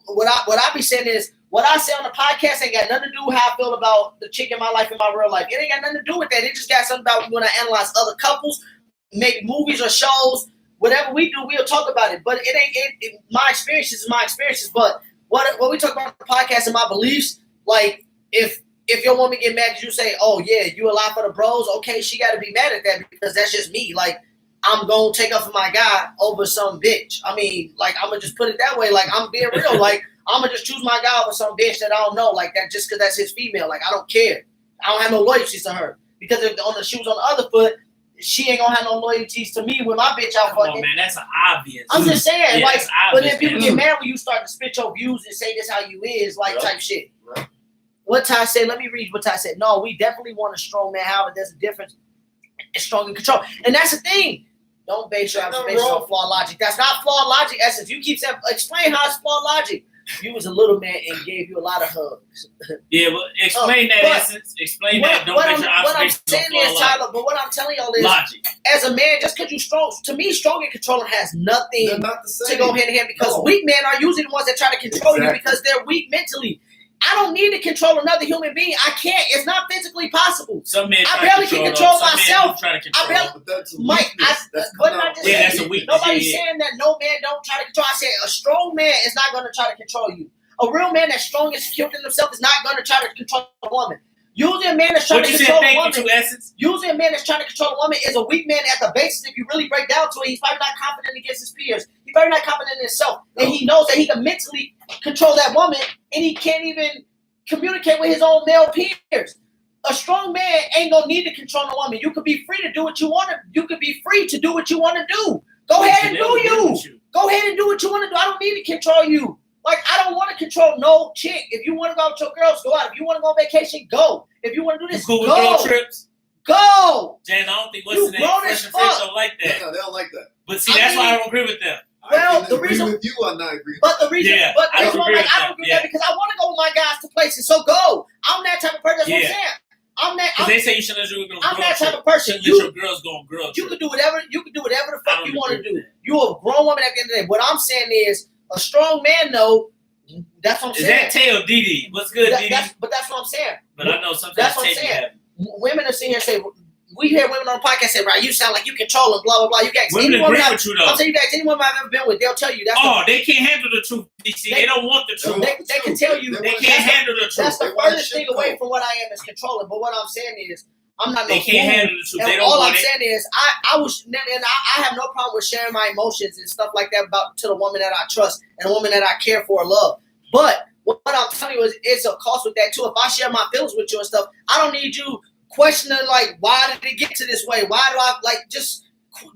what I be saying is, what I say on the podcast ain't got nothing to do with how I feel about the chick in my life, in my real life. It ain't got nothing to do with that. It just got something about when I analyze other couples, maybe movies or shows. Whatever we do, we'll talk about it. But it ain't my experiences is my experiences. But what we talk about on the podcast and my beliefs, like if your woman get mad because you say, oh yeah, you a lot for the bros, okay, she got to be mad at that because that's just me. Like I'm gonna take up for my guy over some bitch. I mean, like I'm gonna just put it that way. Like I'm being real. Like I'm gonna just choose my guy over some bitch that I don't know. Like that just because that's his female. Like I don't care. I don't have no loyalties to her because if on the shoes on the other foot. She ain't gonna have no loyalties to me with my bitch out fucking. Oh man, that's an obvious. I'm just saying, yeah, like, but then people get man. mad when you start to spit your views and say this how you is, like type shit. Right. What Ty said, let me read what Ty said. No, we definitely want a strong man. However, there's a difference. It's strong in control. And that's the thing. Don't base your observation on flawed logic. That's not flawed logic, Essence. You keep saying, explain how it's flawed logic. You was a little man and gave you a lot of hugs. Yeah, but explain that, Essence. Explain that. Don't base your observation on flawed logic. Tyler, but what I'm telling y'all is, logic. As a man, just because you strong, to me, strong and controlling has nothing to go hand in hand because weak men are usually the ones that try to control you because they're weak mentally. I don't need to control another human being. I can't. It's not physically possible. Some men I barely can control myself. I barely. Mike, what did I just say? That's a weakness. Nobody's saying that no man don't try to control. I said a strong man is not going to try to control you. A real man that's strong and secure in himself is not going to try to control a woman. Usually a man that's trying to control a woman. Usually a man that's trying to control a woman is a weak man at the basis. If you really break down to it, he's probably not confident against his peers. He's probably not confident in himself. And he knows that he can mentally control that woman and he can't even communicate with his own male peers. A strong man ain't gonna need to control a woman. You could be free to do what you want to. You could be free to do what you want to do. Go ahead and do you. Go ahead and do what you want to do. I don't need to control you. Like, I don't want to control no chick. If you want to go out with your girls, go out. If you want to go on vacation, go. If you want to do this, cool with go. road trips? Go. James, I don't think what's in that Fresh and Fit don't like that. No, they don't like that. But see, that's why I don't agree with them. Well, I the reason with you, I'm not agreeing. But the reason, Yeah, but the I reason don't why agree with I don't agree with that because I want to go with my guys to places. So go. I'm that type of person. That's what I'm saying. I'm that. Because they say you shouldn't let your girls go. I'm that type of person. Let your girls go on girl You trip. can do whatever. You can do whatever the fuck you want to do. You're a grown woman at the end of the day. What I'm saying is, a strong man, though. That's what I'm saying. Is that Tay or Didi? What's good, Didi? But that's what I'm saying. But I know sometimes that's what I'm saying. Women are sitting here and say, we hear women on the podcast say, right, you sound like you control them, blah, blah, blah. You can ask women any woman agree with you, though. I'm saying you can ask any woman I've ever been with, they'll tell you. They can't handle the truth, DC. They don't want the truth. They can tell you. They can't handle the truth. That's the furthest thing away from what I am is controlling. But what I'm saying is, I'm not no They can't fool. handle the truth. And They don't all want I'm it. saying is, I have no problem with sharing my emotions and stuff like that to the woman that I trust and a woman that I care for or love. But what I'm telling you is, it's a cost with that too. If I share my feelings with you and stuff, I don't need you questioning like, why did it get to this way? Why do I just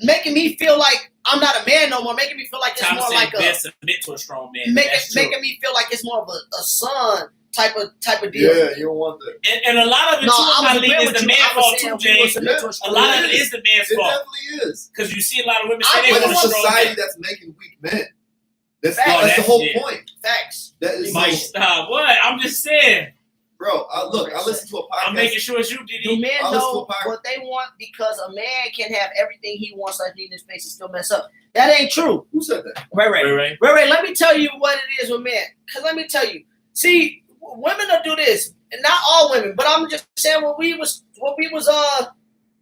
making me feel like I'm not a man no more? Making me feel like it's more like submit to a strong man. Making me feel like it's more of a son type of deal. Yeah, you don't want that. And a lot of it too, I believe, is the man's fault too, James. A lot of it is the man's fault. It definitely is. Because you see a lot of women say they But want it's a a strong society man. that's making weak men. That's Facts. the whole point. Facts. That is Mike, stop. What? I'm just saying. Bro, I listen to a podcast. I'm making sure it's you, Do Didi. men know what they want because a man can have everything he wants like in his face and still mess up? That ain't true. Who said that? Ray, let me tell you what it is with men. Because let me tell you. See, women will do this. And not all women, but I'm just saying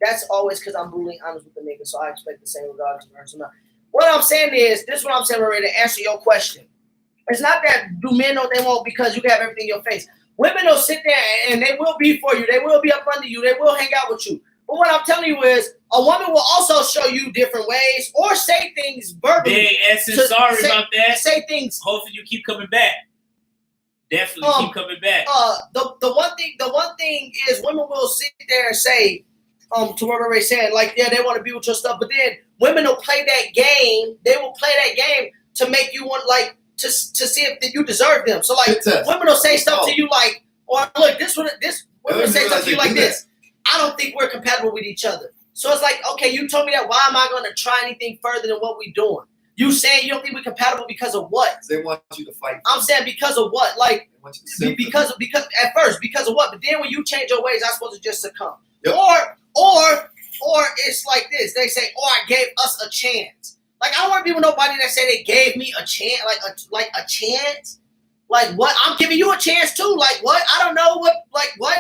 that's always because I'm brutally honest with the nigga, so I expect the same regardless of her or not. What I'm saying is, this is what I'm saying, Ray, to answer your question. It's not that do men know they won't because you have everything in your face. Women will sit there and they will be for you. They will be up under you. They will hang out with you. But what I'm telling you is a woman will also show you different ways or say things verbally. Big Essence, sorry about that. Say things. Hopefully you keep coming back. Definitely keep coming back. The one thing is women will sit there and say, to what Ray said, like, yeah, they want to be with your stuff, but then women will play that game. They will play that game to make you want, like, to see if you deserve them. So, like, women will say stuff to you like, or look, women will say stuff to you like this. I don't think we're compatible with each other. So it's like, okay, you told me that. Why am I going to try anything further than what we're doing? You saying you don't think we're compatible because of what? They want you to fight. I'm saying because of what? Like, because at first, because of what? But then when you change your ways, I'm supposed to just succumb. Yep. Or it's like this. They say, "Oh, I gave us a chance." Like, I don't want to be with nobody that say they gave me a chance. Like a chance. Like what? I'm giving you a chance too. Like what? I don't know what. Like what?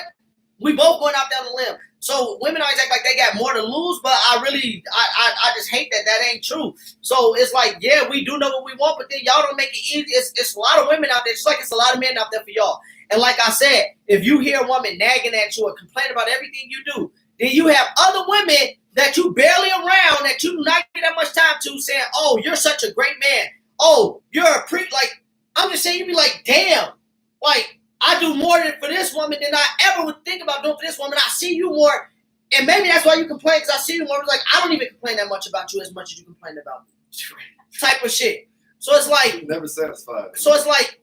We both going out down the limb. So women always act like they got more to lose, but I just hate that. That ain't true. So it's like, yeah, we do know what we want, but then y'all don't make it easy. It's a lot of women out there, just like it's a lot of men out there for y'all. And like I said, if you hear a woman nagging at you or complaining about everything you do, then you have other women that you barely around, that you do not get that much time to, saying, oh, you're such a great man. Oh, you're a like, I'm just saying, you be like, damn, like, I do more for this woman than I ever would think about doing for this woman. I see you more, and maybe that's why you complain, because I see you more. It's like, I don't even complain that much about you as much as you complain about me. Type of shit. So it's like, you're never satisfied. So it's like,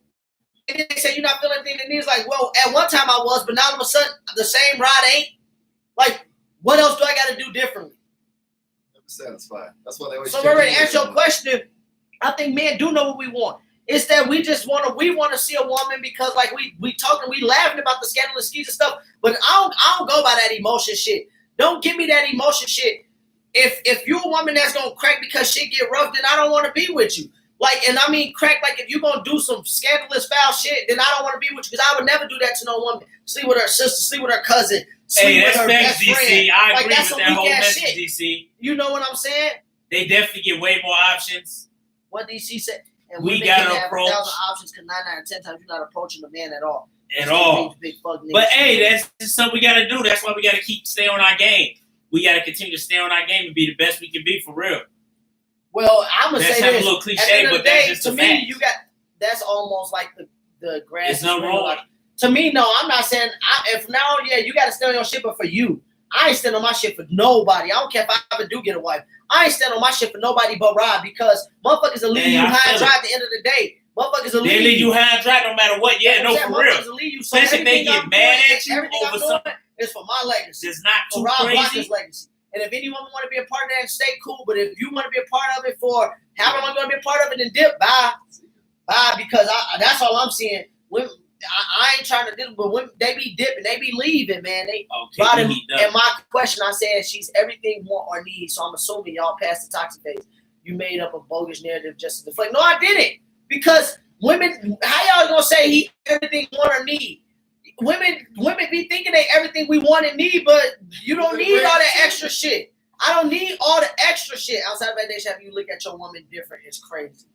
and then they say you're not feeling anything, and it's like, well, at one time I was, but now all of a sudden the same ride ain't. Like, what else do I got to do differently? Never satisfied. That's why they always. So already answer your question. I think men do know what we want. It's that we just want to see a woman because like we talking, we laughing about the scandalous skis and stuff, but I don't go by that emotion shit. Don't give me that emotion shit. If you're a woman that's gonna crack because shit get rough, then I don't want to be with you. Like, and I mean crack, like if you're gonna do some scandalous foul shit, then I don't want to be with you because I would never do that to no woman. Sleep with her sister, sleep with her cousin, sleep with her best friend. I like, agree with that whole message, DC. You know what I'm saying? They definitely get way more options. What DC said. And we got to approach 1,000 options because 9 out of 10 times you're not approaching a man at all. Big but hey, that's just something we got to do. That's why we got to stay on our game. We got to continue to stay on our game and be the best we can be for real. Well, I'm gonna say this. A little cliche, but that's just to me, you got that's almost like the grass. It's no wrong. Like, to me, no, I'm not saying. If now, yeah, you got to stay on your shit, but for you, I ain't stand on my shit for nobody. I don't care if I ever do get a wife. I ain't stand on my shit for nobody but Rob because motherfuckers will leave you high and dry at the end of the day. Motherfuckers will leave you high and dry no matter what. Yeah, no, for real. So especially if they get mad at you over something. It's for my legacy. It's not too Rob crazy. Block's legacy. And if any woman want to be a part of that, stay cool. But if you want to be a part of it for however long you want to be a part of it, then dip. Bye. Because that's all I'm seeing. Women, I ain't trying to do, but women, they be dipping, they be leaving, man. And my question, I said she's everything want or need. So I'm assuming y'all passed the toxic phase. You made up a bogus narrative just to deflect. No, I didn't. Because women, how y'all gonna say he everything want or need? Women be thinking they everything we want and need, but you don't need all that extra shit. I don't need all the extra shit. Outside validation, have you look at your woman different? It's crazy.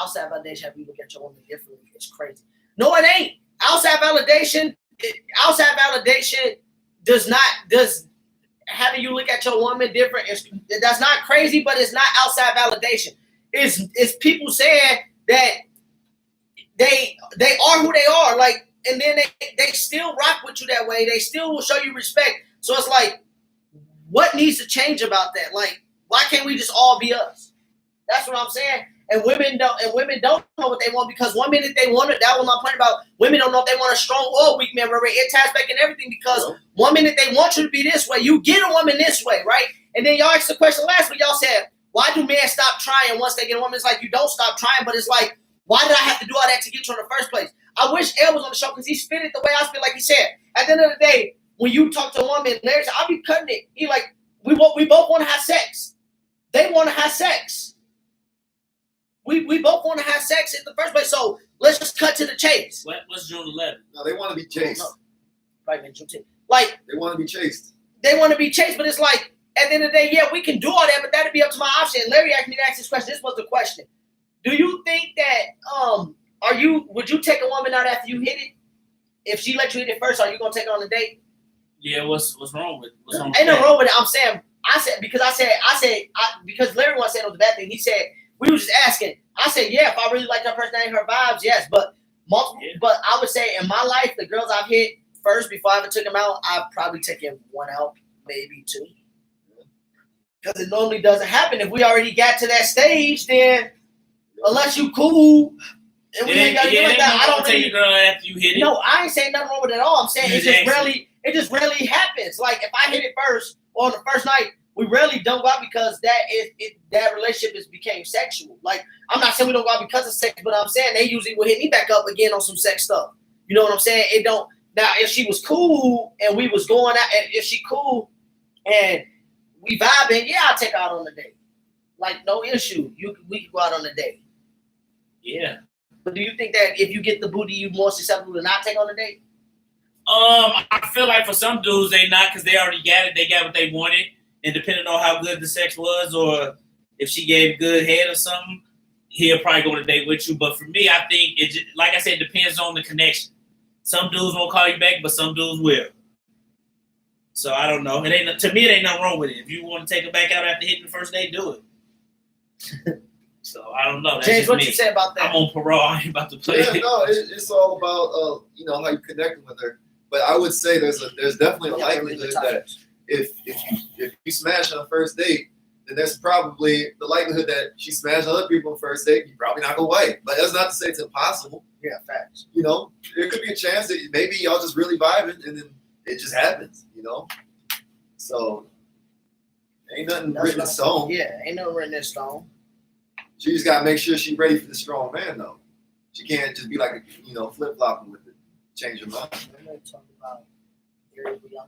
Outside validation, have you look at your woman differently? It's crazy. No, it ain't. Outside validation does having you look at your woman different. That's not crazy, but it's not outside validation. It's people saying that they are who they are, like, and then they still rock with you that way. They still will show you respect. So it's like, what needs to change about that? Like, why can't we just all be us? That's what I'm saying. And women don't know what they want because one minute they want it. That was my point about women don't know if they want a strong or weak man. It ties back in everything because one minute they want you to be this way. You get a woman this way, right? And then y'all asked the question last week. Y'all said, why do men stop trying once they get a woman? It's like you don't stop trying, but it's like, why did I have to do all that to get you in the first place? I wish Elle was on the show because he spit it the way I spit, like he said. At the end of the day, when you talk to a woman, Larry said, I'll be cutting it. He like, we both want to have sex. They want to have sex. We both want to have sex in the first place, so let's just cut to the chase. What's June 11th? No, they want to be chased. Right, man, like they want to be chased. They want to be chased, but it's like at the end of the day, yeah, we can do all that, but that'd be up to my option. And Larry asked me to ask this question. This was the question: do you think that Would you take a woman out after you hit it? If she let you hit it first, are you gonna take her on a date? Yeah, what's wrong with? What's wrong with Ain't no that? wrong with it. I'm saying because Larry once said it was a bad thing. He said we were just asking. I said, yeah, if I really like her personality, her vibes, yes. But but I would say in my life, the girls I've hit first before I ever took them out, I've probably taken one out, maybe two. Because it normally doesn't happen. If we already got to that stage, then unless you cool and we ain't got to do like that, I don't take really. a girl after you hit it. No, I ain't saying nothing wrong with it at all. I'm saying You it just just rarely happens. Like if I hit it first or on the first night, we rarely don't go out because that relationship became sexual. Like I'm not saying we don't go out because of sex, but I'm saying they usually will hit me back up again on some sex stuff. You know what I'm saying? It don't. Now if she was cool and we was going out, and if she cool and we vibing, yeah, I'll take her out on a date. Like no issue. We can go out on a date. Yeah. But do you think that if you get the booty, you more susceptible to not take on a date? I feel like for some dudes they not because they already got it. They got what they wanted, and depending on how good the sex was, or if she gave good head or something, he'll probably go on a date with you. But for me, I think it just, like I said, depends on the connection. Some dudes won't call you back, but some dudes will. So I don't know. It ain't to me. It ain't nothing wrong with it. If you want to take her back out after hitting the first date, do it. So I don't know. That's James, just what me. you say about that? I'm on parole. I ain't about to play. Yeah, no, it's all about how you connecting with her. But I would say there's definitely a likelihood that if you smash on a first date, then there's probably the likelihood that she smashed other people on first date. You're probably not gonna wait. But that's not to say it's impossible. Yeah, facts. There could be a chance that maybe y'all just really vibing, and then it just happens. So ain't nothing written in stone. Yeah, ain't nothing written in stone. She just gotta make sure she's ready for the strong man, though. She can't just be like, flip flopping with it, change her mind. I'm gonna talk about very young.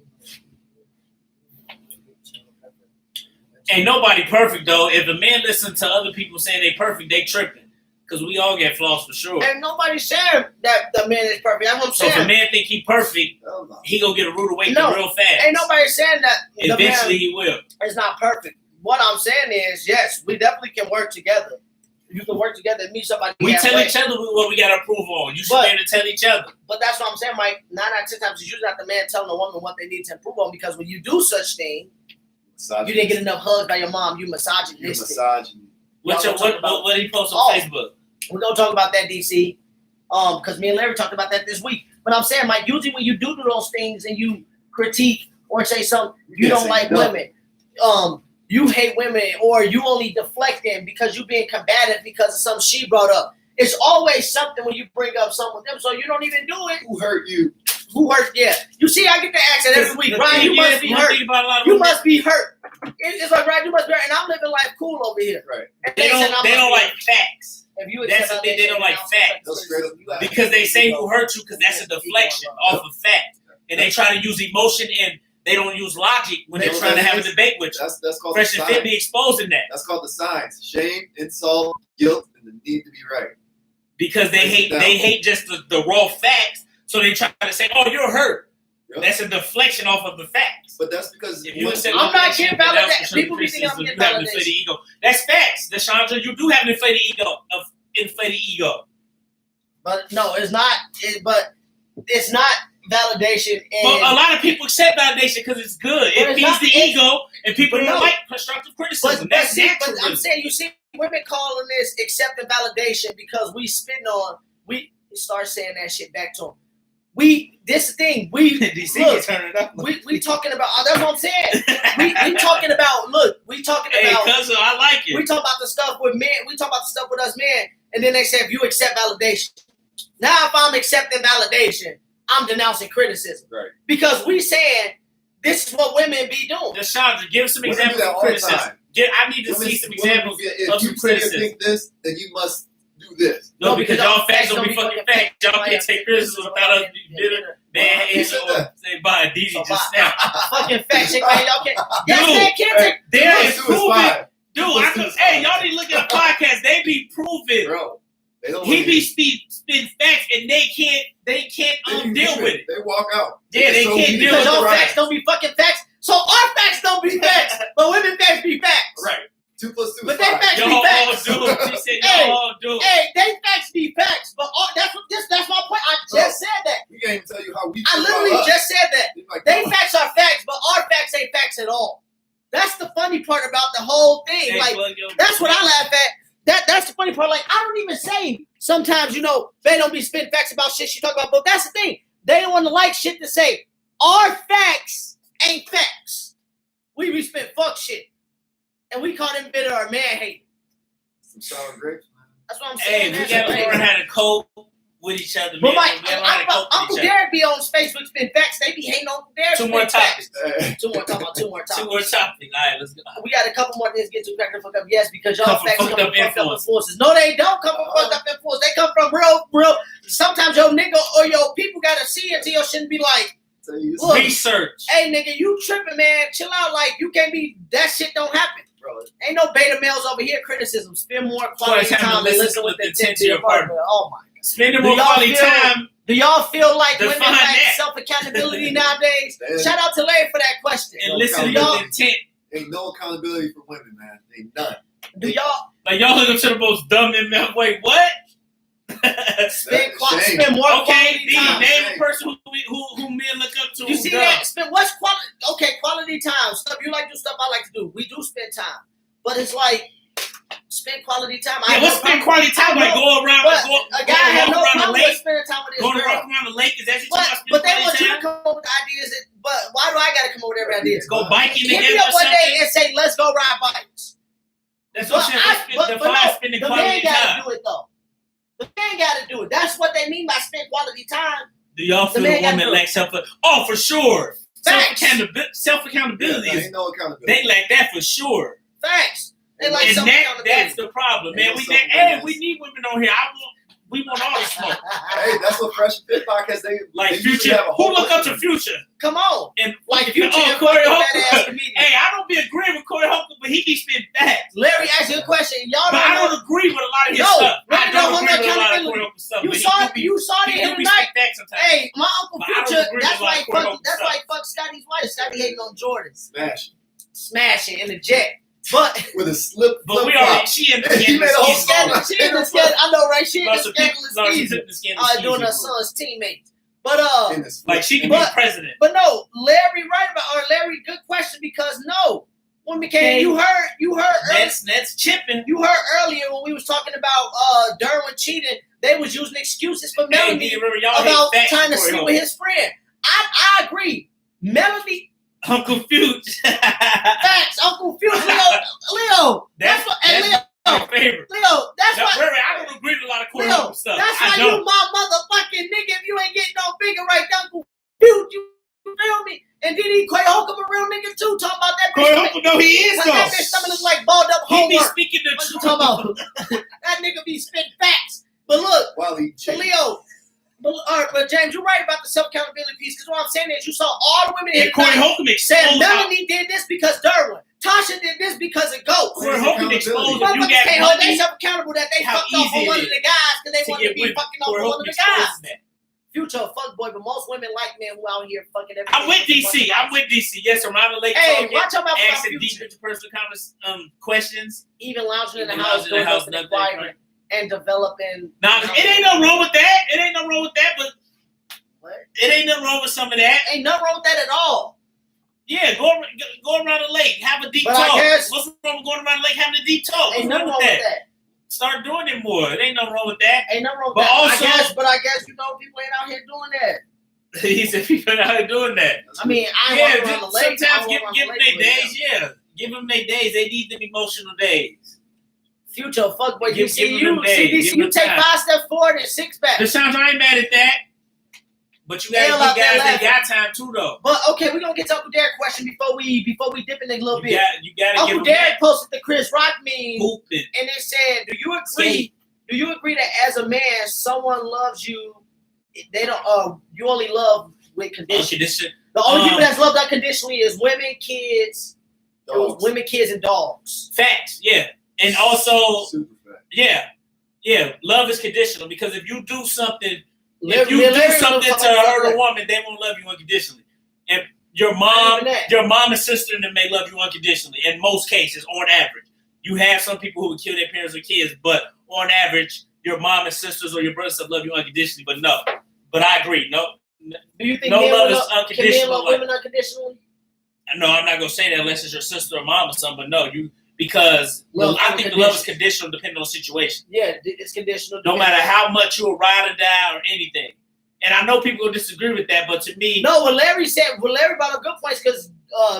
Ain't nobody perfect though. If a man listens to other people saying they perfect, they tripping. Because we all get flaws for sure. And nobody's saying that the man is perfect. That's what I'm So if saying. a man think he perfect, Hell no. he gonna get a rude awakening No, real fast. Ain't nobody saying that the Eventually man he will. is not perfect. What I'm saying is, yes, we definitely can work together. You can work together and meet somebody. We tell halfway. each other what we gotta improve on. You should But- be able to tell each other. But that's what I'm saying, Mike. 9 out of 10 times, it's usually not the man telling the woman what they need to improve on, because when you do such thing, you didn't get enough hugs by your mom. You You're misogynistic. misogyny. What Y'all gonna talk about- did he post on Oh. Facebook? We're gonna talk about that, DC. Because me and Larry talked about that this week. But I'm saying, Mike, usually when you do those things and you critique or say something, you can't don't say like nothing. women. You hate women, or you only deflecting because you being combative because of something she brought up. It's always something when you bring up something with them, so you don't even do it. Who hurt you? Who hurt? Yeah. You see, I get the accent every week. The Ryan, thing you must is, be one hurt. thing about a lot of You women, must be hurt. It's like, Ryan, you must be hurt. And I'm living life cool over here. Right. And they said I don't must like be hurt. facts. If you That's accept the thing, they don't like validation, facts. They'll straight up do that. Because they say who hurt you because that's a deflection off of fact. And they try to use emotion and they don't use logic when they're trying to have a debate with you. That's called Fresh the and Fit signs. be exposing that. That's called the signs: shame, insult, guilt, and the need to be right. Because they hate just the raw facts. So they try to say, oh, you're hurt. Yep. That's a deflection off of the facts. But that's because If you accept I'm not validation, getting then that's validation. for sure People be thinking I'm criticism. getting You have an inflated validation. ego. That's facts, Deshandra. You do have an inflated ego. But no, it's not. But it's not validation. But a And lot of people accept validation because it's good. But It it's feeds not- the it's- ego, and people but don't no. like constructive criticism. but That's see, natural. but I'm saying, you see, women calling this accepting validation because we spitting on. We start saying that shit back to them. This thing. DC Look, turn it up. we talking about. That's what I'm saying. We talking about. Look, we talking Hey, about. cousin, I like it. We talk about the stuff with men. We talk about the stuff with us men, and then they say if you accept validation. Now, if I'm accepting validation, I'm denouncing criticism. Right. Because we saying this is what women be doing. Deshandra, give some Women examples do that of all the criticism. time. I need to Women- see some women examples be- of If some you say you criticism. think this, then you must do this. No, because y'all facts don't be fucking facts. Y'all Yeah. can't take criticism without us bitter, bad, Who said or that? say by DJ So just by- now. Fucking fact check, man. Y'all can't. Yes, Dude, man, can't take. There Plus is 2 is proven. 5. Dude, Plus I 2 could, is hey, 5. y'all need to look at the podcast. They be proven. Bro, they don't He want be to- spin facts and they can't they deal leave with it. They walk out. Yeah, they So can't we- deal Because with y'all the facts don't be fucking facts. So our facts don't be facts. But women facts be facts. Right. 2 plus 2 But is they 5. facts Y'all be all facts. do. She said Hey, y'all all do. Hey, they facts be facts. But laugh at. That's the funny part. Like, I don't even say sometimes, they don't be spitting facts about shit she talk about. But that's the thing. They don't want to like shit to say. Our facts ain't facts. We be spit fuck shit. And we call them bitter or man hate. Some sour grapes, man. That's what I'm Hey, saying. we That's gotta crazy. learn how to cope with each other, But man. like, We gotta learn how to cope Uncle with each other. Derek be on Facebook spit facts. They be hating on Uncle Derek. Two more spit facts. topics. Two more. Talk about two more topics. Two more topics. All right, let's go. We got a couple more things to get to. Back to fuck up. Yes, because y'all Come from facts come fucked from up fucked up influence. influences. No, they don't come from fucked up influence. They come from real. Sometimes your nigga or your people gotta see it to your shouldn't be like, Tell you, Look. Research. hey nigga, you tripping, man. Chill out. Like, you can't be, that shit don't happen, bro. Ain't no beta males over here criticism. Spend more quality Twice having time to and listen listen with with the intent intent to to your your partner. partner. Oh my God. Spending Do more y'all quality feel- time. Do y'all feel like Define women lack that. self-accountability nowadays? Man. Shout out to Larry for that question. And listen y'all- with intent. Ain't no accountability for women, man. Ain't none. Do y'all Like y'all hook up to the most dumb and wait, what? spend Shame. more Okay, quality D, time? name a person who men look up to. You who's see dumb. that? Spend what's quality? Okay, quality time. Stuff you like to do, stuff I like to do. We do spend time, but it's like spend quality time. Yeah, let's spend quality time. Like go around, But go a guy have walk no around the problem with lake, spending time with his going to girl. walk around the lake. Is that what you But, want to but spend they want quality you to time? come up with ideas. But why do I got to come up with every idea? Go biking Hit me together up or one day something. and say, let's go ride bikes. That's But what I'm saying. Define spending the man quality got time. to do it though. The man got to do it. That's what they mean by spend quality time. Do y'all feel The man the gotta women do it. lack self? Oh, for sure. Facts. Self accountability Yeah, is ain't no accountability. they lack that for sure. Facts. They like And self-accountability. that's the problem, man. Ain't no We self-awareness. need women on here. We want all the smoke. Hey, that's what Fresh Fit Podcast, they Like they usually Future, have a who whole look up bunch to of- Future? Come on. And Like Future, oh, Corey that ass Holcomb. comedian. Hey, I don't be agreeing with Corey Holcomb, but he be spitting facts. Larry asked you a question. Y'all But don't I know. don't agree with a lot of his No, stuff. no, I no, don't no, agree with a lot of accountability. Corey Holcomb stuff. You but saw he it. do be, You saw it he here do be tonight. spitting facts sometimes. Hey, my Uncle But I don't Future. agree That's with a lot why of he Corey fuck. Holcomb That's stuff. why he fucked Scotty's wife. Scotty hating on Jordan. Smash Smashing in the jet. But with a slip. But we flip-flop. already, she in the He made a whole scandal. song. she in the scandal. I know, right? She in the Lots of people, scandalous season. the scandal Doing her season. son's teammates. But In this Like she can be But- president. But no, Larry right about or Larry, good question because no, when we came, Okay. you heard earlier, That's chipping. you heard earlier when we was talking about Derwin cheating, they was using excuses for Hey, do Melanie you remember y'all about hate facts trying to Corey sleep Holcomb. with his friend. I agree. Melanie Uncle Fuge. facts, Uncle Future, Leo. That's what and Leo, my favorite. Leo, that's Now, why Larry, I don't agree with a lot of Corey Leo, Holcomb stuff. that's I why don't. you my motherfucking nigga if you ain't getting no bigger right, Uncle Future, you feel me? And then he Clay Holcomb a real nigga too, talking about that Corey bitch. Holcomb, no, he is Like, though. that bitch stomach look like balled up He be homework. speaking the What you truth. talking about? That nigga be spitting facts. But look, While he to cheated. Leo, but James, you're right about the self-accountability piece, because what I'm saying is you saw all the women here And Corey tonight Holcomb said exposed how Melanie did this because Derwin. Tasha did this because of Ghost. Corey Holcomb exposed if you Motherfuckers got can't hold money. themselves accountable that they How fucked off easy on it one of is the guys because they to wanted to get be women. fucking off Corey on one Holcomb of the guys. exposes that. Future a fuckboy, but most women like men who out here fucking everything. I'm with DC. I'm with DC. Yes, around the lake Hey, talking, watch your mouth about asking deep Future. interpersonal questions. Even lounging in the Even house, lounging in doing the house, nothing nothing, quiet and developing. Now, it ain't no wrong with that. It ain't no wrong with that, but What? it ain't nothing wrong with some of that. Ain't nothing wrong with that at all. Yeah, go around the lake, have a deep But I talk. guess- What's wrong with going around the lake, having a deep talk? Ain't What's nothing wrong wrong with with that? that. Start doing it more. It ain't nothing wrong with that. Ain't nothing wrong with But that. also- I guess you know people ain't out here doing that. He said people out here doing that. I mean, I ain't Yeah, walking around the lake. sometimes I give walk around them the their lake with days. Yeah, give them their days. They need them emotional days. Future fuckboy. You Give see, them you days. see, Give DC, them you take time. 5 steps forward and 6 back. Deshaun, I ain't mad at that. But you Hell out got to there give guys that laughing. got time too, though. But okay, we're gonna get to Uncle Derek question before we dip in a little bit. You got to give Uncle them Derek that posted the Chris Rock meme, hooping. and it said, "Do you agree? Skate. Do you agree that as a man, someone loves you? They don't. You only love with conditions. Unconditional. The only people that's loved unconditionally is women, kids, Dogs. women, kids, and dogs. Facts, yeah. And also, Super fat. yeah, love is conditional because if you do something, Larry- if you Larry do knows something to something about hurt a that. woman, they won't love you unconditionally. And your Not mom, even that. and sister, and them may love you unconditionally. In most cases, on average, you have some people who would kill their parents or kids, but on average, your mom and sisters or your brothers stuff love you unconditionally. But no, but I agree. No, Do you think No men love will is can men unconditional, love like- women unconditionally? no, I'm not gonna say that unless it's your sister or mom or something. But no, because Love I think the love is conditional. conditional depending on the situation. Yeah, it's conditional. No matter how much you'll ride or die or anything. And I know people will disagree with that, but to me, No, what Larry brought up good points because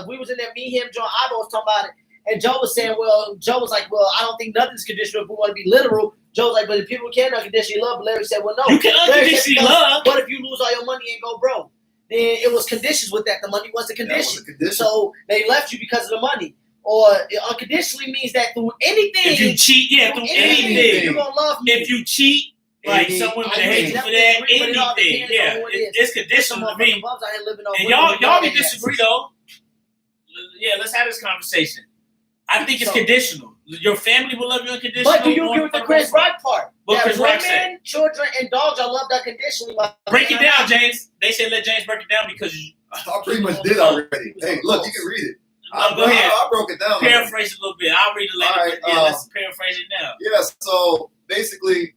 we was in there, me, him, Joe, Otto was talking about it, and Joe was saying, Joe was like, I don't think nothing's conditional if we want to be literal. Joe was like, but if people can unconditionally love, but Larry said, well, no. you can unconditionally love. What if you lose all your money and go broke? Then it was conditions with that. The money was the That condition. was a condition. So they left you because of the money. Or unconditionally means that through anything. If you cheat, through anything. you're going to love me. If you cheat, like Any- some women I hate mean, you for definitely that, agree, but it all anything. depends Yeah, on what it it's Some conditional to me. motherfucking bums out here living off And women y'all with can their disagree asses. though. Yeah, let's have this conversation. I think it's So- conditional. Your family will love you unconditionally. But do you agree with the Chris Rock part? What That Chris Rock women, children, and dogs are loved unconditionally. Break it down, James. They said let James break it down because you. I pretty much did already. Hey, look, you can read it. Go ahead. I broke it down. Paraphrase it a little bit. I'll read it later. All right, but yeah, let's paraphrase it now. Yeah, so basically,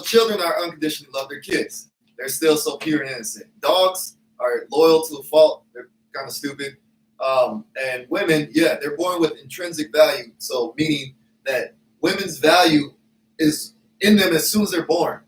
children are unconditionally love their kids. They're still so pure and innocent. Dogs are loyal to a fault. They're kind of stupid. And women, they're born with intrinsic value. So meaning that women's value is in them as soon as they're born.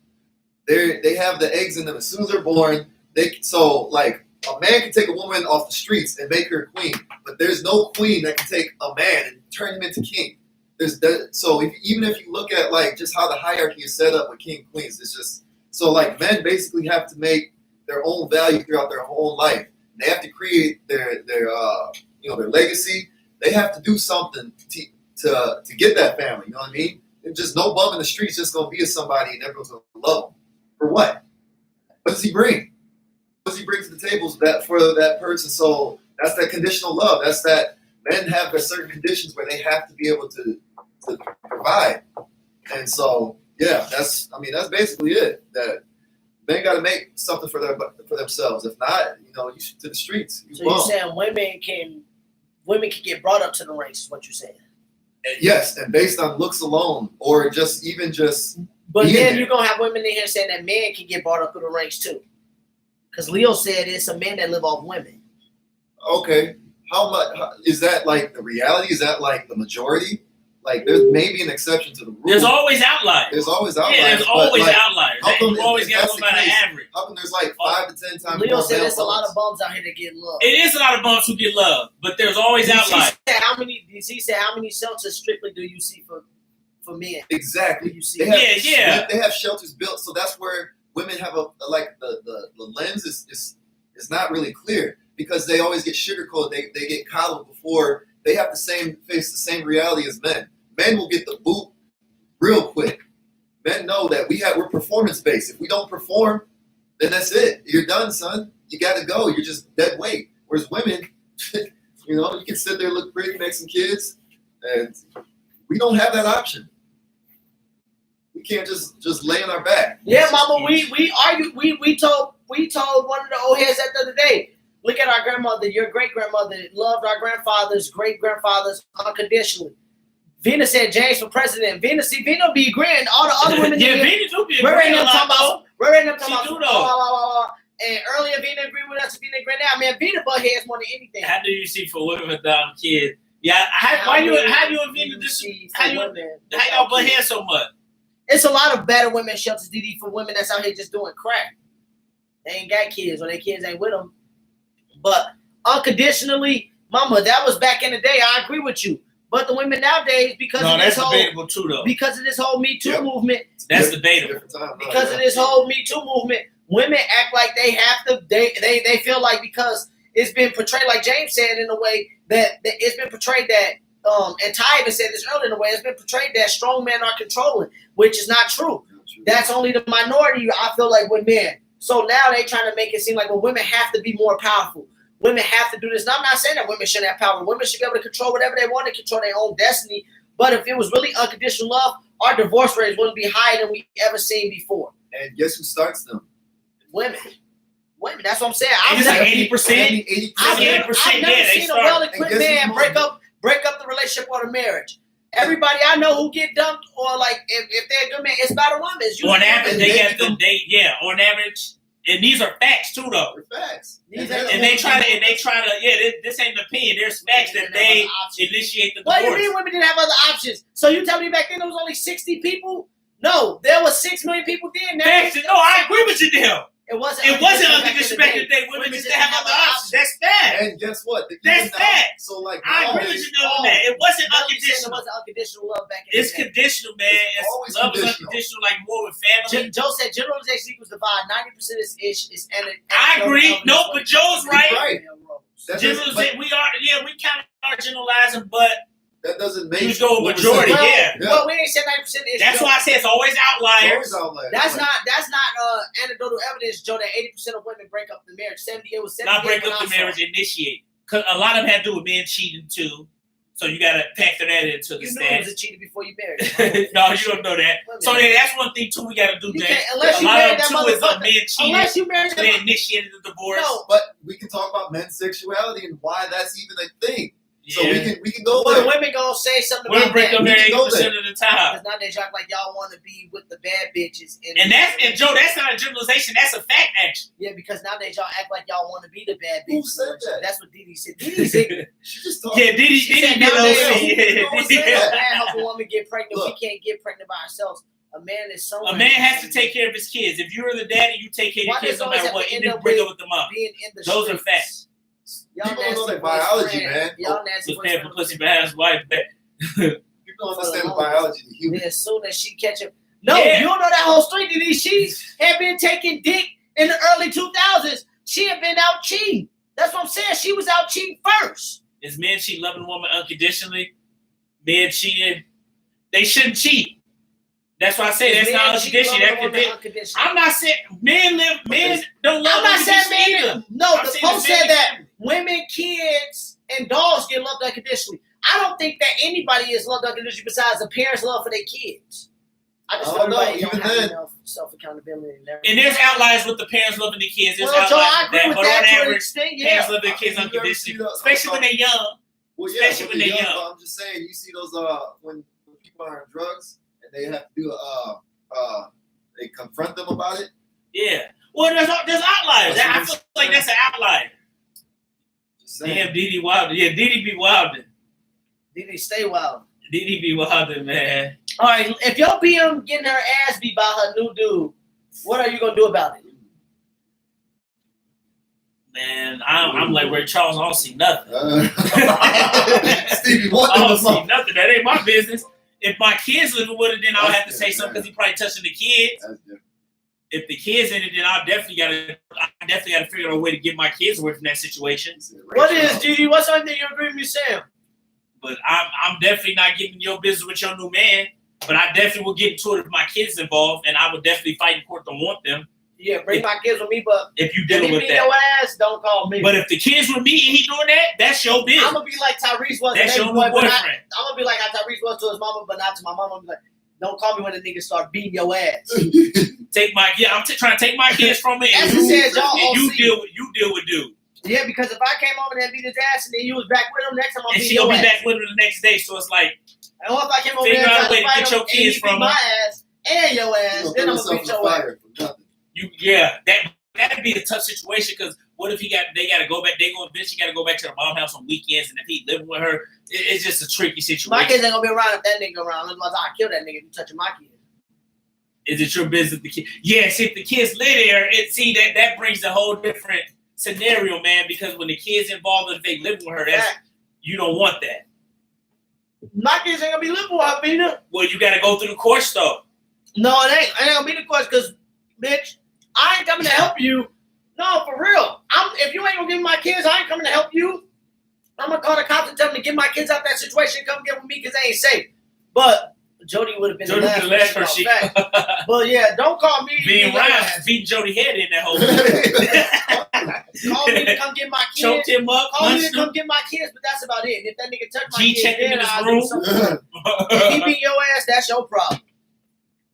They have the eggs in them as soon as they're born. Like a man can take a woman off the streets and make her a queen, but there's no queen that can take a man and turn him into king. Even if you look at like just how the hierarchy is set up with king and queens, it's just so like men basically have to make their own value throughout their whole life. They have to create their legacy. They have to do something to get that family. You know what I mean? And just no bum in the streets just gonna be with somebody and everyone's gonna love him. For what? What does he bring? What does he bring to the table for that person? So that's that conditional love. That's that men have certain conditions where they have to be able to provide. And so that's basically it. That men got to make something for themselves. If not, you should to the streets. So you're saying women can get brought up to the ranks, is what you're saying? Yes, and based on looks alone, or just. But Yeah. then you're gonna have women in here saying that men can get brought up through the ranks too. Because Leo said it's some men that live off women. Okay, how much is that? Like the reality? Is that like the majority? Like there's maybe an exception to the rule. There's always outliers. There's always outliers. Yeah, there's but, always like, outliers. how come You always if got to that's go the by the case, average. How come there's like 5 to 10 times Leo more said male there's a lot bums? of bums out here that get love. It is a lot of bums who get love, but there's always outliers. He said how many shelters strictly do you see for men? Exactly. Do you see? They have shelters built, so that's where women have the lens is not really clear because they always get sugarcoated. They get coddled before they have face the same reality as men. Men will get the boot real quick. Men know that we're performance based. If we don't perform, then that's it. You're done, son. You got to go. You're just dead weight. Whereas women, you can sit there, look pretty, make some kids, and we don't have that option. We can't just lay on our back. Yeah, mama, we argued. We told one of the old heads that the other day. Look at our grandmother. Your great grandmother loved our grandfathers, great grandfathers unconditionally. Vina said James for president. Vina be agreeing. All the other women. Yeah, Vina do be We're agreeing in a them talking lot, about. We're in them She talking do, about. though. And earlier Vina agreed with us. Vina agreed now. Man, Vina butt heads more than anything. How do you see for women without kids? Yeah, how you and Vina how y'all butt heads so much? It's a lot of better women shelters, DD, for women that's out here just doing crack. They ain't got kids or their kids ain't with them. But unconditionally, mama, that was back in the day. I agree with you. But the women nowadays, because of this whole Me Too movement, That's debatable. because of this whole Me Too movement, women act like they have to. They feel like because it's been portrayed, like James said, in a way that it's been portrayed that. And Ty even said this earlier in a way. It's been portrayed that strong men are controlling, which is not true. That's only the minority. I feel like with men. So now they trying to make it seem like women have to be more powerful. Women have to do this. Now, I'm not saying that women shouldn't have power. Women should be able to control whatever they want to control their own destiny. But if it was really unconditional love, our divorce rates wouldn't be higher than we ever seen before. And guess who starts them? Women. That's what I'm saying. It's like 80%. I've never seen a well-equipped man break up the relationship or the marriage. Everybody I know who get dumped or like if they're a good man, it's about a woman. It's On usually average, women. they have to date. Yeah, on average, And these are facts too, though. They're facts. These And ain't- And they try to, this ain't an opinion. There's facts that they initiate the What do you divorce. mean women didn't have other options? So you tell me back then there was only 60 people? No, there was 6 million people then. Facts. No, I agree with you, Dale. It wasn't It wasn't unconditional unconditional back back in in the day. Women Women just didn't have other options. That's fact. And guess what? That's Even now- facts. So like, I agree with you on that. It wasn't It unconditional. wasn't unconditional love back in It's the day. conditional, man. It's always Love is conditional. unconditional, like more with family. Joe said generalization equals divide. 90% is ish. Is I agree. No, but Joe's right. Right. That doesn't, Generalization, we kind of are generalizing, but that doesn't make we go what majority, we're saying. yeah. Well, we ain't said 90% is. That's Joe. why I say it's always outliers. Always outliers. That's Like, not anecdotal evidence, Joe. That 80% of women break up the marriage. 78 was 78. Not break when up I the saw marriage, it. initiate. Because a lot of them have to do with men cheating too. So you got to factor that into the You knew he was stats. a cheater before you married. No, you don't know that. So then that's one thing too we got to do, You James. can't- unless A you lot married of that them too is motherfucker. men cheating. Unless you married They that. initiated the divorce. No. But we can talk about men's sexuality and why that's even a thing. So Yeah. we can go What there. the women gonna say something Women about break that? up We there can go 80% of the time. Because now they act like y'all want to be with the bad bitches. And Joe, that's not a generalization. That's a fact, actually. Yeah, because nowadays y'all act like y'all want to be the bad Who bitches. said that? That's what Didi said. Didi said. She just talked. Yeah, Didi She get said a little nowadays, shit. who said A that? man help a woman get pregnant. Look. We can't get pregnant by ourselves. A man is somewhere. A man has to take care of his kids. If you're the daddy, you take care of your Why kids does no always matter have what. to And end then up break with up with the mom. being in the Those are streets. facts. Y'all People don't know nasty their boys biology, friend. man. Y'all nasty Was boys paying for friend. pussy behind his wife. People don't understand the biology of the human. Then as soon as she catch him, no, Yeah. you don't know that whole story. Didi. She had been taking dick in the early 2000s. She had been out cheating. That's what I'm saying. She was out cheating first. Is men cheat loving a woman unconditionally? Men cheating. They shouldn't cheat. That's why I say that's Men not cheat, unconditional. loving That a could woman be. unconditionally. I'm not saying men don't love I'm not saying unconditionally either. men. No, I'm the saying post men said that can. women, kids, and dogs get loved unconditionally. I don't think that anybody is loved unconditionally besides the parents' love for their kids. I just I feel don't know, everybody don't even have then. enough self-accountability. And there's outliers with the parents loving the kids. There's Well, Joe, I outliers agree with with that. But that on to an average, extent, parents yeah. love their kids You ever see unconditionally. those- Especially when they're young. Well, yeah, Especially when they're young. but I'm just saying, you see those when people are on drugs and they have to do they confront them about it. Yeah. Well, there's outliers. That's what I I'm feel like that's an outlier. Just saying. Damn, Didi Wilder. Yeah, Didi be wilding. Didi, stay wild. Didi be wilding, man. All right, if your BM getting her ass beat by her new dude, what are you gonna do about it? Man, I'm like Ray Charles. I don't see nothing. Stevie, what I don't the see fuck? nothing. That ain't my business. If my kids living with it, then I'll That's have to say different, something because man. he probably touching the kids. That's different. If the kids in it, then I definitely gotta figure out a way to get my kids away from that situation. What is, Didi? What's something you agree with me saying? But I'm definitely not getting your business with your new man. But I definitely will get into it if my kids involved, and I would definitely fight in court to want them Yeah, bring my kids with me, but if you if dealing he with beat that. your ass, don't call me. But if the kids with me and he doing that, that's your business. I'm gonna be like Tyrese was to That's baby your boy, new but boyfriend. I'm gonna be like how Tyrese was to his mama, but not to my mama. I'm like, don't call me when the niggas start beating your ass. I'm trying to take my kids from me, and That's what said y'all and you OC. deal with dude. Yeah, because if I came over there and beat his ass and then you was back with him, next time I'll And beat she your gonna ass. be back with her the next day. So it's like, And what if I came over Figure there and out a tried way to to fight get him your and kids he from beat my ass and your ass, then I'm gonna beat your ass. that'd be a tough situation because what if they gotta go back? They gonna eventually gotta go back to the mom house on weekends, and if he living with her, it's just a tricky situation. My kids ain't gonna be around if that nigga around. Otherwise, I'll kill that nigga if you touching my kids. Is it your business? The kid? Yes, if the kids live there, that brings a whole different scenario, man. Because when the kids involved, if they live with her, you don't want that. My kids ain't gonna be living with her, Vina. Well, you gotta go through the course though. No, it ain't. I ain't gonna be the question because, bitch, I ain't coming to help you. No, for real. If you ain't gonna give me my kids, I ain't coming to help you. I'm gonna call the cops and tell them to get my kids out that situation. Come get with me because they ain't safe. But Jody would have been the last person. But yeah, don't call me. Being Ryan beating Jody head in that whole. Call me to come get my kids. Choked him up, Call me punched to come him. get my kids, but that's about it. And if that nigga touch my G kids, checked him then in his I'll room. do something. If he beat your ass, that's your problem.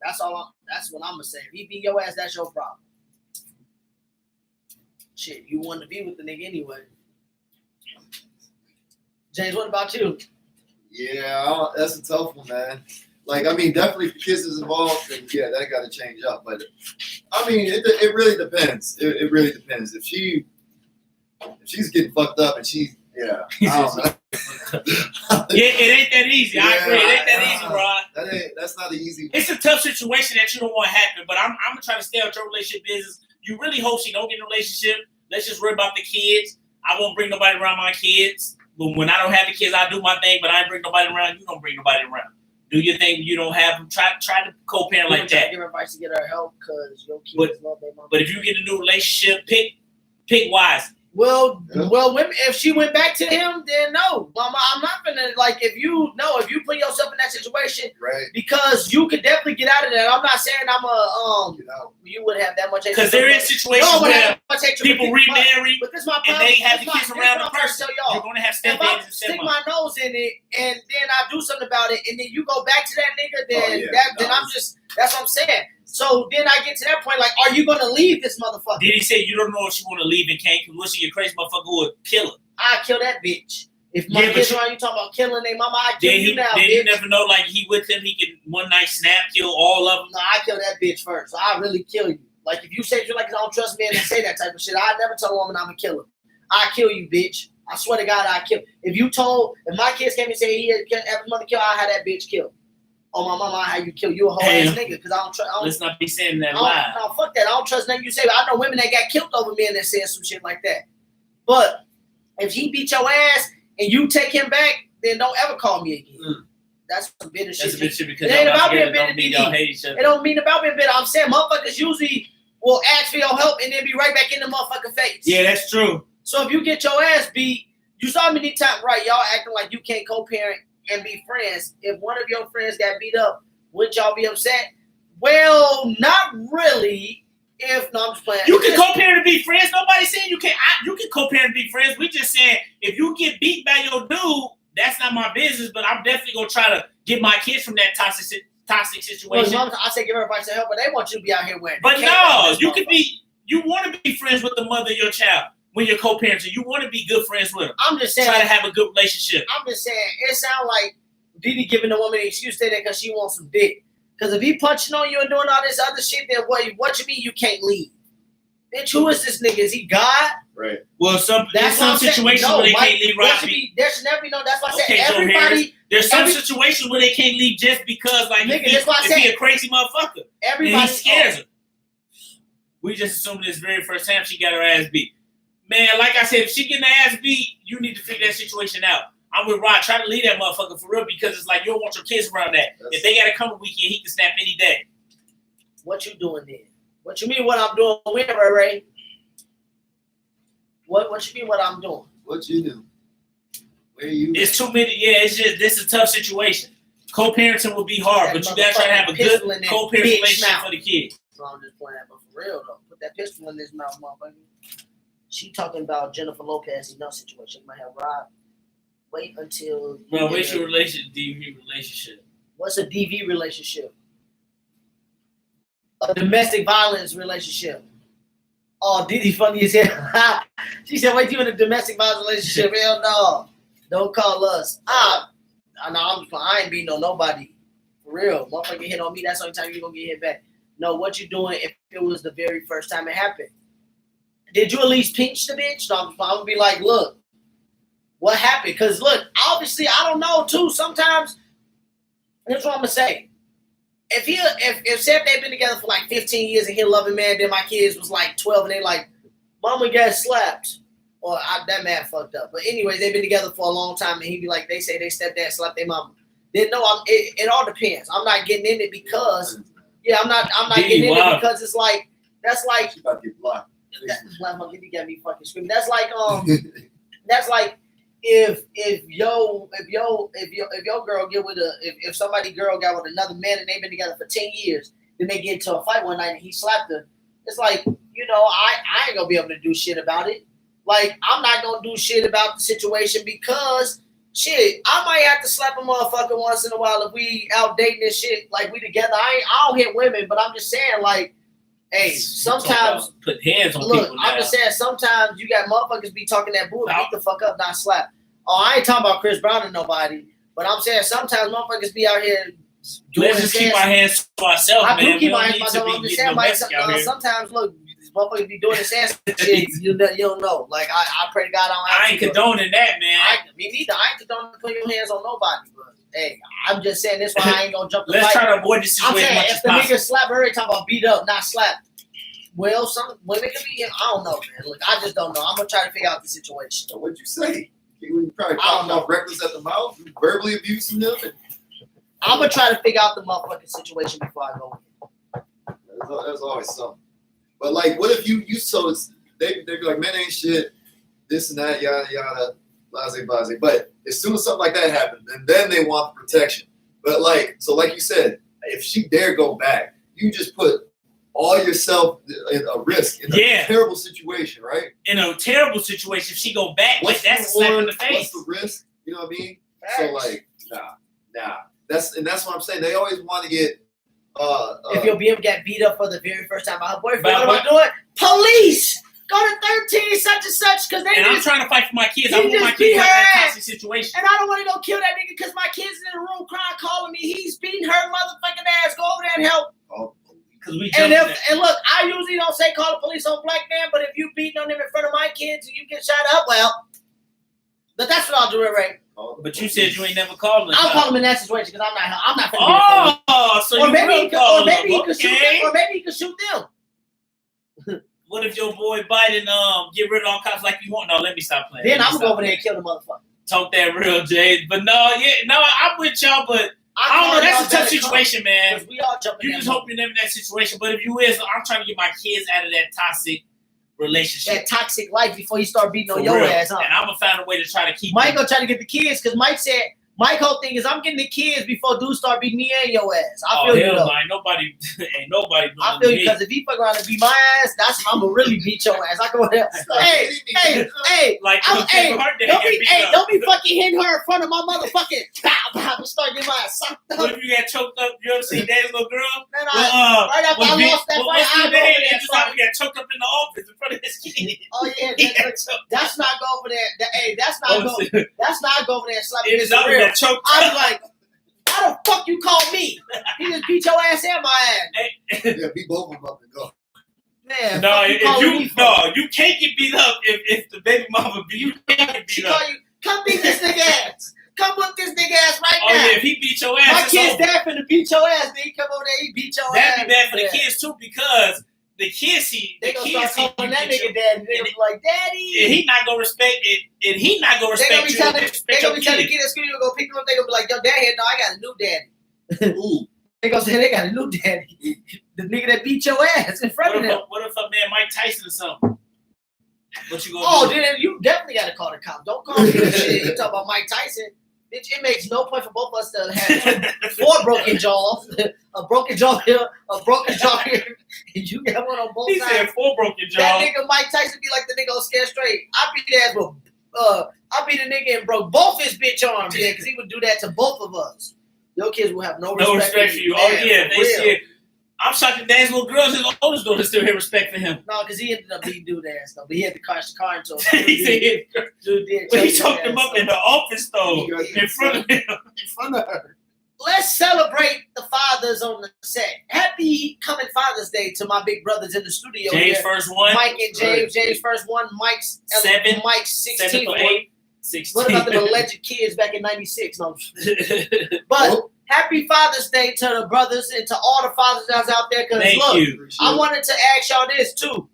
That's all. That's what I'm gonna say. If he beat your ass, that's your problem. Shit, you wanted to be with the nigga anyway. James, what about you? Yeah, that's a tough one, man. Like, I mean, definitely if the kids is involved, then yeah, that got to change up. But I mean, it really depends. It really depends. If she's getting fucked up and I don't know. Yeah, it ain't that easy. I agree. It ain't that Yeah. easy, bro. That's not an easy. It's a tough situation that you don't want to happen, but I'm gonna try to stay out your relationship business. You really hope she don't get in a relationship. Let's just worry about the kids. I won't bring nobody around my kids. But when I don't have the kids, I do my thing, but I ain't bring nobody around. You don't bring nobody around. Do your thing. You don't have them. Try to co-parent like that. Give her advice to get her help because your kids love their mom. But if you get a new relationship, pick wise. Well, Yeah. women, if she went back to him, then no. I'm not gonna like if you put yourself in that situation Right. because you could definitely get out of that. I'm not saying You know. you would have that much Because there is situations no, where people but remarry this is my and problem. they have the This is kids my- around this the is what I'm person. trying to tell You're y'all. going to have If I stepdads and stick stepmoms. my nose in it and then I do something about it and then you go back to that nigga, then then I'm just that's what I'm saying. So then I get to that point, like, are you gonna leave this motherfucker? Did he say you don't know if she want to leave and can't? Because once she a crazy motherfucker who would kill her. I kill that bitch. If my Yeah, but kids you- around you talking about killing their mama, I kill Then you now, you bitch. never know. Like he with him, he can one night snap, kill all of them. No, I kill that bitch first. I really kill you. Like if you say you like I don't trust men and say that type of shit, I never tell a woman I'm a killer. I kill you, bitch. I swear to God, I kill. If my kids came and say he had his mother killed, I had that bitch killed. Oh my mama, I had you kill you a whole Hey, ass nigga because I don't trust. Let's not be saying that lie. No, fuck that. I don't trust nothing you say. I know women that got killed over men that said some shit like that. But if he beat your ass and you take him back, then don't ever call me again. Mm. That's some bitter That's a shit. bit shit because It ain't y'all about not being together. Don't bitter, mean y'all DD. hate each other. It don't mean about being bitter. I'm saying motherfuckers usually will ask for your help and then be right back in the motherfucking face. Yeah, that's true. So if you get your ass beat, you saw many times, right? Y'all acting like you can't co-parent and be friends. If one of your friends got beat up, would y'all be upset? Well, not really. I'm just playing. You can co-parent and be friends. Nobody's saying you can't. You can co-parent and be friends. We just saying if you get beat by your dude, that's not my business. But I'm definitely gonna try to get my kids from that toxic Well, situation. I say give her advice to help, but they want you to be out here wearing. But no, you could be. You want to be friends with the mother of your child when you're co-parenting. You want to be good friends with them. I'm just saying. Try to have a good relationship. I'm just saying. It sounds like Didi giving the woman an excuse to that because she wants some dick. Because if he punching on you and doing all this other shit, then what you mean you can't leave? Bitch, who is this nigga? Is he God? Right. Well, there's some situations where they can't leave right. There should never be no. That's why I said Okay, Joe everybody. There's some situations where they can't leave just because, like, Nigga, if that's why I he said- a crazy motherfucker, and Everybody he scares her. We just assuming this very first time she got her ass beat. Man, like I said, if she getting her ass beat, you need to figure that situation out. I'm with Rod. Try to leave that motherfucker for real because it's like you don't want your kids around that. If they got to come a weekend, he can snap any day. What you doing then? What you mean what I'm doing? Where, Ray? What you mean what I'm doing? What you do? Where you? It's too many. Yeah, it's just this is a tough situation. Co-parenting will be hard, but you gotta try to have a good co-parent relationship for the kids. So I'm just playing, but for real though, put that pistol in his mouth, motherfucker. She talking about Jennifer Lopez enough situation. Might have Rob. Wait until. Bro, what's your DV relationship? What's a DV relationship? A domestic violence relationship. Oh, Didi funny as hell. She said, wait, you in a domestic violence relationship? Hell no. Don't call us. I ain't beating on nobody. For real. Motherfucker hit on me, that's the only time you're going to get hit back. No, what you doing if it was the very first time it happened? Did you at least pinch the bitch? No, I'm going to be like, look, what happened? Because, look, obviously, I don't know, too. Sometimes, here's what I'm going to say. If say if they've been together for like 15 years and he a loving man, then my kids was like 12 and they like, mama got slapped. Or that man fucked up. But anyways, they've been together for a long time and he'd be like, they say they stepdad slapped their mama. Then no, it all depends. I'm not getting in it because I'm not getting in it because it's like that's like She about to get blocked. you got me fucking screaming. That's like that's like if your girl get with if somebody girl got with another man and they've been together for 10 years, then they get into a fight one night and he slapped her. It's like, I ain't gonna be able to do shit about it. Like, I'm not gonna do shit about the situation because shit, I might have to slap a motherfucker once in a while if we out dating and shit, like we together. I don't hit women, but I'm just saying, like, hey, sometimes put hands on look, people. I'm just saying sometimes you got motherfuckers be talking that bull, beat the fuck up, not slap. Oh, I ain't talking about Chris Brown or nobody, but I'm saying sometimes motherfuckers be out here doing Let's just his keep ass. our hands to ourselves, I man. do We keep don't my hands need to to myself. be I'm just getting saying, no Mike. message out here. Sometimes, look, these motherfuckers be doing this ass shit. You don't know. Like I pray to God I ain't condoning that, man. Me neither. I ain't condoning putting your hands on nobody. But hey, I'm just saying this why I ain't gonna jump the Let's fight. try to avoid this I'm situation as saying much if as the possible. nigga slap her, talking about beat up, not slap. Well, some women can be. I don't know, man. Look, I just don't know. I'm gonna try to figure out the situation. So what'd you say? You probably I don't popping know. off reckless at the mouth, you verbally abusing them. I'm gonna try to figure out the motherfucking situation before I go. There's always something. But like, what if you so it's they be like, men ain't shit, this and that, yada yada, blase. But as soon as something like that happens, and then they want the protection. But like you said, if she dare go back, you just put all yourself in a risk in a terrible situation, right? In a terrible situation, if she go back, What's like that's a slap in the What's face. the risk? You know what I mean? So like, nah. That's what I'm saying. They always want to get. If your BM got beat up for the very first time by her boyfriend, By what am I doing? Police! Go to 13 such and such because they And I'm just, trying to fight for my kids. he I want my just beat kids out of her that ass. toxic situation. and I don't want to go kill that nigga because my kids in the room crying, calling me. He's beating her motherfucking ass. Go over there and help. Because we And jumped and look, I usually don't say call the police on black man, but if you beating on them in front of my kids and you get shot up, well, but that's what I'll do, Ray. But you said you ain't never called him. I'll call him in that situation because I'm not gonna be a Oh, so or you maybe will he could, call or maybe him. he could shoot Okay. them, or maybe he could shoot them. What if your boy Biden get rid of all cops like you want? No, let me stop playing. Then Let me I'm gonna stop go over there playing. and kill the motherfucker. Talk that real, Jay. But I'm with y'all, but I don't know. That's a tough situation, man. Because we all jumping. You just hope you're never in that situation. But if you is, I'm trying to get my kids out of that toxic relationship. that toxic life before you start beating For on your real. ass, huh? And I'm gonna find a way to try to keep Mike them. gonna try to get the kids because Mike said Mike whole thing is I'm getting the kids before dudes start beating me and your ass. I feel you hell though. no, ain't nobody doing I feel you me. because if he fuck around and beat my ass, that's I'm gonna really beat your ass. I go there. Hey, Like Kevin Hart don't be, beat up. don't be fucking hitting her in front of my motherfucking bow. Start getting my ass sucked up. What if you got choked up? You ever seen Daddy's little girl? Man, Right after I lost that fight, I go over there and got choked up in the office in front of his kid. oh yeah, He got choked that's not go over there. That's not up. go. That's not go over there and slap It his was real. got choked I'm up. like, how the fuck you call me? He just beat your ass and my ass. Yeah, beat both of them up and go. Man, No, fuck calling me for? you can't get beat up if the baby mama beat you. Can't get She beat up. call you, come beat this nigga ass. Come whip this nigga ass right Oh now. yeah, if he beat your ass, My it's kid's over. dad finna beat your ass. Then he come over there, he beat your ass. That'd be bad for the Yeah. kids too because the kids see They the gonna kids see start calling you that beat you. nigga daddy. They gonna be like, daddy. And he not gonna respect it. And he not gonna They gonna respect be you. telling, They they respect gonna your be telling the kid. kid at school, you go pick him up. They gonna be like, yo, dad here, no, I got a new daddy. Ooh. They gonna say they got a new daddy. The nigga that beat your ass in front of them. What if a man Mike Tyson or something? What you gonna Oh, do? then you definitely gotta call the cops. Don't call me shit. You talk about Mike Tyson. Bitch, it makes no point for both of us to have 4 broken jaws. A broken jaw here, a broken jaw here. And you got one on both He sides. said 4 broken That jaws. nigga Mike Tyson be like the nigga on Scared Straight. I beat the ass with I beat the nigga and broke both his bitch arms, yeah, because he would do that to both of us. Your kids will have no respect for you. Man, Oh yeah, for they real. said. I'm shocked that Dan's little girls, his oldest daughter, still have respect for him. No, because he ended up beating dude ass though. But he had to crash the car into him. He said, Dude did but he choke choked his him ass. up in the office though, Yeah. in front of him. In front of her. Let's celebrate the fathers on the set. Happy coming Father's Day to my big brothers in the studio James here. first one, Mike and James. James first one. Mike's 7th, Mike's 7th 16th or one. 8th, 16th. What about the alleged kids back in '96? No. But Nope. happy Father's Day to the brothers and to all the fathers that's out there. Because Thank look, you. I wanted to ask y'all this too.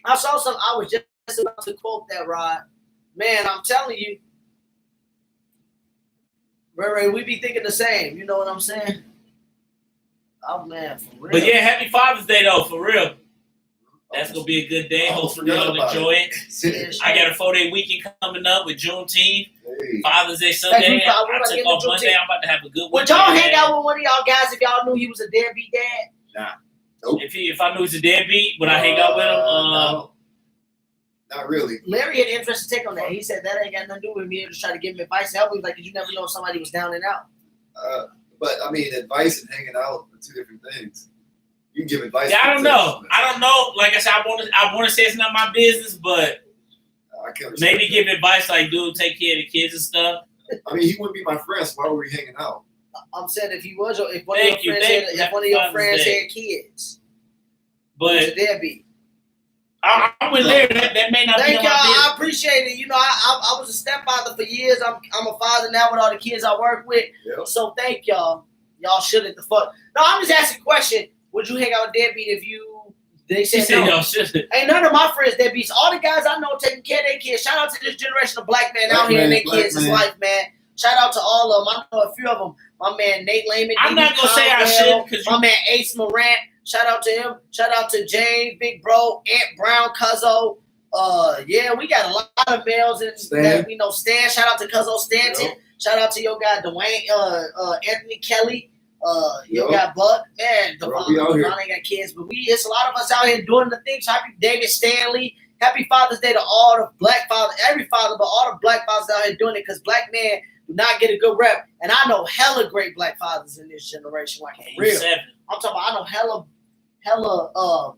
I saw some. I was just about to quote that, Rod. Man, I'm telling you, Ray, we be thinking the same. You know what I'm saying? Oh man, for real. But yeah, happy Father's Day though, for real. That's gonna be a good day. Hopefully y'all enjoy it. I got a 4-day weekend coming up with Juneteenth, Hey. Father's Day Hey, Sunday. we probably I about to took get off into Monday. Juneteenth. I'm about to have a good Would weekend. y'all hang man. out with one of y'all guys if y'all knew he was a deadbeat dad? If I knew he's a deadbeat, would I hang out with him? No. Not really. Larry had an interesting take on that. He said that ain't got nothing to do with me. Just try to give him advice and help him. Like, 'cause you never know if somebody was down and out. But I mean, advice and hanging out are 2 different things. You can give advice. Yeah, I don't know. Like I said, I want to say it's not my business, but I can't maybe give advice like, dude, take care of the kids and stuff. I mean, he wouldn't be my friend, so why were we hanging out? I'm saying if one of Thank you. your friends Thank had, you. if one of your Happy friends Father's Day. had kids, But deadbeat. I'm with Larry. That may not be Thank on y'all. my business. I appreciate it. You know, I was a stepfather for years. I'm a father now with all the kids I work with. Yep. So thank y'all. Y'all should at the fuck. No, I'm just asking a question. Would you hang out with deadbeat if they She said said no? y'all should. Ain't none of my friends deadbeats. All the guys I know taking care of their kids. Shout out to this generation of black men out here in their kids' life, man. Shout out to all of them. I know a few of them. My man Nate Lehman. I'm not gonna say I should because My man Ace Morant. Shout out to him. Shout out to James, Big Bro, Ant Brown, Cuzzo. Yeah, we got a lot of males in that we know. Stan. Shout out to Cuzzo Stanton. Yep. Shout out to your guy Dwayne, Anthony Kelly. You Yep. got Buck. Man, Bro, we out here. Devon ain't got kids, but it's a lot of us out here doing the things. Happy David Stanley. Happy Father's Day to all the black fathers, every father, but all the black fathers out here doing it because black men do not get a good rep. And I know hella great black fathers in this generation. Like, for real. I'm talking about, I know hella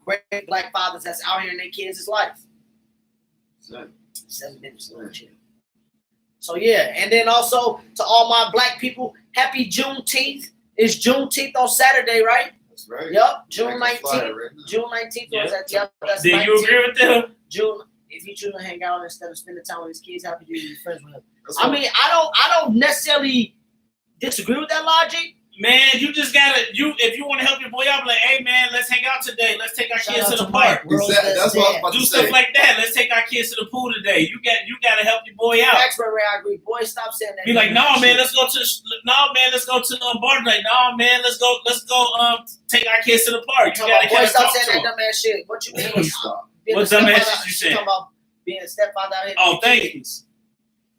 great black fathers that's out here in their kids' life. 7 minutes. Chill. So, yeah. And then also to all my black people, happy Juneteenth. It's Juneteenth on Saturday, right? That's right. Yep. June Like a flyer 19th. right now. June 19th. Yep. Was that? Yep. That's Do you 19th. agree with them? June. If you choose to hang out instead of spending time with his kids, happy to be friends with him. That's I right. mean, I don't necessarily disagree with that logic. Man, you just gotta if you want to help your boy out, be like, hey man, let's hang out today. Let's take our Shout kids out to the to park. Mike, world's Exactly. best That's what I was dad. about Do to stuff say. like that. Let's take our kids to the pool today. You gotta help your boy out. Facts, Ray, I agree. Boy, stop saying that. Be like, no man, let's go to the bar tonight. No man, let's go take our kids to the park. You gotta boy, kind of stop talk saying to that them. dumb ass shit. What you mean? Stop. Being What a stepfather- dumb ass shit you say? Talking about being a stepfather out here. Oh, with thank kids.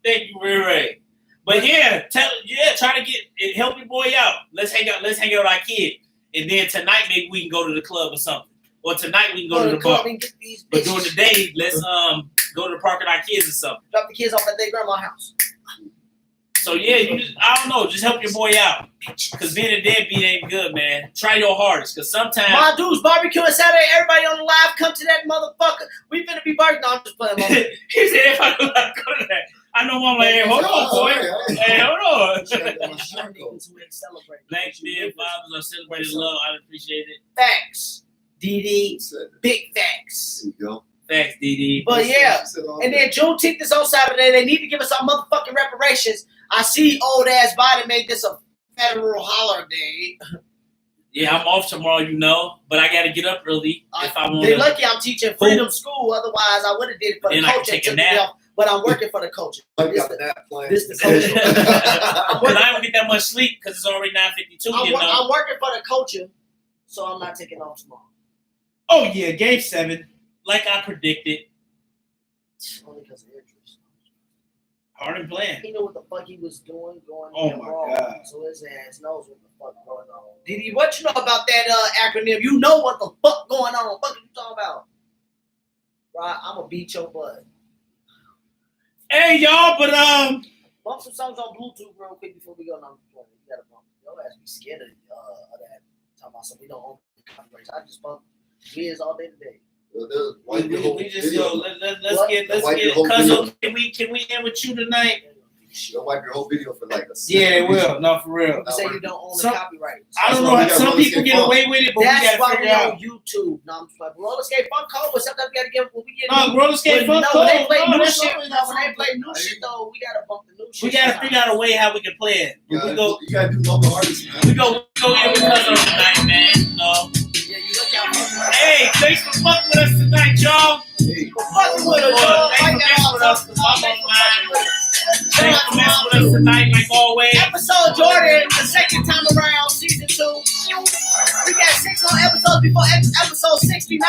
Thank you, Ray. But try to help your boy out. Let's hang out with our kid. And then tonight maybe we can go to the club or something. Or tonight we can go to the club bar. and get these But bitches. during the day, let's go to the park with our kids or something. Drop the kids off at their grandma's house. So yeah, I don't know, just help your boy out. Cause being a deadbeat ain't good, man. Try your hardest. Cause sometimes My dudes barbecuing Saturday. Everybody on the live, come to that motherfucker. We finna be barbecuing. No, I'm just playing. Mama. he said if I go to that. I know I'm like, hey, hold on, boy. Hey, hold on. Celebrate. Black men, fathers are celebrating love. I appreciate it. Facts. DD. Said Big facts. there you go. Thanks, DD. But yeah. Said all And that. then Juneteenth is on Saturday. They need to give us our motherfucking reparations. I see old ass Biden made this a federal holiday. Yeah, I'm off tomorrow, but I gotta get up early if I want They to. lucky I'm teaching freedom school. Otherwise, I would have did it for the Then I can culture. take a took me nap. off, but I'm working for the culture. I got that plan. This the culture. Because I don't get that much sleep because it's already 9:52. I'm working for the culture, so I'm not taking off tomorrow. Oh yeah, Game 7, like I predicted. Only because of interest. Hard and plan. He knew what the fuck he was doing, going Oh in my wrong. God. So his ass knows what the fuck going on. Didi, what you know about that acronym? You know what the fuck going on. What you talking about? Right, I'm gonna beat your butt. Hey y'all, but Bump some songs on Bluetooth real quick before we go on. You gotta bump. Your ass be scared of that. Talking about something we don't own copyrights. I just bump vids all day today. we just go. Let's What? get Wipe your whole Cuzzo. Can we end with you tonight? You'll wipe your whole video for like a second. Yeah, it will. No, for real. You say you don't own the Some- copyrights. I don't That's know. why we How got some roller people skate get funk. away with it, but we That's gotta why figure we out. on YouTube. No, I'm just like roller skate funk cold, but sometimes we gotta get when we get No, roller skate when, funk. no, when they play cold. new That's shit. always No, when they something. play new shit though, we gotta bump the new shit. We gotta figure out a way how we can play it. You We go. gotta do local artists, man. We go in with Cuzzo tonight, man. No. Yeah, you look out for us. Hey, thanks for fucking with us tonight, y'all. Hey, Fucking with us, Thanks y'all. for Right messing with now, us. I'm on mine. Thanks for messing with us tonight, like always. Episode Jordan, the second time around, season 2. We got 6 more episodes before episode 69.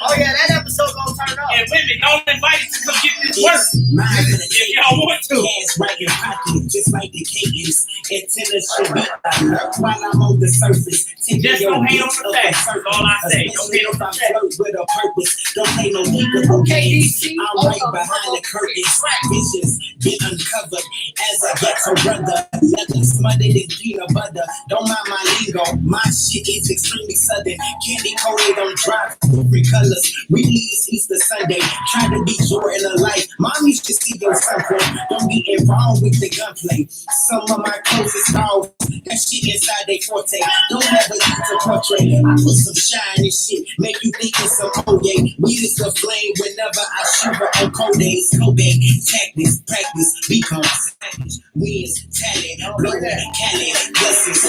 Oh yeah, that episode gonna turn up. And women, don't invite us to come get this work if y'all want to. Hands right in pocket, just like the cadence. Antennas should be alert while I'm on the surface. Just don't hate on the facts. That's all I say. Don't hate on the facts. With a purpose. Don't hate no deeper KDC, I'm right behind the curtains. Visions been uncovered as a ghetto brother. Nothing smothered in peanut butter. Don't mind my lingo. My shit is extremely subtle. Southern. Candy coated on drive, different colors. Release Easter Sunday. Try to be Jordan of life. Mom used to see your something. Don't get involved with the gunplay. Some of my closest dogs, that shit inside they forte. Don't ever use a portrait. I put some shine and shit, make you think it's some Oye. We use the flame whenever I shoot her on cold days. Kobe, tactics, practice, become savage. Wins, talent, blowing, Cali, blessings.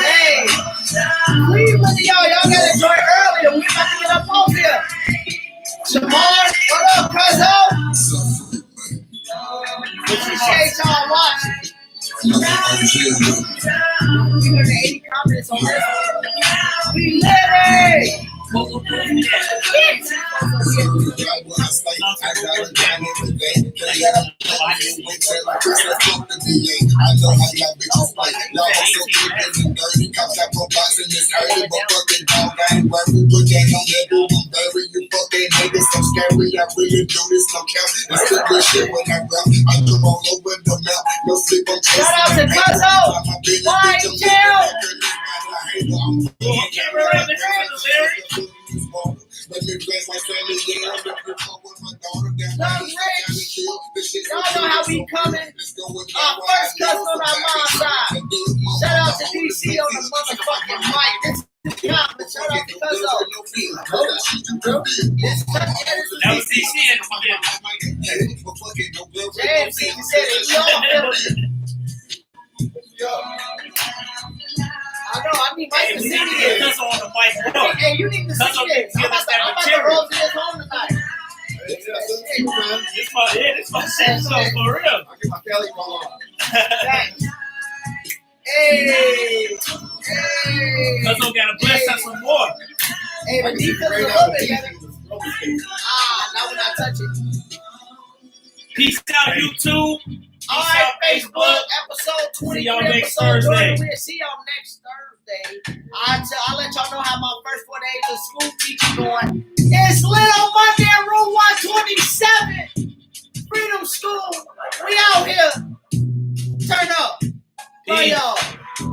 Hey, Cleveland, y'all gotta enjoy earlier. We about to get up off here. Shamar, what up, cuzzo? Appreciate y'all watching. We heard the 80 comments on this. We lit Shout out to Cuzzo, YGL. Y'all know how we coming. Our first cousin on our mom's side. Shout out to DC on the motherfucking mic. Shout out to Cuzzo. That was DC in the JMC said it. I know, I need Mike to see it. Cuz on the mic, bro. Hey, you need to see it. I'm about to roll to this home tonight. This my shit, so for real. I'll get my Cali roll on. Hey. Cuz gotta bless us some more. Hey, but defense a little bit better. Now we're not touching. Peace out, YouTube. All right, Facebook, episode 20. See y'all next Thursday. Thursday. We'll see y'all next Thursday. I'll let y'all know how my first 4 days of school teaching going. It's lit on Monday at Room 127. Freedom School. We out here. Turn up. Bye, y'all.